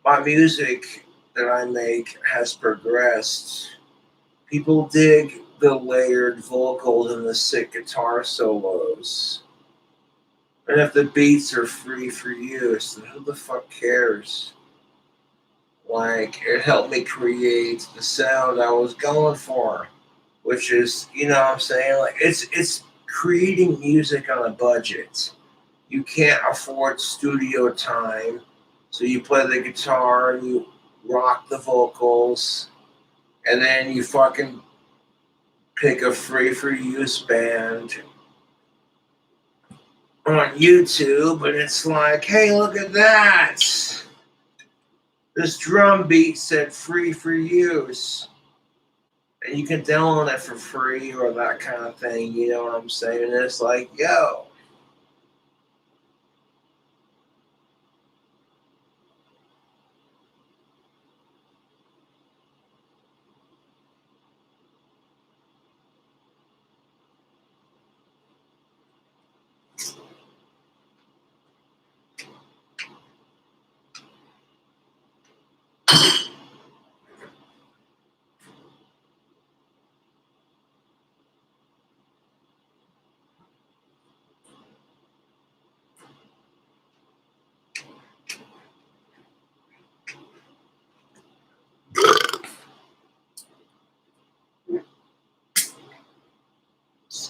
my music that I make has progressed. People dig the layered vocals and the sick guitar solos. And if the beats are free for use, then who the fuck cares? Like, it helped me create the sound I was going for, which is, you know what I'm saying? Like, it's creating music on a budget. You can't afford studio time, so you play the guitar and you rock the vocals, and then you fucking pick a free for use band on YouTube, and it's like, hey, look at that. This drum beat said free for use. And you can download it for free or that kind of thing, you know what I'm saying? And it's like, yo.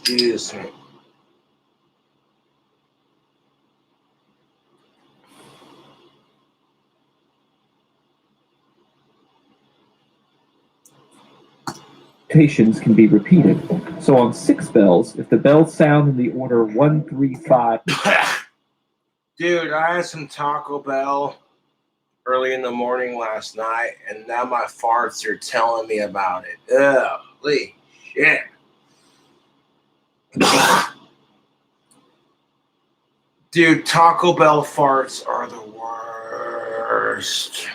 Excuse me. Notations can be repeated. So on 6 bells, if the bells sound in the order 1, 3, 5. Dude, I had some Taco Bell early in the morning last night, and now my farts are telling me about it. Holy shit. Dude, Taco Bell farts are the worst.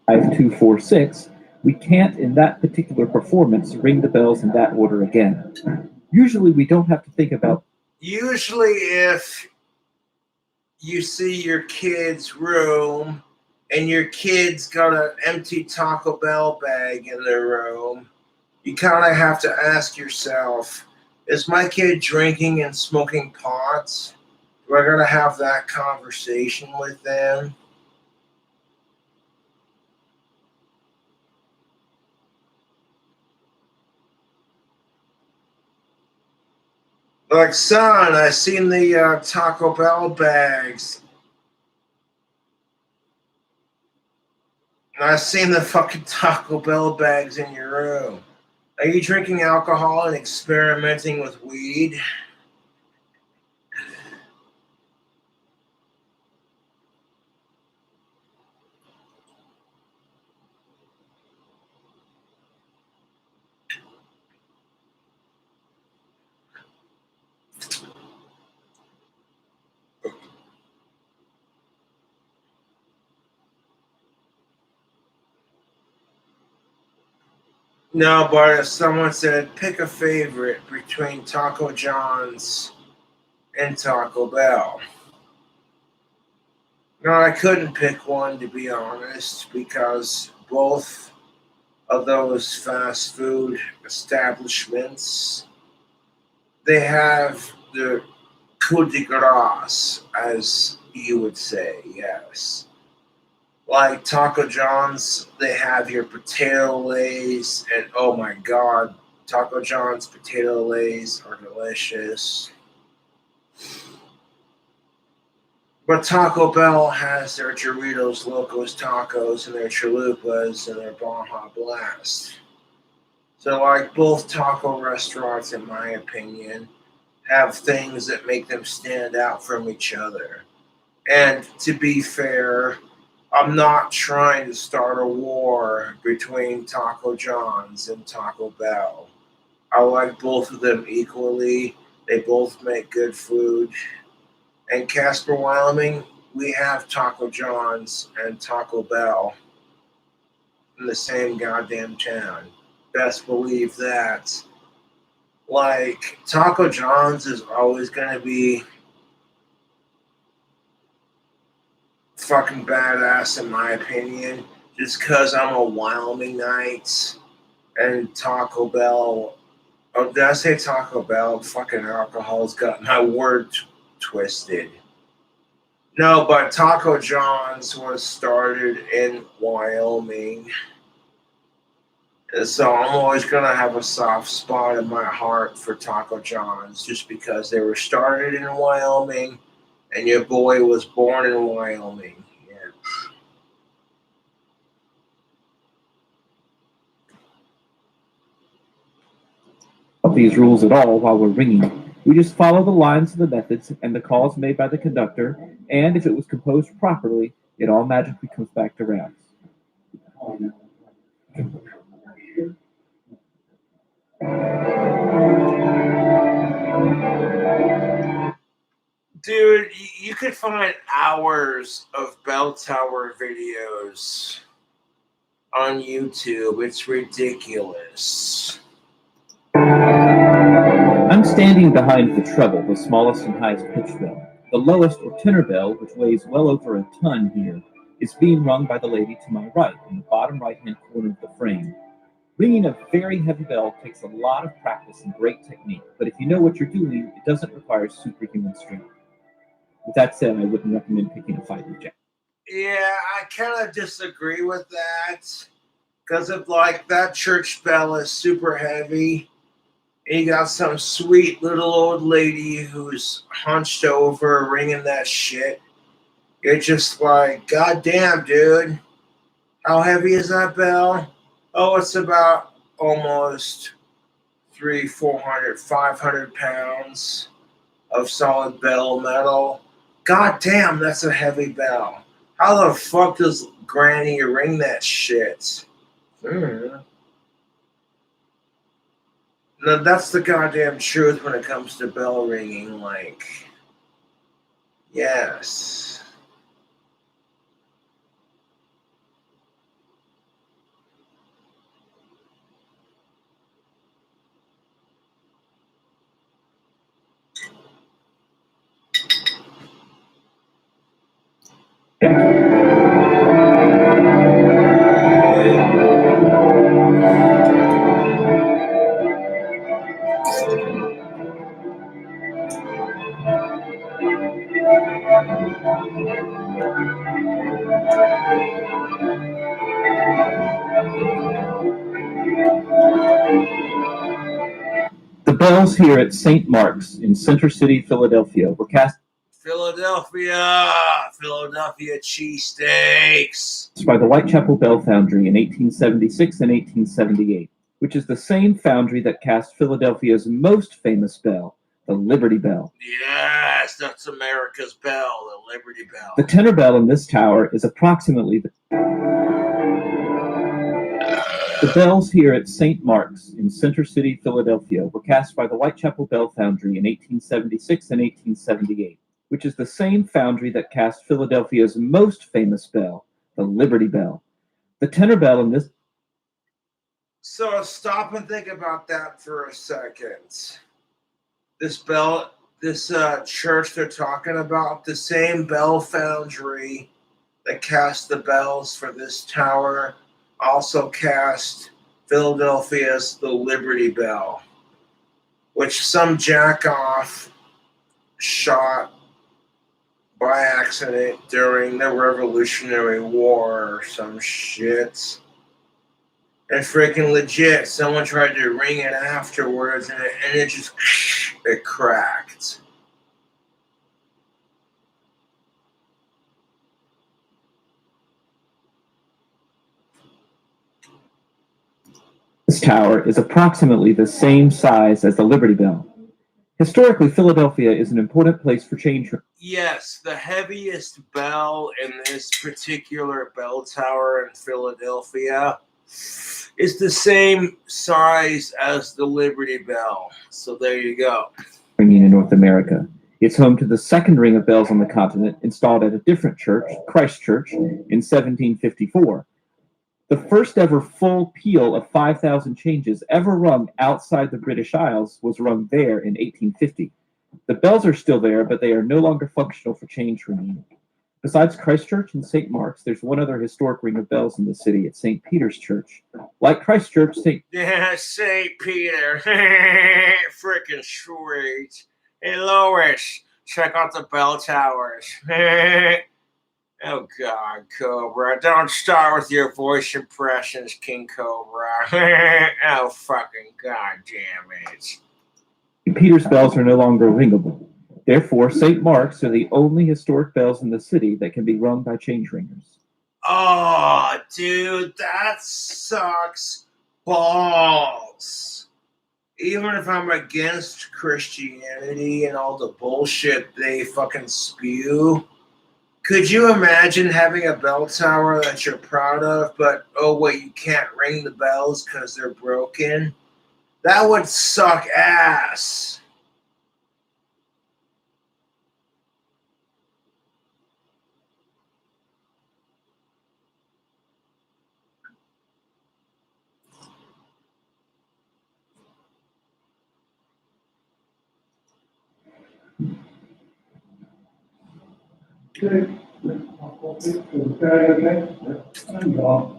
5, 2, 4, 6. We can't, in that particular performance, ring the bells in that order again. Usually we don't have to think about... Usually if you see your kid's room and your kid's got an empty Taco Bell bag in their room, you kind of have to ask yourself, is my kid drinking and smoking pots? Do I gotta have that conversation with them? Like, son, I seen the Taco Bell bags. I seen the fucking Taco Bell bags in your room. Are you drinking alcohol and experimenting with weed? No, but if someone said pick a favorite between Taco John's and Taco Bell. No, I couldn't pick one to be honest because both of those fast food establishments they have the coup de grace, as you would say, yes. Like Taco John's, they have your potato lays, and oh my god, Taco John's potato lays are delicious. But Taco Bell has their Doritos Locos Tacos and their Chalupas and their Baja Blast. So, like both taco restaurants, in my opinion, have things that make them stand out from each other. And to be fair, I'm not trying to start a war between Taco John's and Taco Bell. I like both of them equally. They both make good food. In Casper, Wyoming, we have Taco John's and Taco Bell in the same goddamn town. Best believe that. Like, Taco John's is always going to be fucking badass in my opinion, just because I'm a Wyomingite and Taco Bell. Oh, did I say Taco Bell? Fucking alcohol's got my word twisted. No, but Taco John's was started in Wyoming. So I'm always going to have a soft spot in my heart for Taco John's just because they were started in Wyoming and your boy was born in Wyoming. Yeah. These rules at all while we're ringing. We just follow the lines of the methods and the calls made by the conductor, and if it was composed properly, it all magically comes back to rounds. Dude, you could find hours of bell tower videos on YouTube. It's ridiculous. I'm standing behind the treble, the smallest and highest pitch bell. The lowest or tenor bell, which weighs well over a ton here, is being rung by the lady to my right in the bottom right-hand corner of the frame. Ringing a very heavy bell takes a lot of practice and great technique, but if you know what you're doing, it doesn't require superhuman strength. With that said, I wouldn't recommend picking a fight with Jack. Yeah, I kind of disagree with that. Because of like that church bell is super heavy. And you got some sweet little old lady who's hunched over ringing that shit. You're just like, God damn, dude. How heavy is that bell? Oh, it's about almost 400, 500 pounds of solid bell metal. God damn, that's a heavy bell. How the fuck does Granny ring that shit? No, that's the goddamn truth when it comes to bell ringing. Like, yes. The bells here at St. Mark's in Center City, Philadelphia were cast Philadelphia cheesesteaks. by the Whitechapel Bell Foundry in 1876 and 1878, which is the same foundry that cast Philadelphia's most famous bell, the Liberty Bell. Yes, that's America's bell, the Liberty Bell. The tenor bell in this tower is approximately the bells here at St. Mark's in Center City, Philadelphia were cast by the Whitechapel Bell Foundry in 1876 and 1878, which is the same foundry that cast Philadelphia's most famous bell, the Liberty Bell. The tenor bell in this So stop and think about that for a second. This church they're talking about, the same bell foundry that cast the bells for this tower also cast Philadelphia's the Liberty Bell, which some jackoff shot by accident during the Revolutionary War or some shit. And freaking legit, someone tried to ring it afterwards and it just it cracked. This tower is approximately the same size as the Liberty Bell. Historically, Philadelphia is an important place for change. Yes, the heaviest bell in this particular bell tower in Philadelphia is the same size as the Liberty Bell. So there you go. Ringing in North America. It's home to the second ring of bells on the continent, installed at a different church, Christ Church, in 1754. The first ever full peal of 5,000 changes ever rung outside the British Isles was rung there in 1850. The bells are still there, but they are no longer functional for change ringing. Besides Christ Church and St. Mark's, there's one other historic ring of bells in the city at St. Peter's Church. Like Christ Church, Yeah, St. Peter. Freaking sweet. Hey, Lois, check out the bell towers. Oh, God, Cobra. Don't start with your voice impressions, King Cobra. Oh, fucking God damn it. St. Peter's bells are no longer ringable. Therefore, St. Mark's are the only historic bells in the city that can be rung by change ringers. Oh, dude, that sucks balls. Even if I'm against Christianity and all the bullshit they fucking spew, could you imagine having a bell tower that you're proud of, but oh wait, you can't ring the bells because they're broken? That would suck ass. Okay. Okay. I'm gone.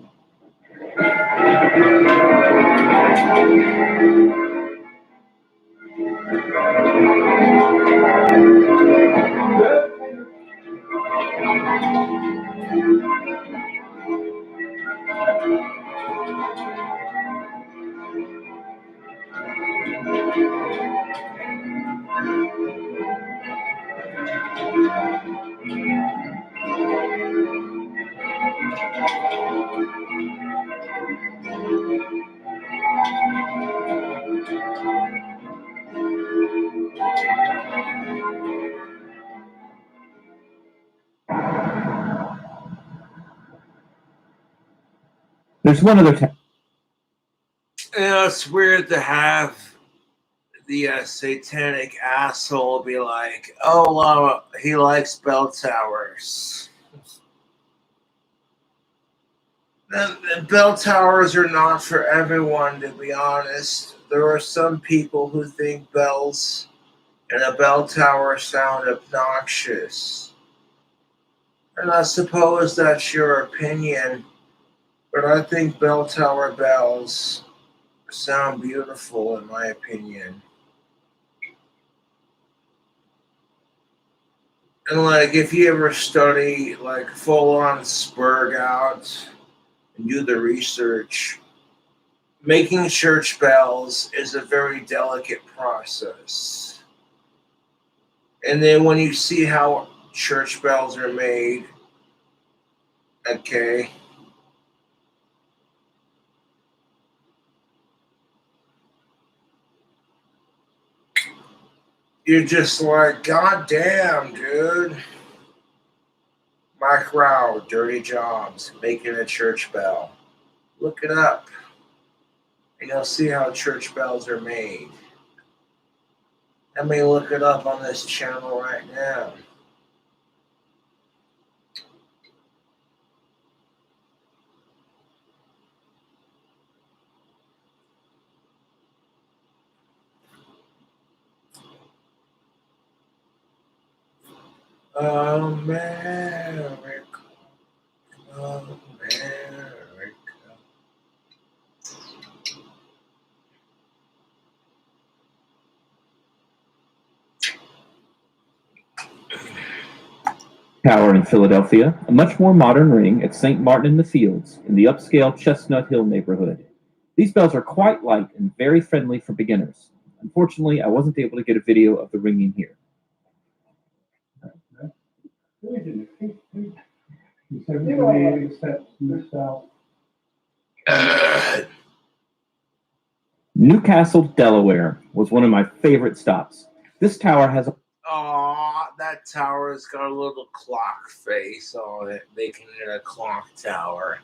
There's one other tower. It's weird to have the satanic asshole be like, oh, he likes bell towers. The bell towers are not for everyone, to be honest. There are some people who think bells and a bell tower sound obnoxious. And I suppose that's your opinion, but I think bell tower bells sound beautiful, in my opinion. And like, if you ever study like full on spurg out and do the research, making church bells is a very delicate process. And then when you see how church bells are made, okay, you're just like, God damn, dude. Mike Rao, Dirty Jobs, making a church bell. Look it up, and you'll see how church bells are made. Let me look it up on this channel right now. America, America. Tower in Philadelphia, a much more modern ring at St. Martin in the Fields in the upscale Chestnut Hill neighborhood. These bells are quite light and very friendly for beginners. Unfortunately, I wasn't able to get a video of the ringing here. Who is it? He said we accept the South. Newcastle, Delaware was one of my favorite stops. This tower has Aw, that tower's got a little clock face on it. Making it a clock tower.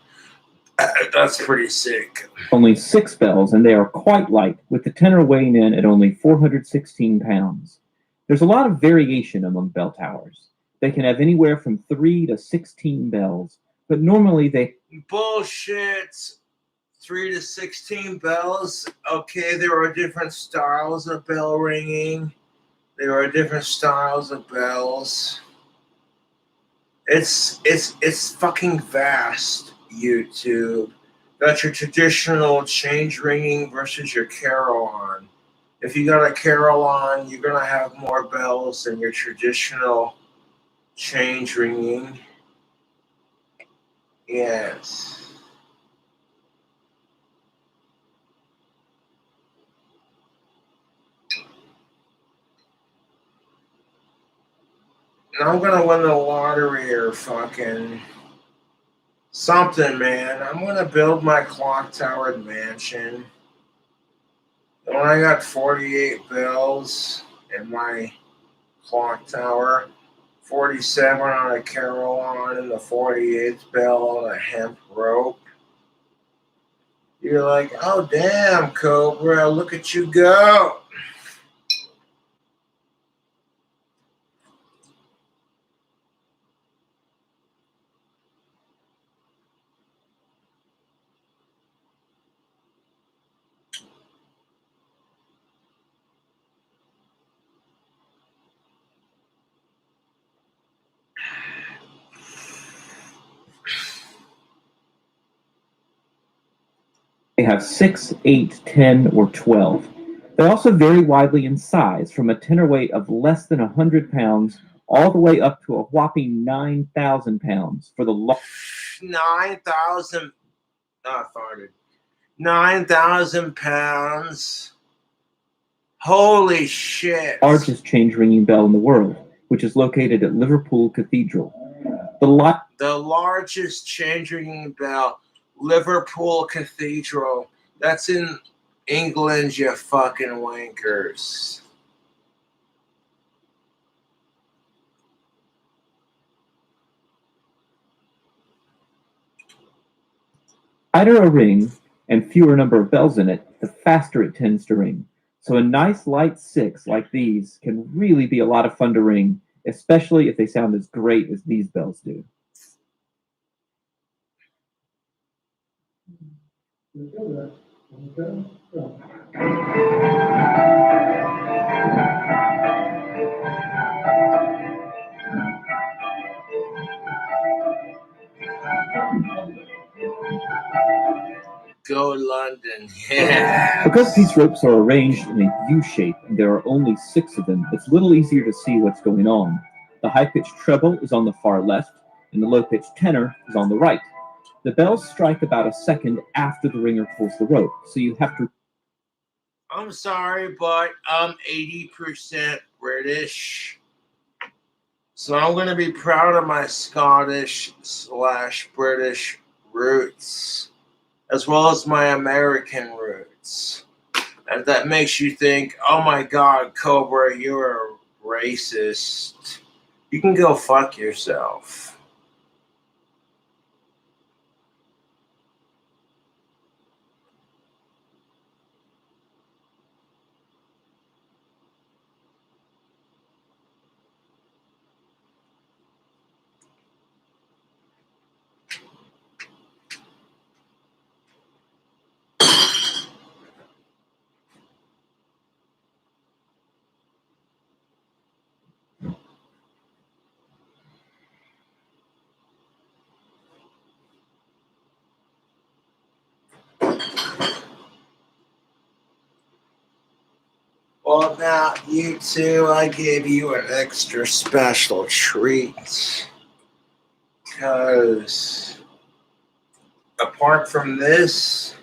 That's pretty sick. only 6 bells, and they are quite light, with the tenor weighing in at only 416 pounds. There's a lot of variation among bell towers. They can have anywhere from 3 to 16 bells, but normally they Bullshit. 3 to 16 bells. Okay, there are different styles of bell ringing. There are different styles of bells. It's fucking vast, YouTube. Got your traditional change ringing versus your carillon. If you got a carillon, you're gonna have more bells than your traditional change ringing. Yes. And I'm gonna win the lottery or fucking something, man. I'm gonna build my clock towered mansion. And when I got 48 bells in my clock tower, 47 on a carillon, and the 48th bell on a hemp rope. You're like, oh damn, Cobra, look at you go. have 6, 8, 10, or 12. They also vary widely in size, from a tenor weight of less than 100 pounds all the way up to a whopping 9,000 pounds for the 9,000. I farted. 9,000 pounds. Holy shit. largest change ringing bell in the world, which is located at Liverpool Cathedral. The largest change ringing bell, Liverpool Cathedral. That's in England, you fucking wankers. Tighter a ring and fewer number of bells in it, the faster it tends to ring. So a nice light 6 like these can really be a lot of fun to ring, especially if they sound as great as these bells do. Go London. Yeah. Because these ropes are arranged in a U shape and there are only 6 of them, it's a little easier to see what's going on. The high-pitched treble is on the far left, and the low-pitched tenor is on the right. The bells strike about a second after the ringer pulls the rope, so you have to. I'm sorry, but I'm 80% British. So I'm going to be proud of my Scottish/British roots, as well as my American roots. And that makes you think, oh my God, Cobra, you're a racist. You can go fuck yourself. Well, now, you two, I gave you an extra special treat. Because apart from this,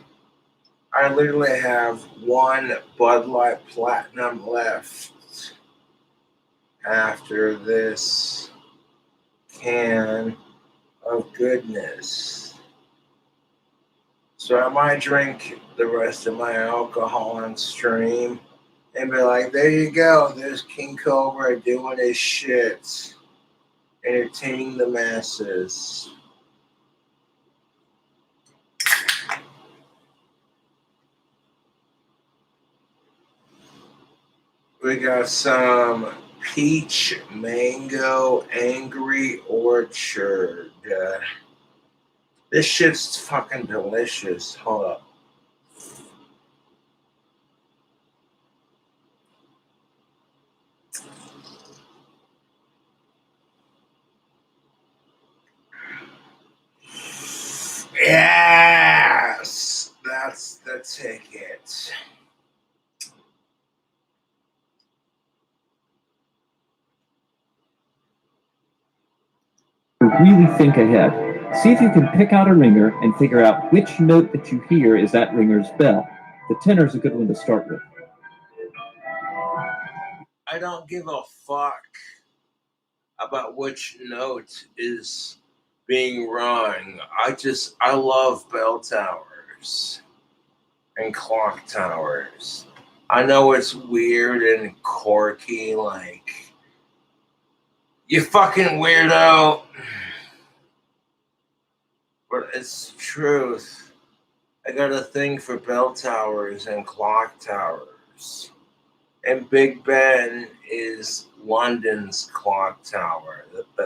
I literally have one Bud Light Platinum left after this can of goodness. So I might drink the rest of my alcohol on stream and be like, there you go, there's King Cobra doing his shit, entertaining the masses. We got some peach mango angry orchard. This shit's fucking delicious. Hold up. Yes, that's the ticket. Really think ahead. See if you can pick out a ringer and figure out which note that you hear is that ringer's bell. The tenor's a good one to start with. I don't give a fuck about which note is being rung. I love bell towers and clock towers. I know it's weird and quirky, like, you fucking weirdo. But it's the truth. I got a thing for bell towers and clock towers. And Big Ben is London's clock tower.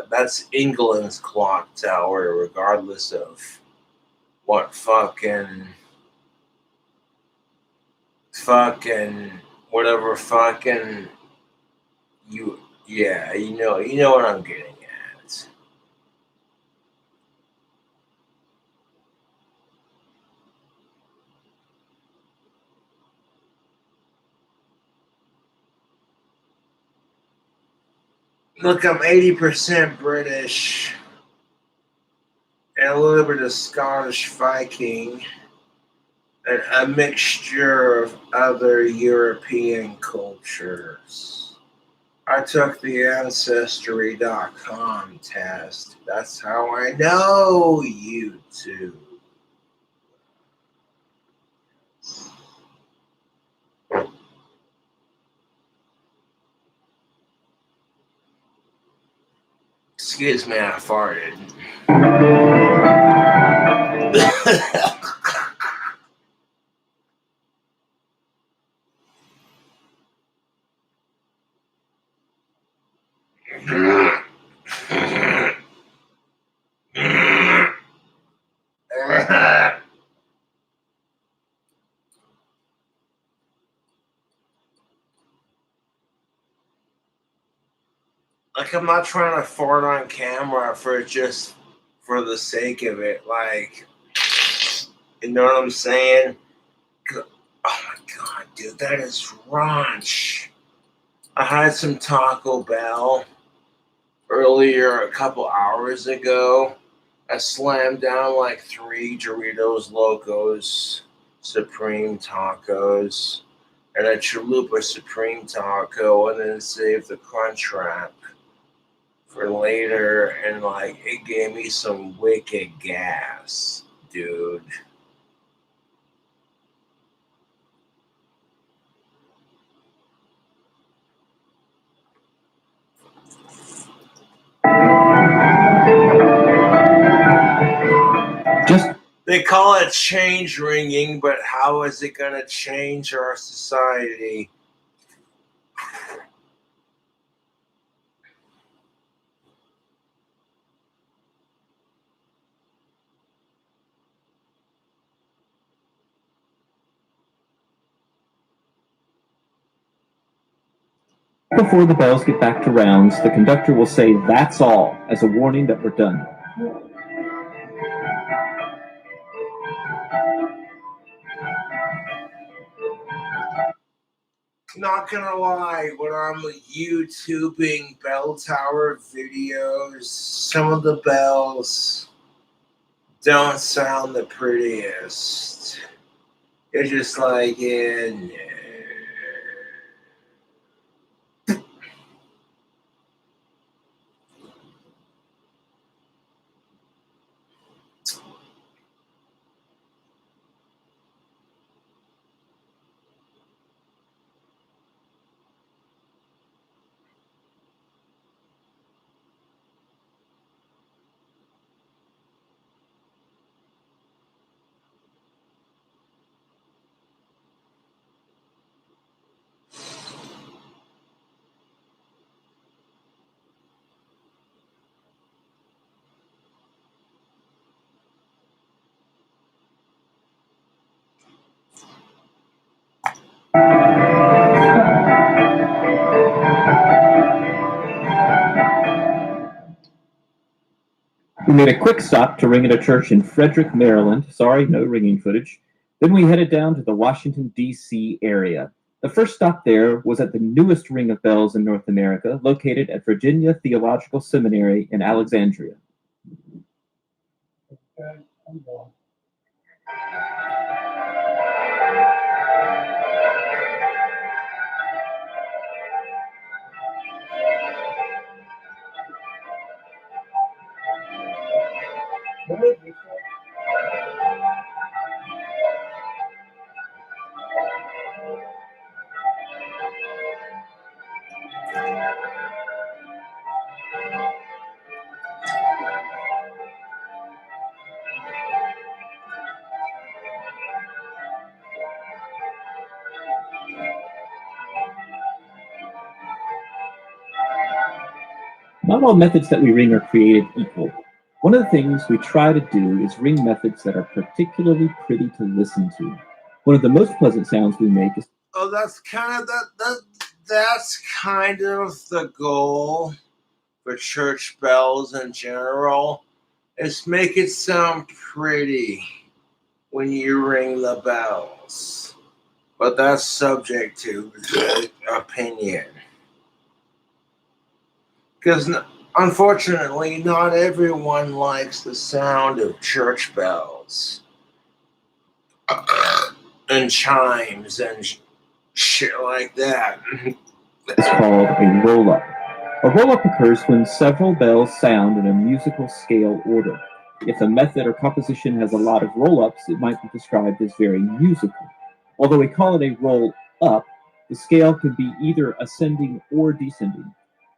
That's England's clock tower, regardless of what whatever you, yeah, you know what I'm getting at. Look, I'm 80% British and a little bit of Scottish Viking and a mixture of other European cultures. I took the Ancestry.com test. That's how I know you two. Excuse me, I farted. Like, I'm not trying to fart on camera for the sake of it. Like, you know what I'm saying? Oh my god, dude, that is raunch. I had some Taco Bell earlier, a couple hours ago. I slammed down like 3 Doritos Locos Supreme tacos and a Chalupa Supreme taco, and then saved the Crunch Wrap for later, and like it gave me some wicked gas, dude. They call it change ringing, but how is it going to change our society? Before the bells get back to rounds, the conductor will say, "That's all," as a warning that we're done. Not gonna lie, when I'm YouTubing bell tower videos, some of the bells don't sound the prettiest. It's just like, yeah, no. We made a quick stop to ring at a church in Frederick, Maryland. Sorry, no ringing footage. Then we headed down to the Washington, D.C. area. The first stop there was at the newest ring of bells in North America, located at Virginia Theological Seminary in Alexandria. Okay, I'm going. Not all methods that we ring are created equal. One of the things we try to do is ring methods that are particularly pretty to listen to. One of the most pleasant sounds we make is Oh, that's kind of that's kind of the goal for church bells in general. Is make it sound pretty when you ring the bells. But that's subject to opinion. Because unfortunately, not everyone likes the sound of church bells and chimes and shit like that. called a roll-up. A roll-up occurs when several bells sound in a musical scale order. If a method or composition has a lot of roll-ups, it might be described as very musical. Although we call it a roll-up, the scale can be either ascending or descending.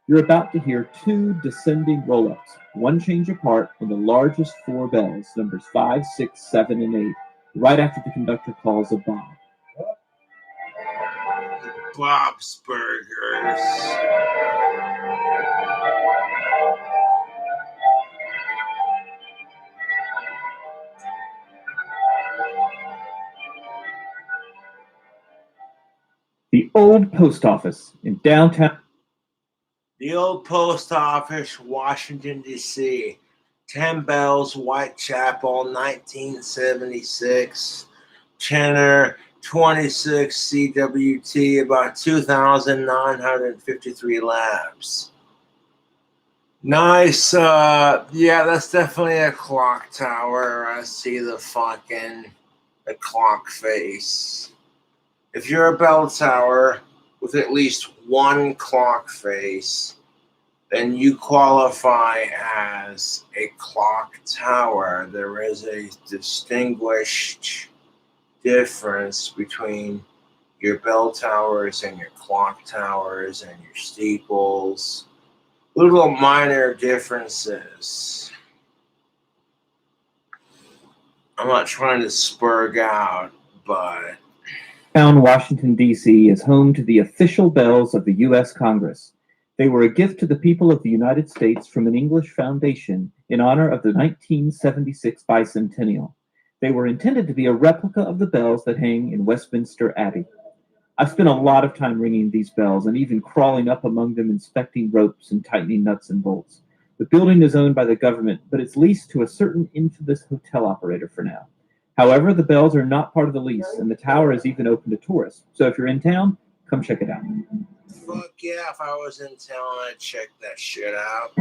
You're about to hear two descending roll-ups, one change apart on the largest four bells, numbers 5, 6, 7, and 8, right after the conductor calls a bob. Bob's Burgers. The old post office in downtown. The old post office, Washington, D.C. 10 bells, Whitechapel, 1976. Tenor, 26 CWT, about 2,953 laps. Nice. Yeah, that's definitely a clock tower. I see the clock face. If you're a bell tower with at least one clock face, then you qualify as a clock tower. There is a distinguished difference between your bell towers and your clock towers and your steeples. Little minor differences. I'm not trying to spurg out, but Downtown Washington, D.C. is home to the official bells of the U.S. Congress. They were a gift to the people of the United States from an English foundation in honor of the 1976 bicentennial. They were intended to be a replica of the bells that hang in Westminster Abbey. I've spent a lot of time ringing these bells and even crawling up among them inspecting ropes and tightening nuts and bolts. The building is owned by the government, but it's leased to a certain infamous hotel operator for now. However, the bells are not part of the lease, and the tower is even open to tourists. So if you're in town, Come check it out. Fuck yeah, if I was in town, I'd check that shit out.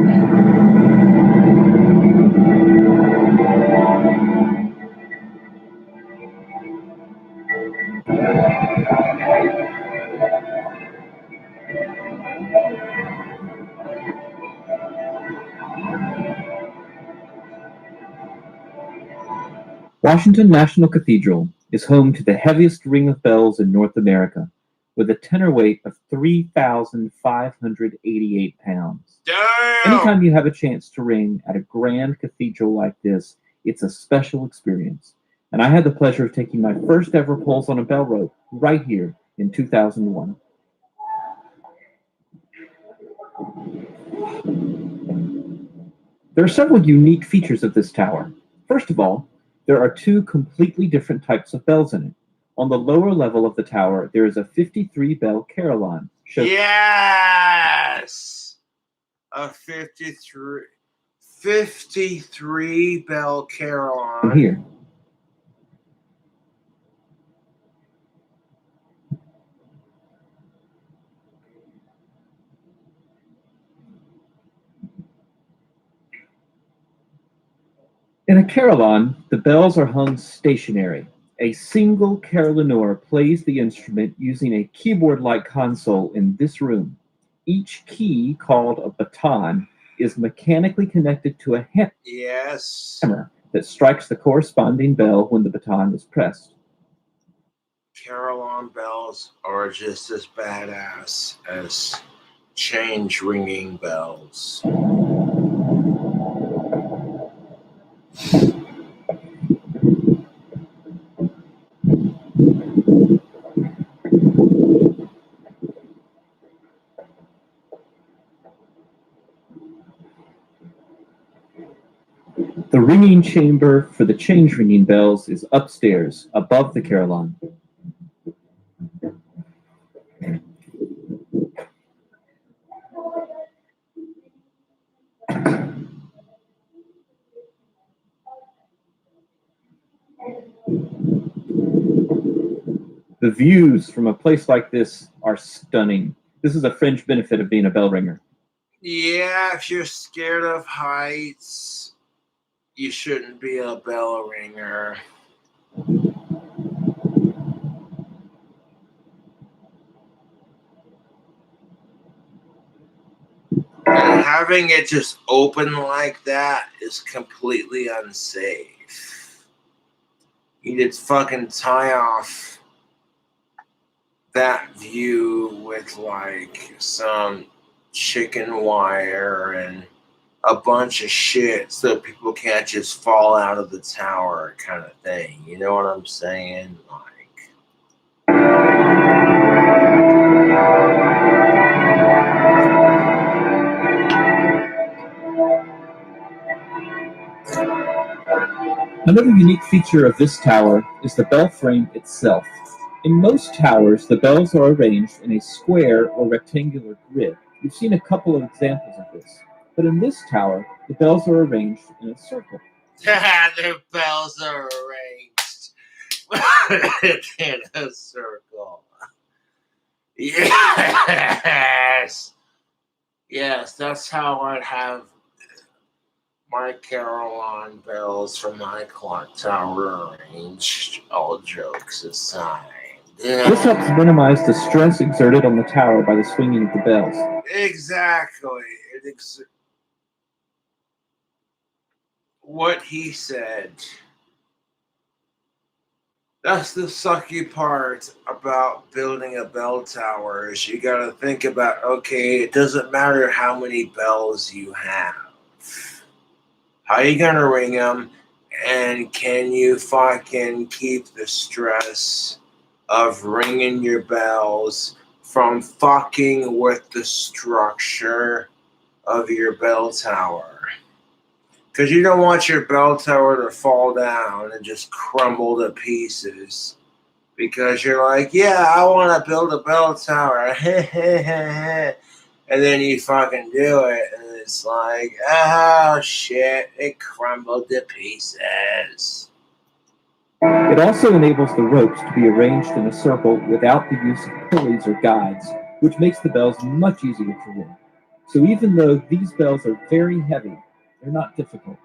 Washington National Cathedral is home to the heaviest ring of bells in North America, with a tenor weight of 3,588 pounds. Damn! Anytime you have a chance to ring at a grand cathedral like this, it's a special experience. And I had the pleasure of taking my first ever pulls on a bell rope right here in 2001. There are several unique features of this tower. First of all, there are two completely different types of bells in it. On the lower level of the tower, there is a 53-bell carillon. Yes! A 53 bell carillon. Here. In a carillon, the bells are hung stationary. A single carillonneur plays the instrument using a keyboard-like console in this room. Each key, called a baton, is mechanically connected to a hammer that strikes the corresponding bell when the baton is pressed. Carillon bells are just as badass as change ringing bells. The ringing chamber for the change ringing bells is upstairs, above the carillon. The views from a place like this are stunning. This is a fringe benefit of being a bell ringer. Yeah, if you're scared of heights, you shouldn't be a bell ringer. And having it just open like that is completely unsafe. You need to fucking tie off that view with like some chicken wire and a bunch of shit so people can't just fall out of the tower kind of thing. You know what I'm saying? Like, Another unique feature of this tower is the bell frame itself. In most towers, the bells are arranged in a square or rectangular grid. We've seen a couple of examples of this. But in this tower, the bells are arranged in a circle. the bells are arranged in a circle. Yes. Yes, that's how I'd have my carillon bells from my clock tower arranged. All jokes aside. This helps minimize the stress exerted on the tower by the swinging of the bells. Exactly. What he said. That's the sucky part about building a bell tower is you gotta think about, okay, it doesn't matter how many bells you have. How you gonna ring them? And can you fucking keep the stress of ringing your bells from fucking with the structure of your bell tower? Because you don't want your bell tower to fall down and just crumble to pieces. Because you're like, yeah, I want to build a bell tower. And then you fucking do it. And it's like, oh shit, it crumbled to pieces. It also enables the ropes to be arranged in a circle without the use of pulleys or guides, which makes the bells much easier to ring. So even though these bells are very heavy, they're not difficult.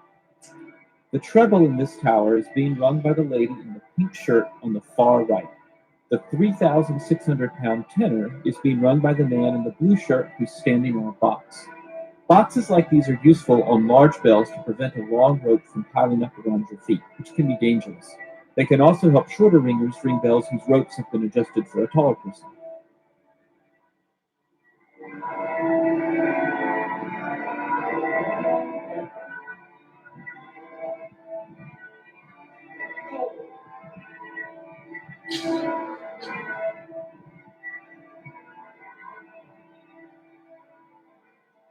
The treble in this tower is being rung by the lady in the pink shirt on the far right. The 3,600-pound tenor is being rung by the man in the blue shirt who's standing on a box. Boxes like these are useful on large bells to prevent a long rope from piling up around your feet, which can be dangerous. They can also help shorter ringers ring bells whose ropes have been adjusted for a taller person.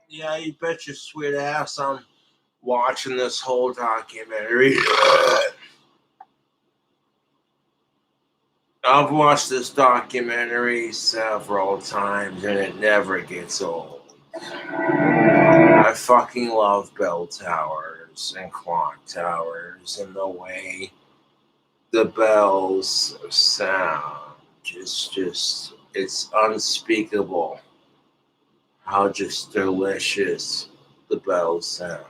Yeah, you bet your sweet ass I'm watching this whole documentary. I've watched this documentary several times and it never gets old. I fucking love bell towers and clock towers and the way the bells sound. It's unspeakable how just delicious the bells sound.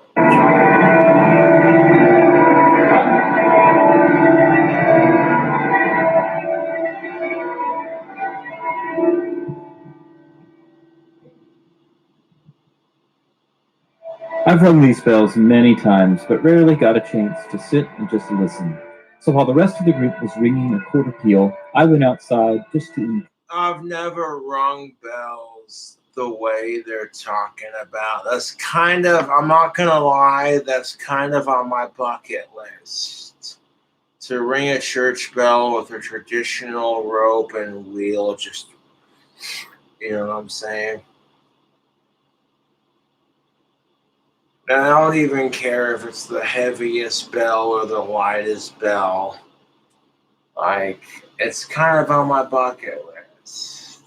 I've rung these bells many times, but rarely got a chance to sit and just listen. So while the rest of the group was ringing a quarter peal, I went outside just to. I've never rung bells the way they're talking about. That's kind of, I'm not gonna lie, that's kind of on my bucket list. To ring a church bell with a traditional rope and wheel, just, you know what I'm saying? And I don't even care if it's the heaviest bell or the lightest bell. Like, it's kind of on my bucket list.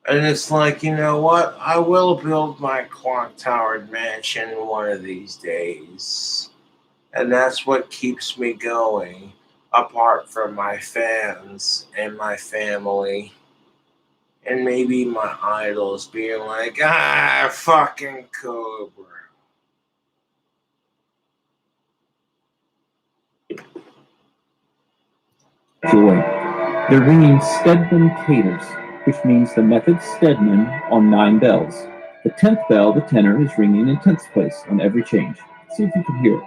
And it's like, you know what? I will build my clock towered mansion one of these days. And that's what keeps me going, apart from my fans and my family. And maybe my idols being like, fucking Cobra. Joy. They're ringing Stedman caders, which means the method Stedman on 9 bells. The 10th bell, the tenor, is ringing in 10th place on every change. See if you can hear it.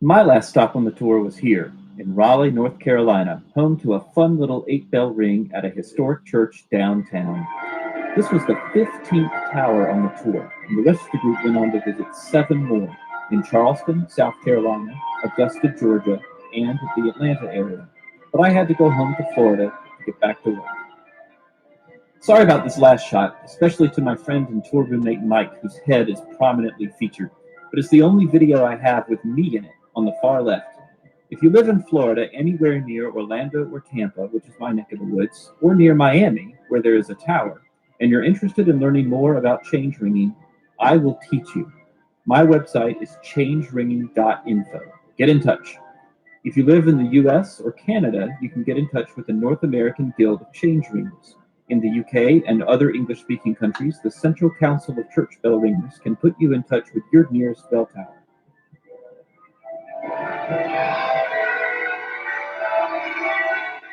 My last stop on the tour was here, in Raleigh, North Carolina, home to a fun little 8-bell ring at a historic church downtown. This was the 15th tower on the tour, and the rest of the group went on to visit 7 more in Charleston, South Carolina, Augusta, Georgia, and the Atlanta area. But I had to go home to Florida to get back to work. Sorry about this last shot, especially to my friend and tour roommate Mike, whose head is prominently featured, but it's the only video I have with me in it on the far left. If you live in Florida, anywhere near Orlando or Tampa, which is my neck of the woods, or near Miami, where there is a tower, and you're interested in learning more about change ringing, I will teach you. My website is changeringing.info. Get in touch. If you live in the US or Canada, you can get in touch with the North American Guild of Change Ringers. In the UK and other English-speaking countries, the Central Council of Church Bell Ringers can put you in touch with your nearest bell tower.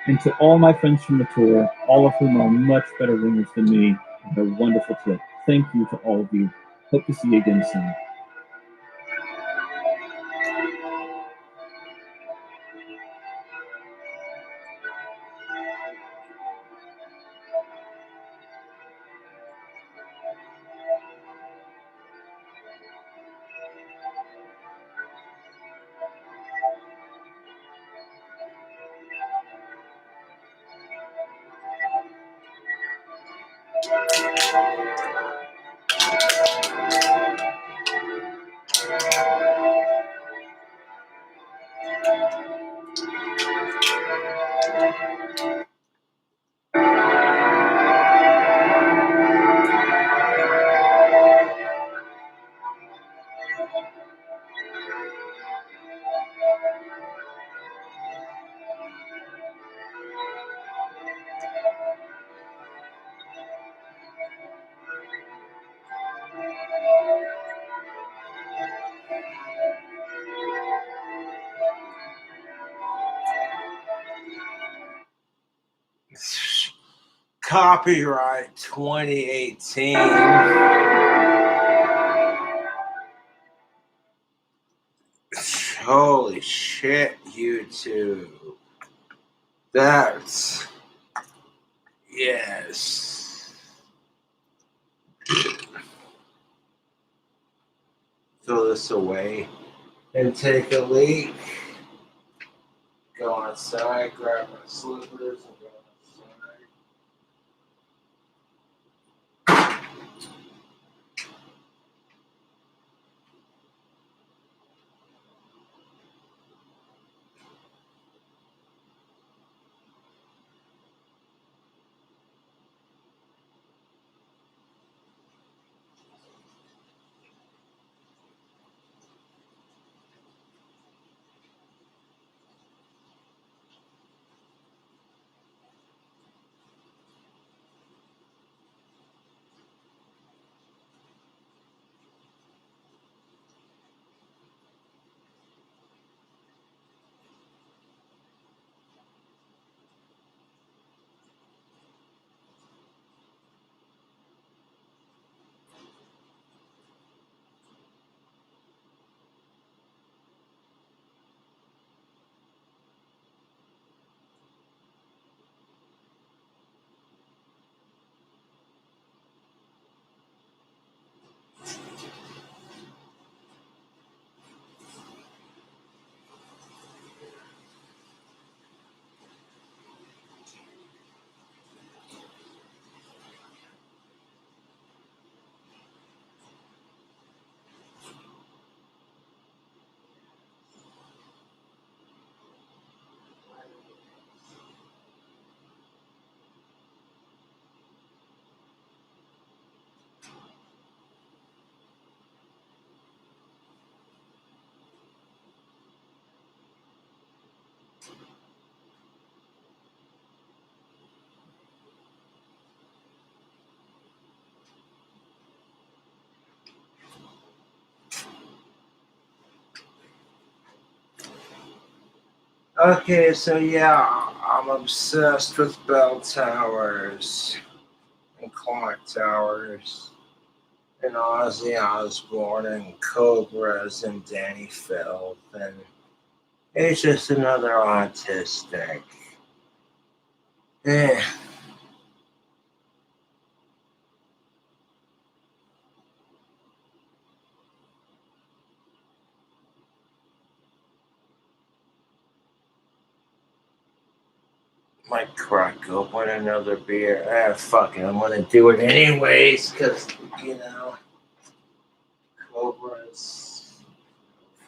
And to all my friends from the tour, all of whom are much better ringers than me, had a wonderful trip. Thank you to all of you. Hope to see you again soon. Copyright 2018. Holy shit, YouTube. That's. Yes. Throw this away and take a leak. Go outside, grab my slippers, and go outside. Okay, so yeah, I'm obsessed with bell towers and clock towers and Ozzy Osbourne and Cobras and Danny Filth, and it's just another autistic. Eh. Might crack open another beer. Ah, fuck it, I'm gonna do it anyways, because, you know, Cobras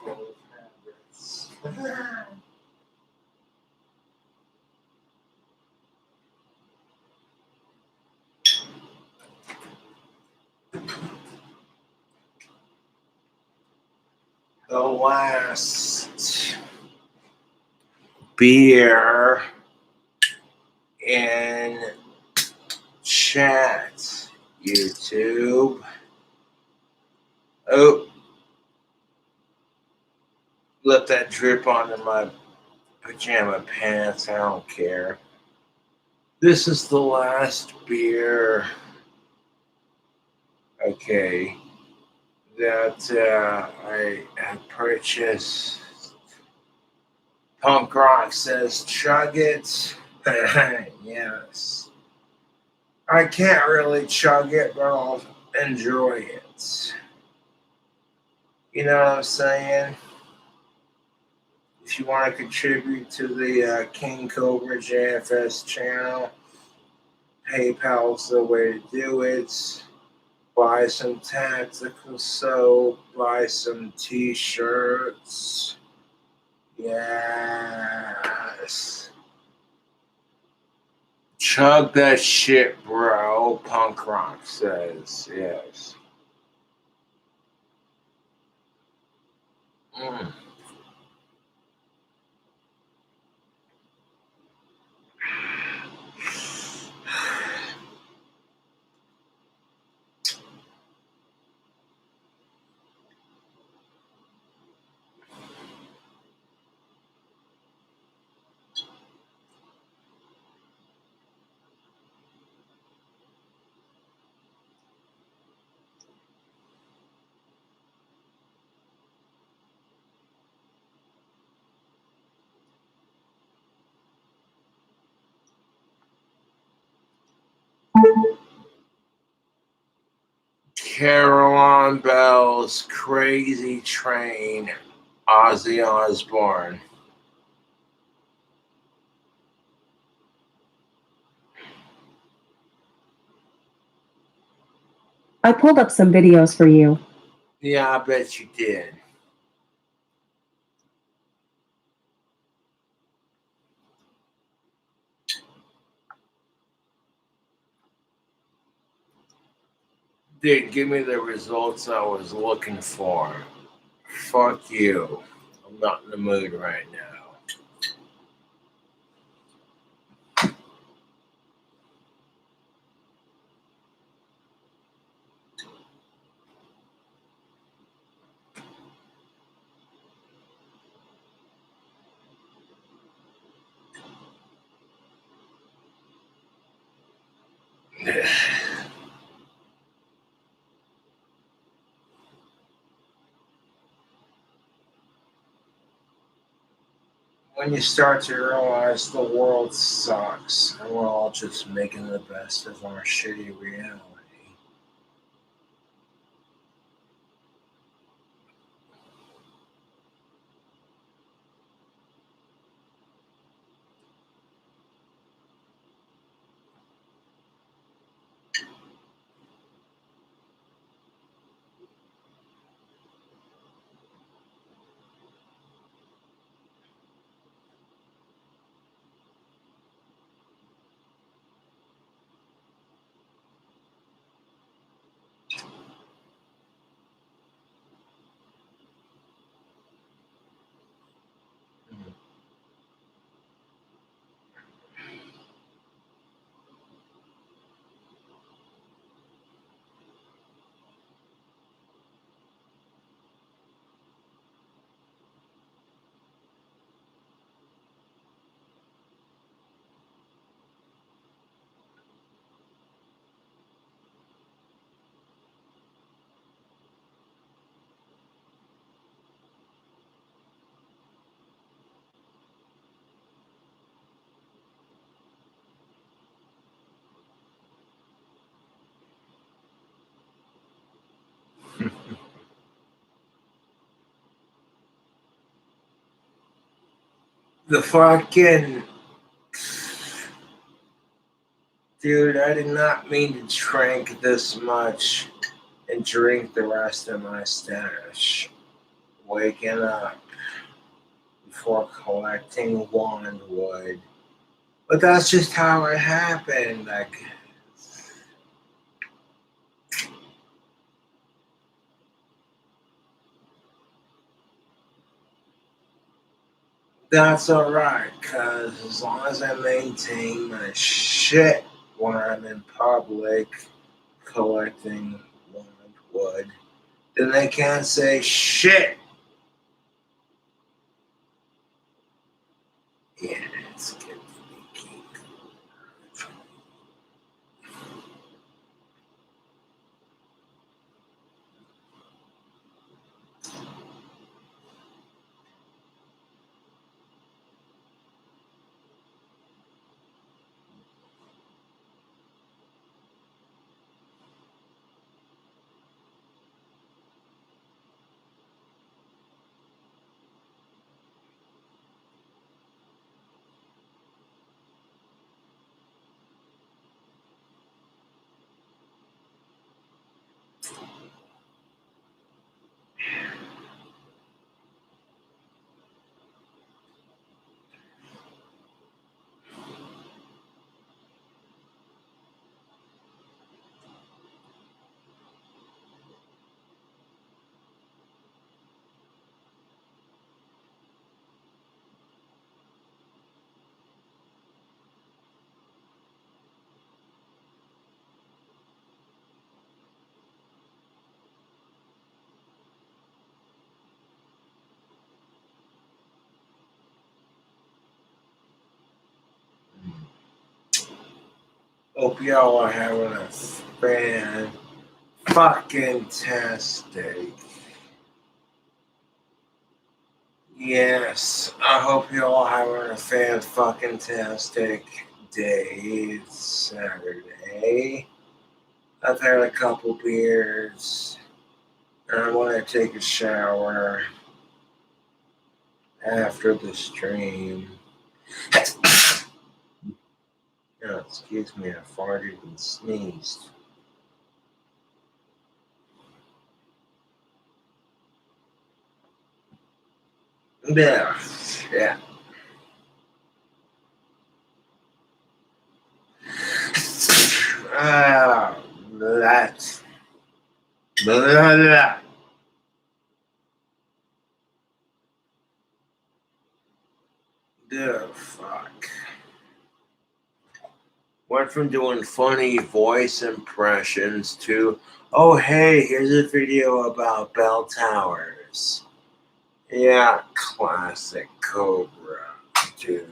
full of habits. The last beer in chat, YouTube. Oh, let that drip onto my pajama pants. I don't care. This is the last beer, okay, that I have purchased. Punk Rock says, chug it. Yes. I can't really chug it, but I'll enjoy it. You know what I'm saying? If you want to contribute to the King Cobra JFS channel, PayPal's the way to do it. Buy some tactical soap, buy some t-shirts. Yes. Chug that shit, bro. Punk Rock says, yes. Mm. Caroline Bell's Crazy Train, Ozzy Osbourne. I pulled up some videos for you. Yeah, I bet you did. Dude, give me the results I was looking for. Fuck you. I'm not in the mood right now. When you start to realize the world sucks and we're all just making the best of our shitty reality. The fucking. Dude, I did not mean to drink this much and drink the rest of my stash. Waking up before collecting wand wood. But that's just how it happened. Like, that's alright, because as long as I maintain my shit when I'm in public collecting wand wood, then they can't say shit. Yeah, it's good to be king. Hope y'all are having a fan-fucking-tastic. Yes, I hope y'all having a fan-fucking-tastic day. It's Saturday. I've had a couple beers. And I want to take a shower after the stream. Oh, excuse me, I farted and sneezed. Yeah. Ah, that. Blah, blah. The fuck. Went from doing funny voice impressions to, oh hey, here's a video about bell towers. Yeah, classic Cobra, dude.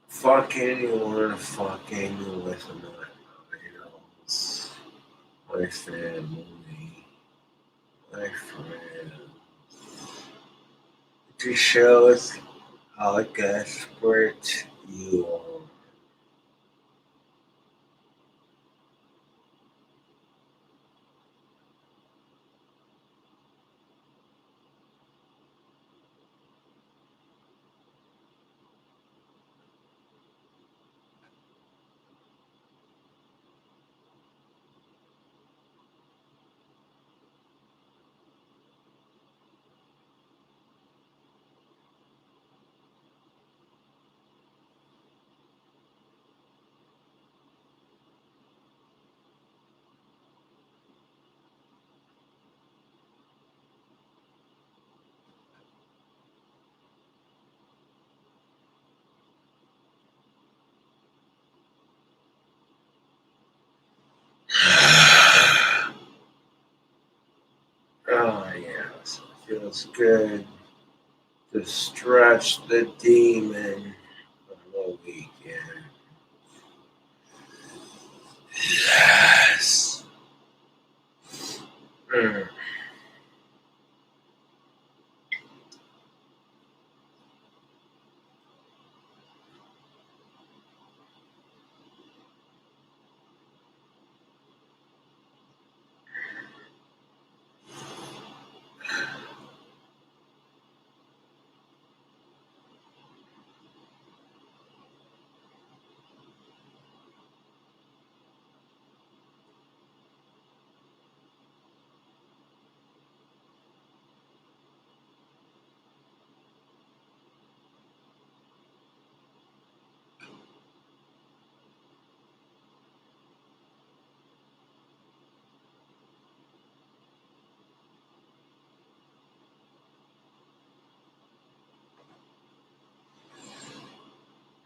Fuck anyone fucking with my idols, my family, my friends. It just shows how desperate you are. Oh yes, it feels good to stretch the demon on the weekend. Yes. Mm.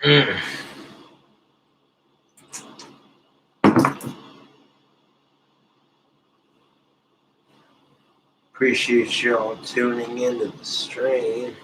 Mm. Appreciate y'all tuning into the stream.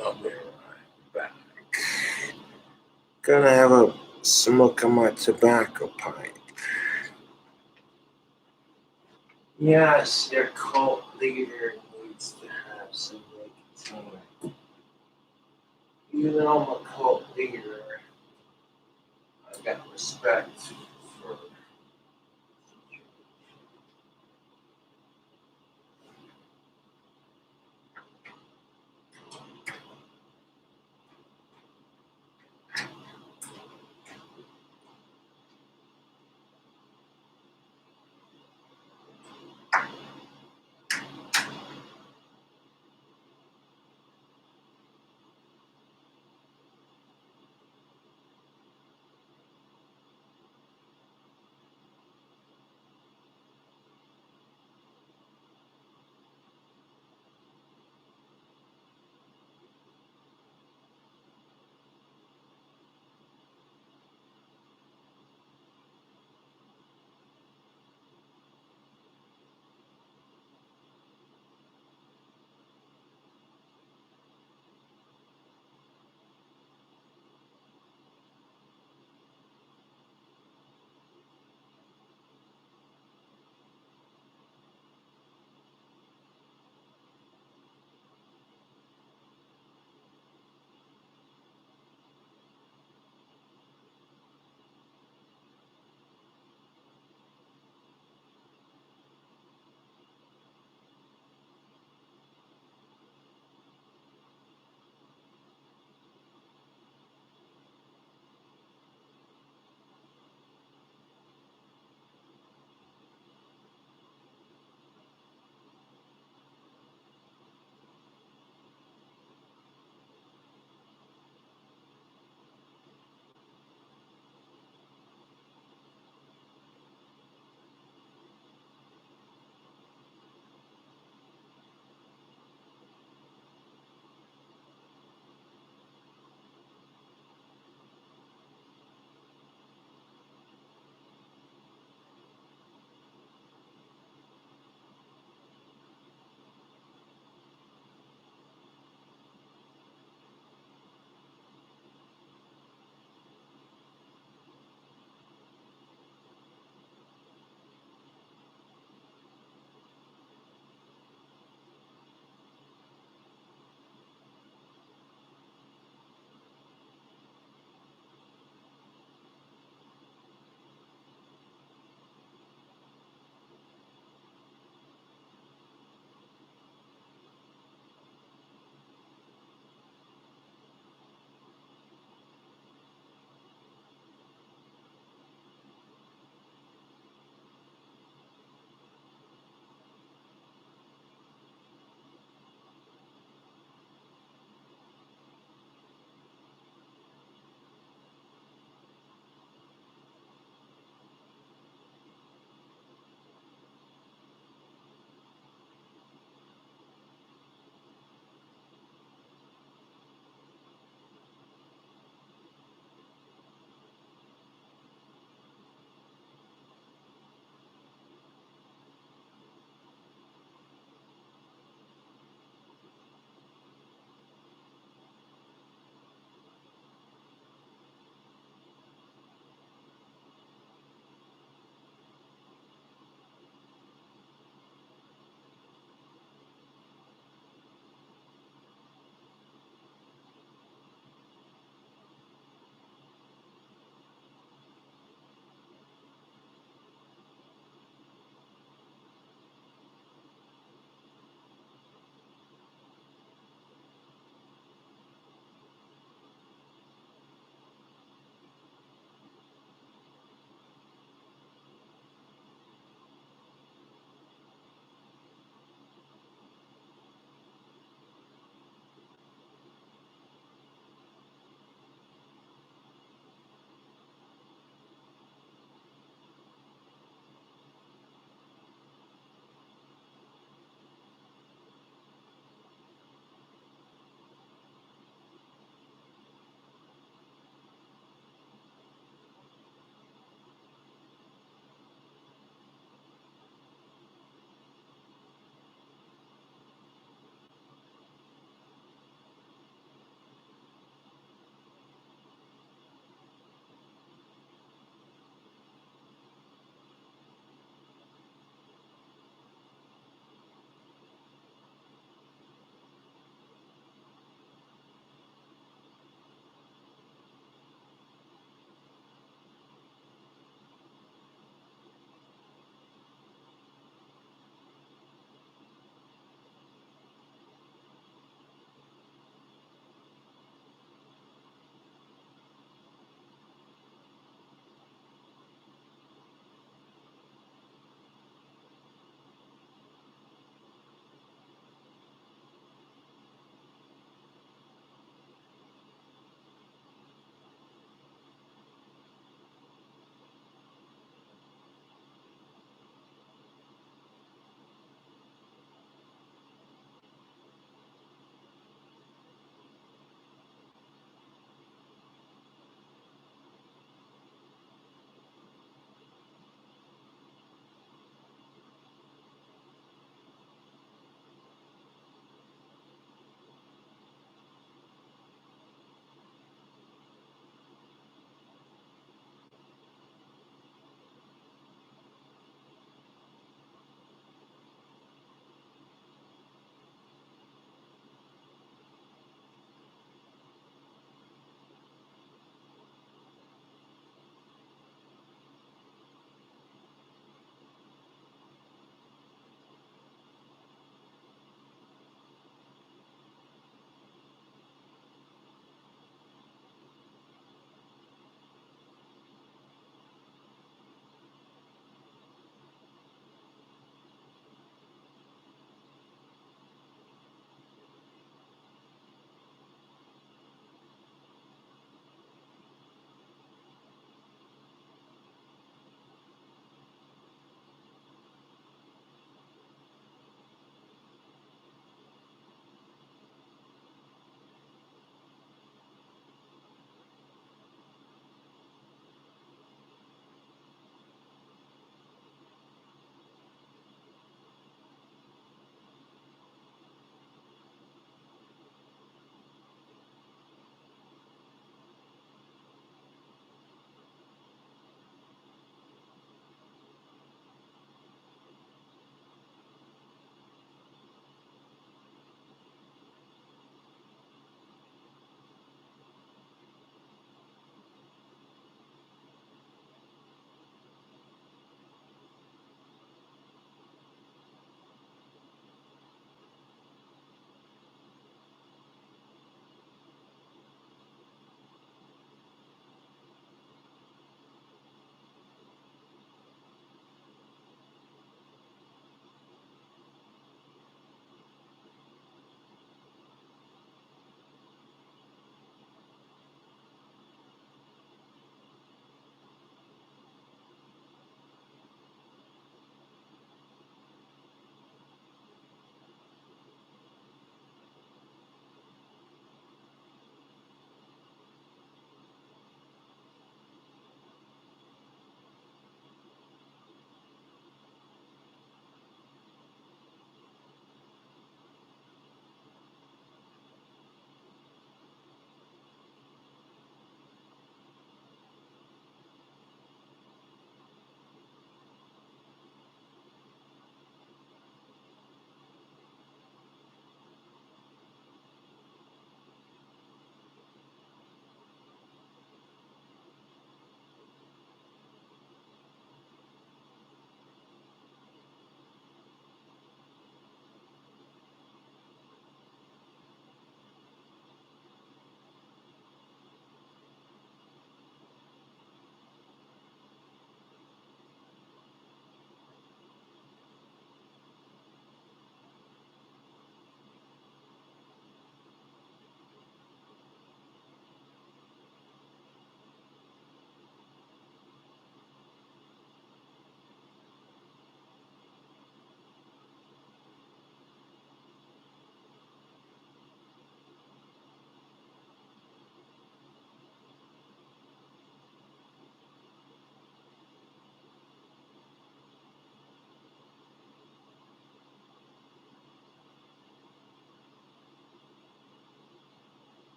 I'll be right back. Gonna have a smoke on my tobacco pipe. Yes, their cult leader needs to have some nicotine. Even though I'm a cult leader, I got respect for.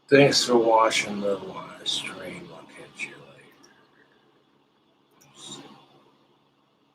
Thanks for watching the live stream.